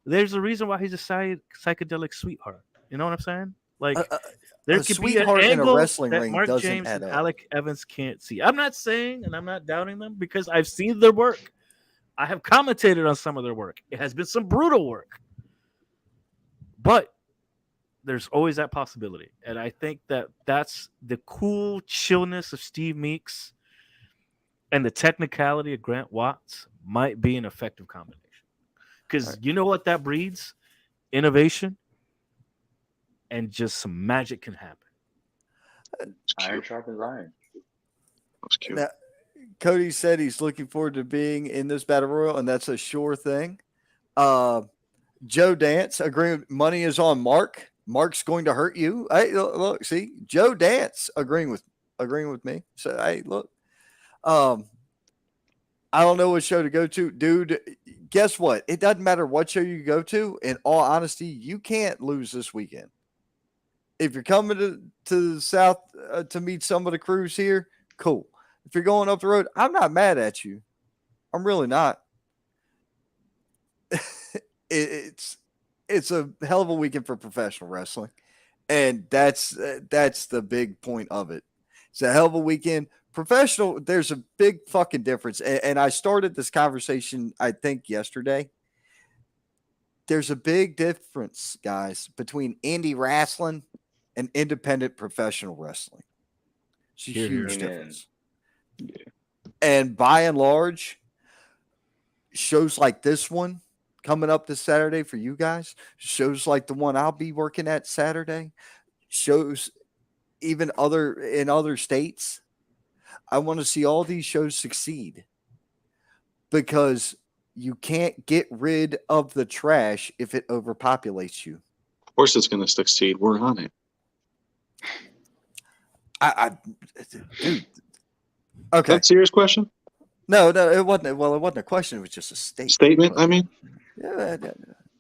There's a reason why he's a psychedelic sweetheart. You know what I'm saying? Like, there could be an sweetheart in a angle wrestling that ring Mark doesn't James add and up. Alec Evans can't see. I'm not saying, and I'm not doubting them, because I've seen their work. I have commentated on some of their work. It has been some brutal work. But there's always that possibility. And I think that that's the cool chillness of Steve Meeks and the technicality of Grant Watts might be an effective combination. Because you know what that breeds? Innovation, and just some magic can happen. Iron sharpens iron. That's cute. Now, Cody said he's looking forward to being in this battle royal, and that's a sure thing. Joe Dance agreeing. Money is on Mark. Mark's going to hurt you. Hey, look, see, Joe Dance agreeing with me. So hey, look. I don't know what show to go to, dude. Guess what? It doesn't matter what show you go to. In all honesty, you can't lose this weekend. If you're coming to the South to meet some of the crews here, cool. If you're going up the road, I'm not mad at you. I'm really not. It's a hell of a weekend for professional wrestling, and that's the big point of it. It's a hell of a weekend. Professional, there's a big fucking difference. And I started this conversation, I think, yesterday. There's a big difference, guys, between indie wrestling and independent professional wrestling. It's a huge difference. Yeah. And by and large, shows like this one coming up this Saturday for you guys, shows like the one I'll be working at Saturday, shows even in other states. I want to see all these shows succeed because you can't get rid of the trash if it overpopulates you. Of course it's going to succeed. We're on it. Dude. Okay. That's a serious question? No, it wasn't. Well, it wasn't a question. It was just a statement. Statement, I mean? Yeah.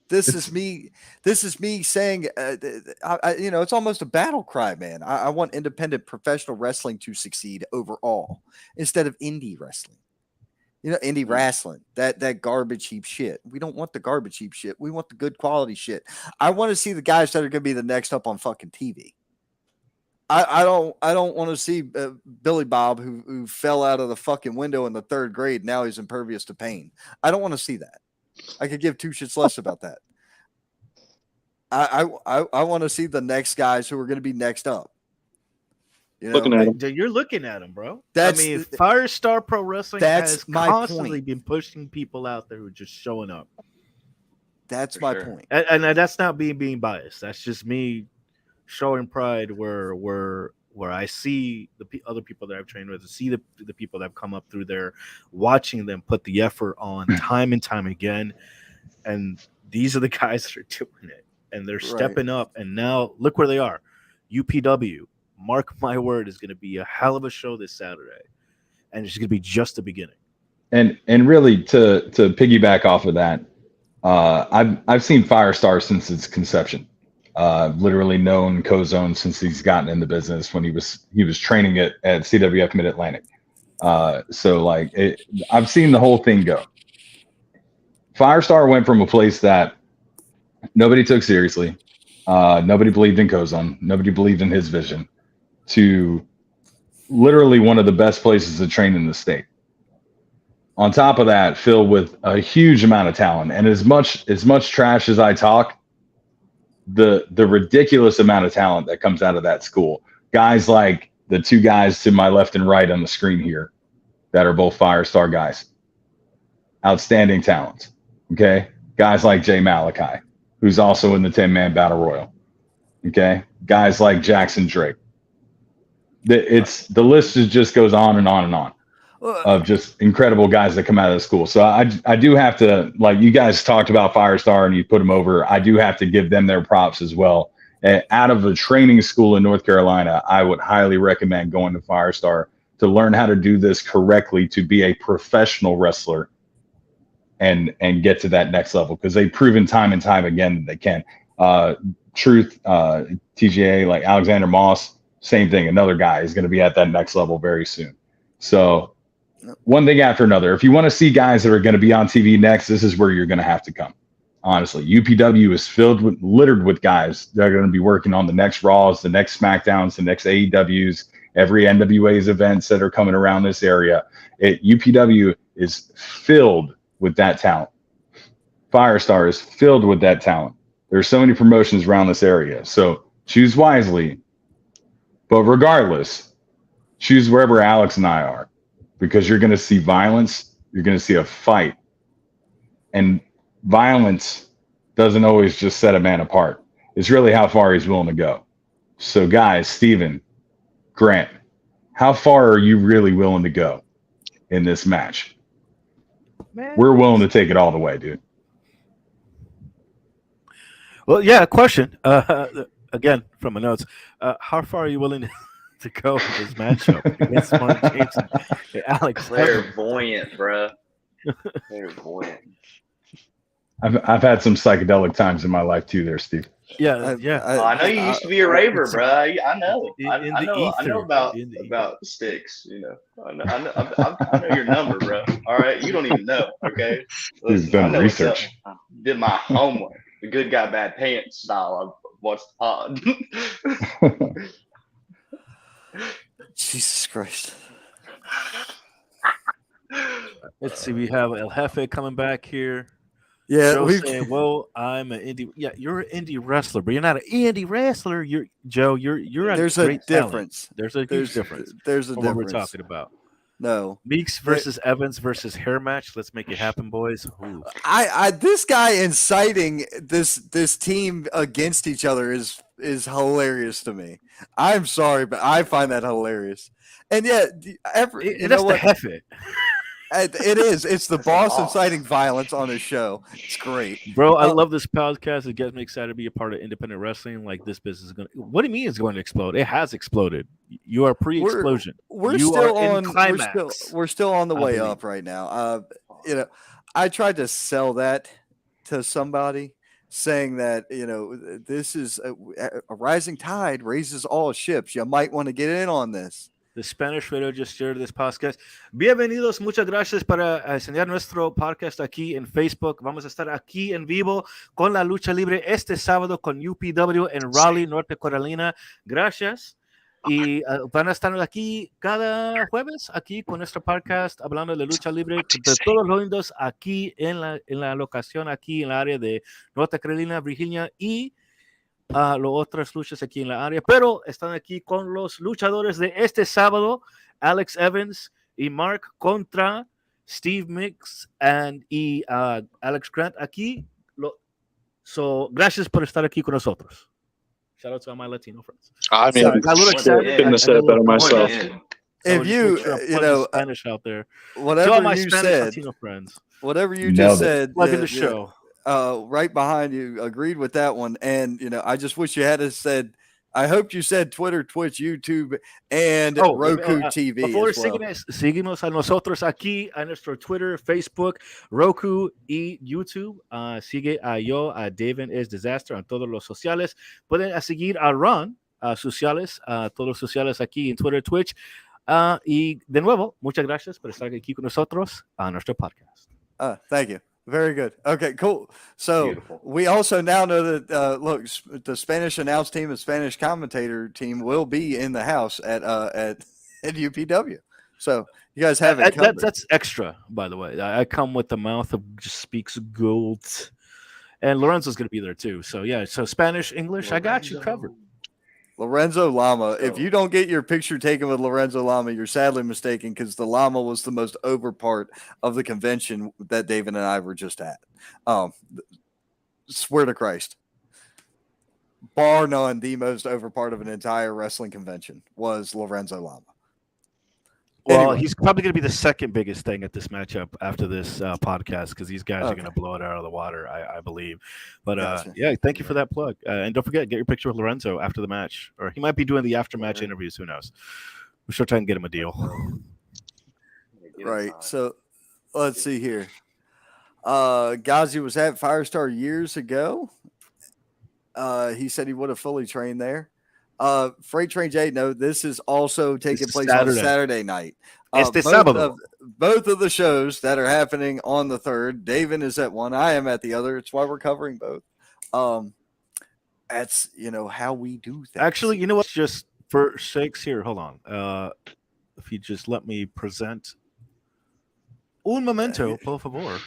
This is me saying, it's almost a battle cry, man. I want independent professional wrestling to succeed overall instead of indie wrestling. Indie wrestling, that garbage heap shit. We don't want the garbage heap shit. We want the good quality shit. I want to see the guys that are going to be the next up on fucking TV. I don't want to see Billy Bob who fell out of the fucking window in the 3rd grade. Now he's impervious to pain. I don't want to see that. I could give two shits less about that. I want to see the next guys who are going to be next up. Looking at them. You're looking at them, bro. That's Firestar Pro Wrestling has my constantly point. been pushing people out there who are just showing up. That's For my sure. point. And that's not being biased. That's just me showing pride where I see the other people that I've trained with, see the people that have come up through there, watching them put the effort on time and time again. And these are the guys that are doing it. And they're stepping up. And now look where they are. UPW, mark my word, is going to be a hell of a show this Saturday. And it's going to be just the beginning. And really to piggyback off of that, I've seen Firestar since its conception. Literally known Cozone since he's gotten in the business when he was training at CWF Mid Atlantic. So like I've seen the whole thing go. Firestar went from a place that nobody took seriously, nobody believed in Cozone, nobody believed in his vision, to literally one of the best places to train in the state. On top of that, filled with a huge amount of talent, and as much trash as I talk, the ridiculous amount of talent that comes out of that school. Guys like the two guys to my left and right on the screen here that are both Firestar guys. Outstanding talents. Okay. Guys like Jay Malachi, who's also in the 10-man battle royal. Okay. Guys like Jackson Drake. The list just goes on and on and on of just incredible guys that come out of the school. So I do have to, like, you guys talked about Firestar and you put them over. I do have to give them their props as well. Out of a training school in North Carolina, I would highly recommend going to Firestar to learn how to do this correctly, to be a professional wrestler and get to that next level, because they've proven time and time again that they can. Truth, TGA, like Alexander Moss, same thing. Another guy is going to be at that next level very soon. So one thing after another. If you want to see guys that are going to be on TV next, this is where you're going to have to come. Honestly, UPW is littered with guys that are going to be working on the next Raws, the next SmackDowns, the next AEWs, every NWA's events that are coming around this area. UPW is filled with that talent. Firestar is filled with that talent. There's so many promotions around this area. So choose wisely. But regardless, choose wherever Alex and I are, because you're going to see violence. You're going to see a fight. And violence doesn't always just set a man apart. It's really how far he's willing to go. So guys, Steven, Grant, how far are you really willing to go in this match? Man. We're willing to take it all the way, dude. Well, yeah, question. Again, from my notes, how far are you willing to go with this matchup against Mark James and Alex? Clairvoyant, bro. Clairvoyant. I've had some psychedelic times in my life too, there, Steve. Yeah, I know you used to be a raver, bro. I know. I know about sticks. You know, I know your number, bro. All right, you don't even know. Okay, you've done research. I did my homework. The good guy, bad pants style. I watched the pod. Jesus Christ. Let's see. We have El Jefe coming back here. Yeah, Joe's saying, "Well, I'm an indie. Yeah, you're an indie wrestler, but you're not an indie wrestler. You're Joe. You're there's a difference. There's a huge difference. There's a difference. What we're talking about. No, Meeks versus Evans versus hair match. Let's make it happen, boys. Ooh. This guy inciting this team against each other is hilarious to me. I'm sorry, but I find that hilarious. And yet, that's the Jefe. It is. It's the boss inciting violence on his show. It's great, bro. I love this podcast. It gets me excited to be a part of independent wrestling. Like, this business is going to. What do you mean it's going to explode? It has exploded. You are pre-explosion. We're still on the way up right now. I tried to sell that to somebody, saying that this is a rising tide raises all ships. You might want to get in on this. The Spanish radio just shared this podcast. Bienvenidos, muchas gracias para enseñar nuestro podcast aquí en Facebook. Vamos a estar aquí en vivo con la lucha libre este sábado con UPW en Raleigh, Norte Carolina. Gracias. Y van a estar aquí cada jueves, aquí con nuestro podcast, hablando de lucha libre de todos los lindos aquí en la locación, aquí en la área de Norte Carolina, Virginia y los otras luchas aquí en la área, pero están aquí con los luchadores de este sábado, Alex Evans y Mark contra Steve Meeks y Alex Grant aquí. Gracias por estar aquí con nosotros. Shout out to all my Latino friends. I mean, I couldn't have said it better myself. If you Spanish out there, whatever all my you Spanish said, Latino friends, whatever you just said, plug in the show. Right behind you, agreed with that one. And I just wish you had said I hope you said Twitter, Twitch, YouTube, and Roku TV. Por favor, as well. síguenos a nosotros aquí, a nuestro Twitter, Facebook, Roku y YouTube. Sigue a yo, a David is Disaster en todos los sociales. Pueden seguir a Ron, sociales, todos los sociales aquí en Twitter, Twitch. Y de nuevo, muchas gracias por estar aquí con nosotros a nuestro podcast. Thank you. Very good. Okay, cool. So Beautiful. we also now know that look, the Spanish announce team and Spanish commentator team will be in the house at UPW. So you guys have it covered. That's extra, by the way. I come with the mouth of just speaks gold, and Lorenzo's going to be there too. So yeah, so Spanish, English, I got you covered. Lorenzo Lama. If you don't get your picture taken with Lorenzo Lama, you're sadly mistaken, because the Lama was the most over part of the convention that David and I were just at. Swear to Christ. Bar none, the most over part of an entire wrestling convention was Lorenzo Lama. Well, Anyway. he's probably going to be the second biggest thing at this matchup after this podcast, because these guys are going to blow it out of the water, I believe. But Gotcha. yeah, thank you for that plug. And don't forget, get your picture with Lorenzo after the match, or he might be doing the after match interviews. Who knows? We're sure trying to get him a deal. Right. So let's see here. Ghazi was at Firestar years ago. He said he would have fully trained there. Freight Train J, no, this is also taking place on Saturday night. Both of the shows that are happening on the 3rd. David is at one. I am at the other. It's why we're covering both. That's, how we do things. Actually, you know what? Just for sakes here, hold on. If you just let me present un momento, por favor.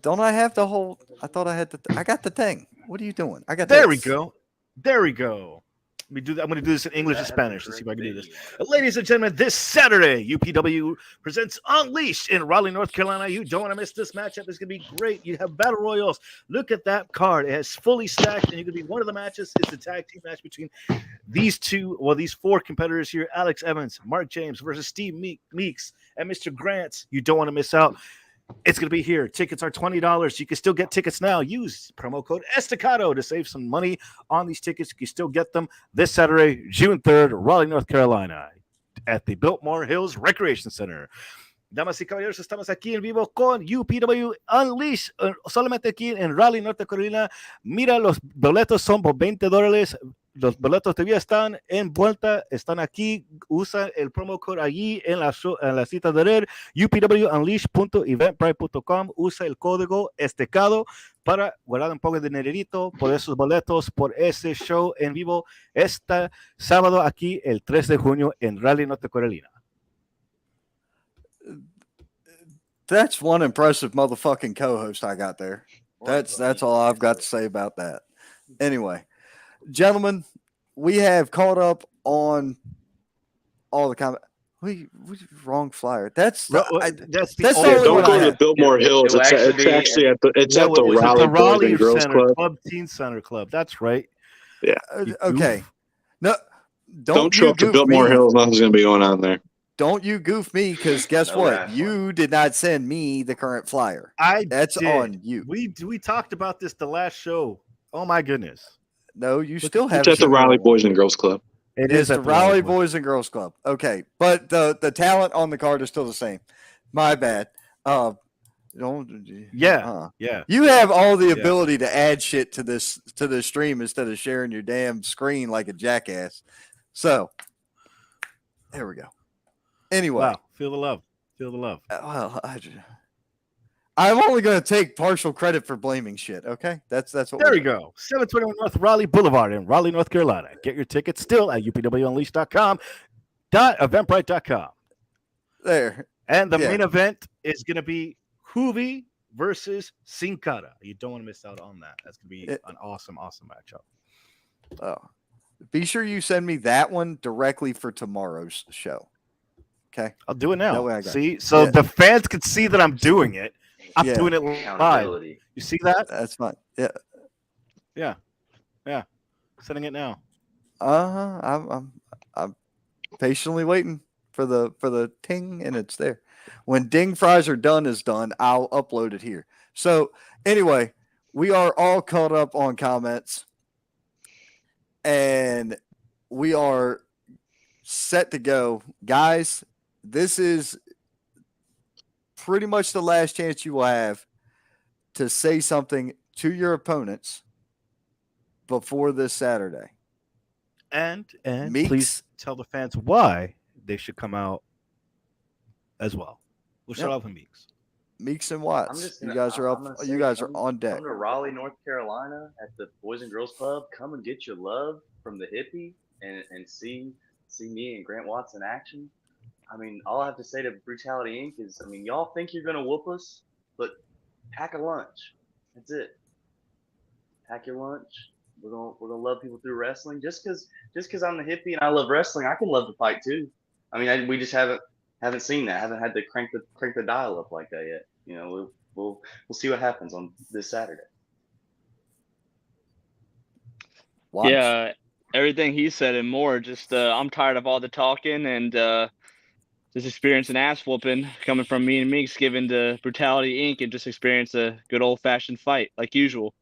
Don't I have the whole? I thought I had I got the thing. What are you doing? I got There this. we go. There we go. Let me do that. I'm going to do this in English and Spanish. Let's see if I can do this. Ladies and gentlemen, this Saturday, UPW presents Unleashed in Raleigh, North Carolina. You don't want to miss this matchup. It's going to be great. You have Battle Royals. Look at that card. It has fully stacked, and you're going to be one of the matches. It's a tag team match between these four competitors here, Alex Evans, Mark James versus Steve Meeks, and Mr. Grant. You don't want to miss out. It's going to be here. Tickets are $20. You can still get tickets now. Use promo code Estacado to save some money on these tickets. You can still get them this Saturday, June 3rd, Raleigh, North Carolina, at the Biltmore Hills Recreation Center. Damas y caballeros, estamos aquí en vivo con UPW Unleashed, solamente aquí en Raleigh, North Carolina. Mira, los boletos son por $20. Los boletos todavía están en vuelta, están aquí. Usa el promo code allí en la cita de red, upwunleashed.eventbrite.com. Usa el código Estacado para guardar un poco de dinerito por esos boletos, por ese show en vivo este sábado aquí el 3 de junio en Raleigh, North Carolina. That's one impressive motherfucking co-host I got there. That's all I've got to say about that. Anyway, gentlemen, we have caught up on all the comments. Wrong flyer. That's the don't go to the Biltmore Hills. It's actually at the Raleigh Boys and Girls Club. Teen Center Club. That's right. Yeah. Okay. No, don't show up to Biltmore Hills. Nothing's going to be going on there. Don't you goof me, because guess what? You did not send me the current flyer. That's on you. We talked about this the last show. Oh my goodness. No, you still have. It's at the Raleigh Boys and Girls Club. It is the Raleigh Boys and Girls Club. Okay, but the talent on the card is still the same. My bad. Yeah. You have all the ability to add shit to this stream instead of sharing your damn screen like a jackass. So there we go. Anyway, wow. Feel the love. Well, I'm only going to take partial credit for blaming shit. Okay, that's what. There we go. 721 North Raleigh Boulevard in Raleigh, North Carolina. Get your tickets still at upwunleashed.com, .eventbrite.com. There. And the main event is going to be Juvi versus Sin Cara. You don't want to miss out on that. That's going to be an awesome matchup. Oh, be sure you send me that one directly for tomorrow's show. Okay, I'll do it now. That way I got see, so the fans can see that I'm doing it. I'm doing it live. You see that? That's fine. Yeah. Sending it now. I'm patiently waiting for the ting, and it's there. When ding fries are done is done, I'll upload it here. So anyway, we are all caught up on comments, and we are set to go. Guys, this is pretty much the last chance you will have to say something to your opponents before this Saturday. And Meeks? Please tell the fans why they should come out as well. We'll start off with Meeks. Meeks and Watts. You guys are up. You guys are on deck. Come to Raleigh, North Carolina at the Boys and Girls Club. Come and get your love from the hippie and see me and Grant Watts in action. I mean, all I have to say to Brutality Inc. is, I mean, y'all think you're gonna whoop us, but pack a lunch. That's it. Pack your lunch. We're gonna love people through wrestling. Just because I'm the hippie and I love wrestling, I can love the fight too. I mean, we just haven't seen that. Haven't had to crank the dial up like that yet. You know, we'll see what happens on this Saturday. Watts. Yeah, everything he said and more. Just I'm tired of all the talking and just experience an ass whooping coming from me and Meeks, given to Brutality Inc. and just experience a good old fashioned fight like usual.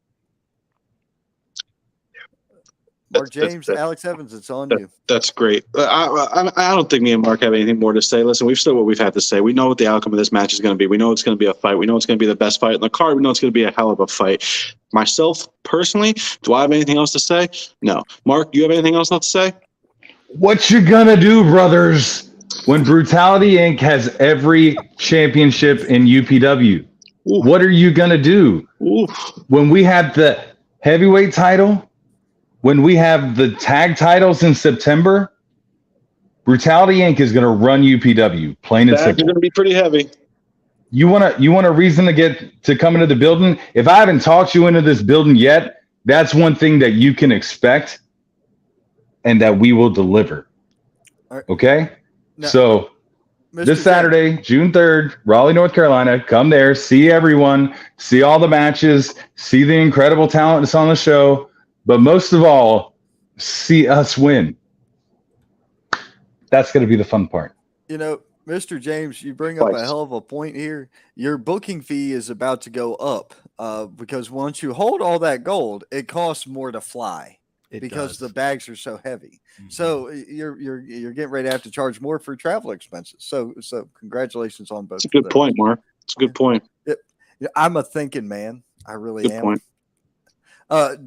Mark James, Alex Evans, it's on you. That's great. I don't think me and Mark have anything more to say. Listen, we've said what we've had to say. We know what the outcome of this match is going to be. We know it's going to be a fight. We know it's going to be the best fight in the card. We know it's going to be a hell of a fight. Myself, personally, do I have anything else to say? No. Mark, you have anything else to say? What you gonna do, brothers, when Brutality Inc. has every championship in UPW? Ooh. What are you gonna do? Ooh. When we have the heavyweight title, when we have the tag titles in September, Brutality Inc. is gonna run UPW, plain and That's simple. going to be pretty heavy. You want a reason to come into the building? If I haven't talked you into this building yet, that's one thing that you can expect and that we will deliver. Right. Okay? Now, So Mr. this Saturday, June 3rd, Raleigh, North Carolina, come there, see everyone, see all the matches, see the incredible talent that's on the show, but most of all, see us win. That's going to be the fun part. You know, Mr. James, you bring up a hell of a point here. Your booking fee is about to go up because once you hold all that gold, it costs more to fly because the bags are so heavy. Mhm. So you're getting ready to have to charge more for travel expenses. So congratulations on both. It's a good point, Mark. It's a good point. I'm a thinking man. I really Good am. point.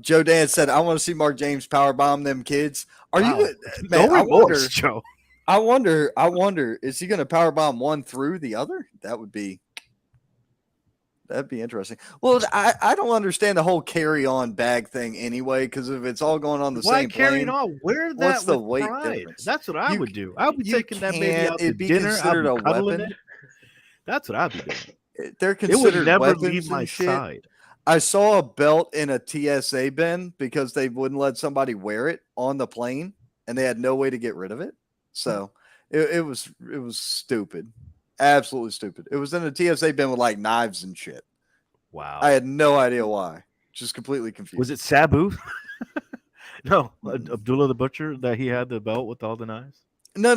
Joe Dan said, "I want to see Mark James powerbomb them kids." Are you, man? No remorse, Joe. I wonder, is he going to powerbomb one through the other? That'd be interesting. Well, I don't understand the whole carry-on bag thing anyway, because if it's all going on the Why same carry plane, it on? Wear that what's the with weight pride. difference? That's what I would do. I would be you taking that baby can't- out to it'd be dinner. I'd considered be a cuddling weapon. it. That's what I'd be doing. They're It would considered never weapons leave my and shit. side. I saw a belt in a TSA bin because they wouldn't let somebody wear it on the plane, and they had no way to get rid of it. So it was stupid, absolutely stupid. It was in a TSA bin with like knives and shit. Wow. I had no idea why. Just completely confused. Was it Sabu? No, Abdullah the Butcher, that he had the belt with all the knives? No.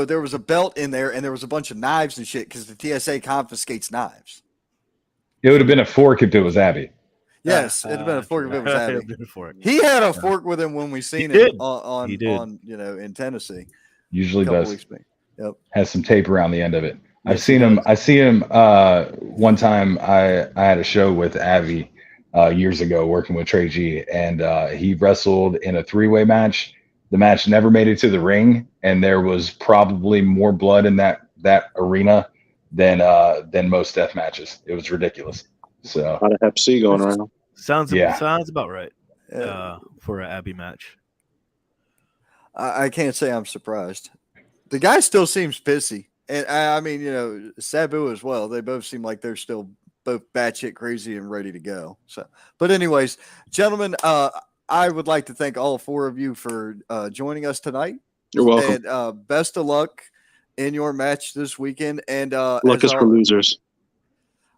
There was a belt in there, and there was a bunch of knives and shit because the TSA confiscates knives. It would have been a fork if it was Abby. Yes, it'd have been a fork if it was It Abby. would've been a fork. He had a fork with him when we seen He him did. on He did. in Tennessee. Usually a couple does. weeks back. Yep. Has some tape around the end of it. I've Yes, seen he him. does. I see him one time. I had a show with Avi years ago working with Trey G, and he wrestled in a three-way match. The match never made it to the ring, and there was probably more blood in that arena than most death matches. It was ridiculous. So A lot of Hep C going around. Sounds about right Yeah. for an Abby match. I can't say I'm surprised. The guy still seems pissy. And I mean, you know, Sabu as well. They both seem like they're still both batshit crazy and ready to go. So, but anyways, gentlemen, I would like to thank all four of you for joining us tonight. You're welcome. And best of luck in your match this weekend. And Luck is for losers.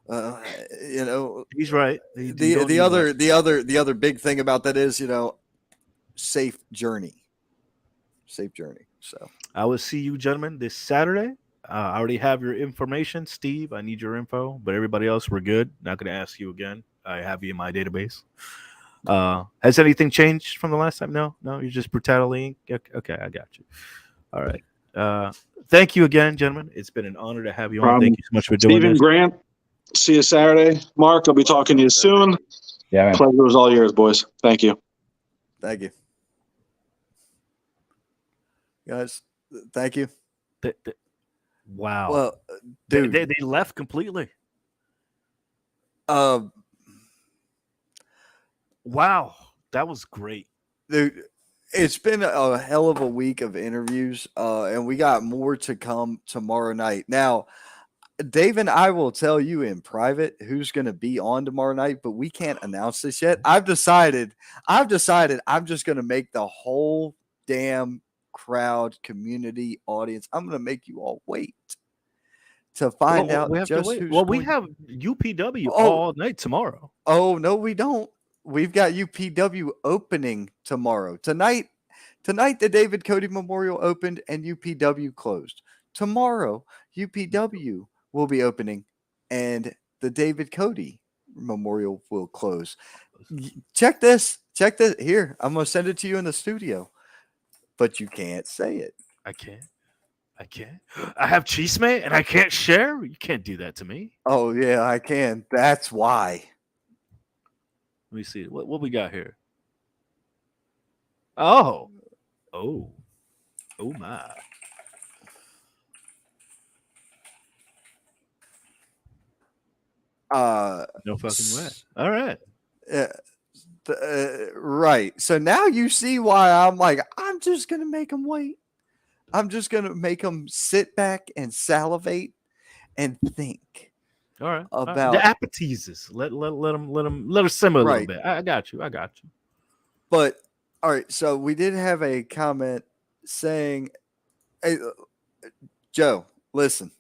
you know, He's right. the other big thing about that is, you know, safe journey. So I will see you gentlemen this Saturday. I already have your information, Steve. I need your info, but everybody else, we're good. Not going to ask you again. I have you in my database. Has anything changed from the last time? No, you're just brutally. Okay, I got you. All right. Thank you again, gentlemen. It's been an honor to have you on. Problem. Thank you so much for doing Stephen this. Grant, see you Saturday. Mark, I'll be talking to you soon. Yeah, man. Pleasure was all yours, boys. Thank you. Thank you. Guys, thank you. Wow. Well, dude, they left completely. Wow, That was great. dude, it's been a hell of a week of interviews, and we got more to come tomorrow night. Now, Dave and I will tell you in private who's going to be on tomorrow night, but we can't announce this yet. I've decided I'm just going to make the whole damn crowd, community, audience. I'm going to make you all wait to find out we have just to wait. who's Well, we going. have UPW all night tomorrow. Oh, no, we don't. We've got UPW opening tomorrow. Tonight, the David Cody Memorial opened and UPW closed. Tomorrow, UPW will be opening and the David Cody Memorial will close. Check this. Here, I'm going to send it to you in the studio, but you can't say it. I can't. I have cheese, mate, and I can't share. You can't do that to me. Oh, yeah, I can. That's why. Let me see. What we got here? Oh my. No fucking way. All right. Right. So now you see why I'm like, I'm just going to make them wait. I'm just going to make them sit back and salivate and think. All right. About the appetizers. Let them simmer a little bit. I got you. But all right, so we did have a comment saying, "Hey, Joe, listen,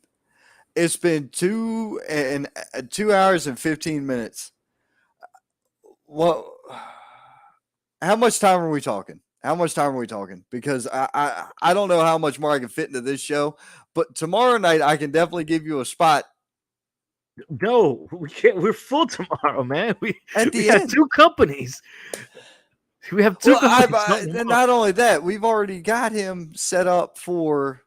it's been 2 hours and 15 minutes. Well, how much time are we talking? Because I don't know how much more I can fit into this show, but tomorrow night I can definitely give you a spot." No, we can't. We're full tomorrow, man. We have 2 companies. We have 2 companies. And not only that, we've already got him set up for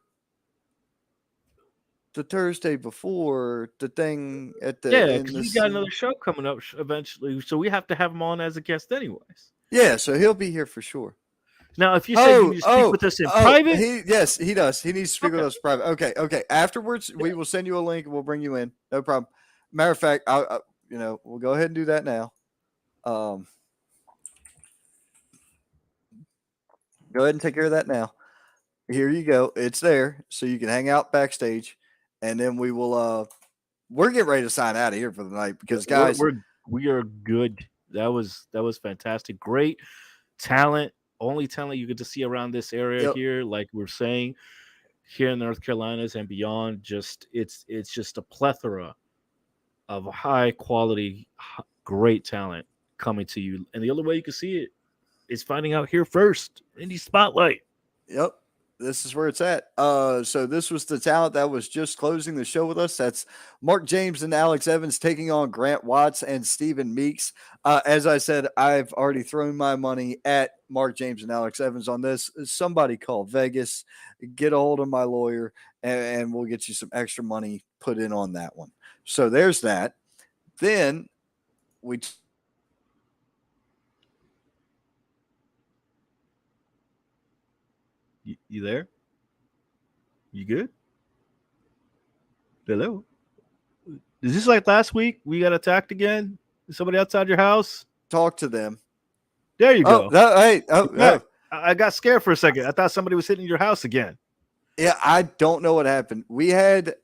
the Thursday before the thing at the. Yeah, because we got another show coming up eventually, so we have to have him on as a guest anyways. Yeah, so he'll be here for sure. Now, if you say you need to speak with us in private, yes, he does. He needs to speak with us private. Okay. Afterwards, we will send you a link and we'll bring you in. No problem. Matter of fact, we'll go ahead and do that now. Go ahead and take care of that now. Here you go. It's there, so you can hang out backstage, and then we will. We're getting ready to sign out of here for the night because, guys, we are good. That was fantastic. Great talent. Only talent you get to see around this area here, like we're saying, here in North Carolinas and beyond. It's just a plethora of high quality, great talent coming to you. And the only way you can see it is finding out here first. Indie Spotlight. Yep. This is where it's at. So this was the talent that was just closing the show with us. That's Mark James and Alex Evans taking on Grant Watts and Stephen Meeks. As I said, I've already thrown my money at Mark James and Alex Evans on this. Somebody call Vegas, get a hold of my lawyer, and we'll get you some extra money put in on that one. So there's that. Then You there? You good? Hello? Is this like last week? We got attacked again? Somebody outside your house? Talk to them. There you go. No. I got scared for a second. I thought somebody was hitting your house again. Yeah, I don't know what happened. We had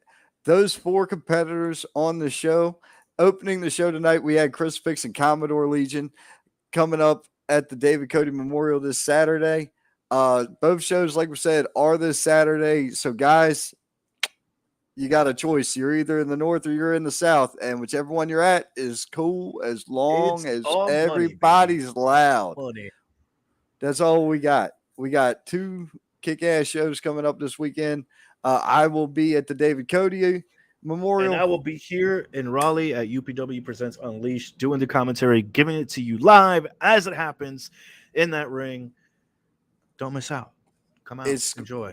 those 4 competitors on the show. Opening the show tonight, we had Chrisfix and Commodore Legion coming up at the David Cody Memorial this Saturday. Both shows, like we said, are this Saturday. So, guys, you got a choice. You're either in the north or you're in the south, and whichever one you're at is cool as long as everybody's loud. Money. That's all we got. We got 2 kick-ass shows coming up this weekend. I will be at the David Cody Memorial. And I will be here in Raleigh at UPW Presents Unleashed, doing the commentary, giving it to you live as it happens in that ring. Don't miss out. Come out, enjoy.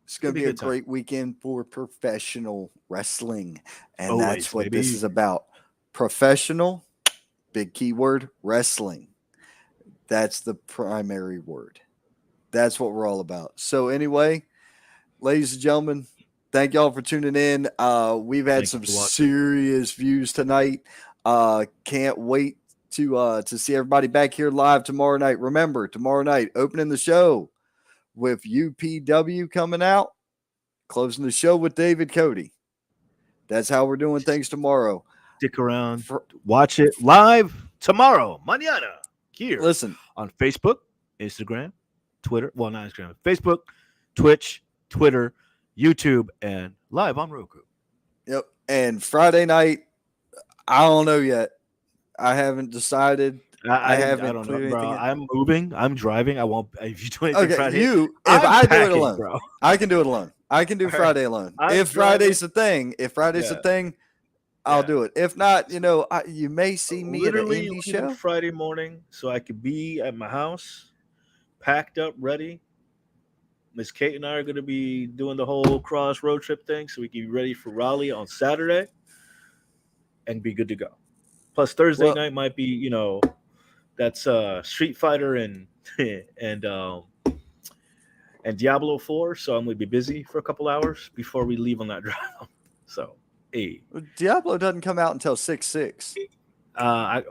It's going to be a great weekend for professional wrestling. And Always, that's what baby. this is about. Professional, big keyword, wrestling. That's the primary word. That's what we're all about. So anyway, ladies and gentlemen, thank y'all for tuning in. We've had some serious views tonight. Can't wait to see everybody back here live tomorrow night. Remember, tomorrow night, opening the show with UPW coming out, closing the show with David Cody. That's how we're doing things tomorrow. Stick around. Watch it live tomorrow, mañana, here. Listen, on Facebook, Instagram, Twitter. Well, not Instagram. Facebook, Twitch, Twitter, YouTube, and live on Roku. Yep. And Friday night, I don't know yet. I haven't decided. I don't know, bro. I'm moving. I'm driving. I won't. If you do anything Friday, if I do it alone, bro. I can do it alone. I can do Friday alone. If Friday's the thing, I'll do it. If not, you may see me literally at an indie show Friday morning, so I could be at my house, packed up, ready. Miss Kate and I are going to be doing the whole cross road trip thing, so we can be ready for Raleigh on Saturday and be good to go. Plus Thursday night might be, that's Street Fighter and Diablo 4, so I'm going to be busy for a couple hours before we leave on that drive. So, hey. Diablo doesn't come out until 6/6.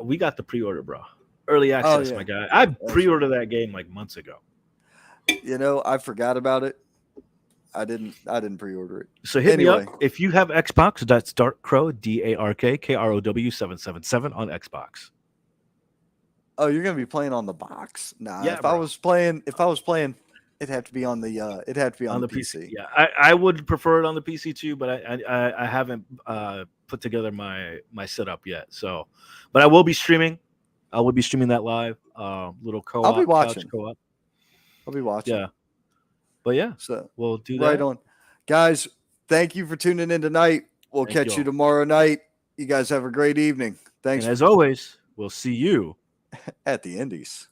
We got the pre-order, bro. Early access, my guy. I pre-ordered that game like months ago. I forgot about it. I didn't pre-order it. So hit me up if you have Xbox. That's Dark Crow, DARKKROW 777 on Xbox. Oh, you're gonna be playing on the box? Nah. Yeah, if I was playing, it'd have to be on the PC. Yeah, I would prefer it on the PC too, but I haven't put together my setup yet. So, but I will be streaming. I will be streaming that live. Little co-op. I'll be watching. Couch co-op. I'll be watching. Yeah. But yeah, so we'll do that. Right on. Guys, thank you for tuning in tonight. We'll catch you tomorrow night. You guys have a great evening. Thanks. And as always, we'll see you at the Indies.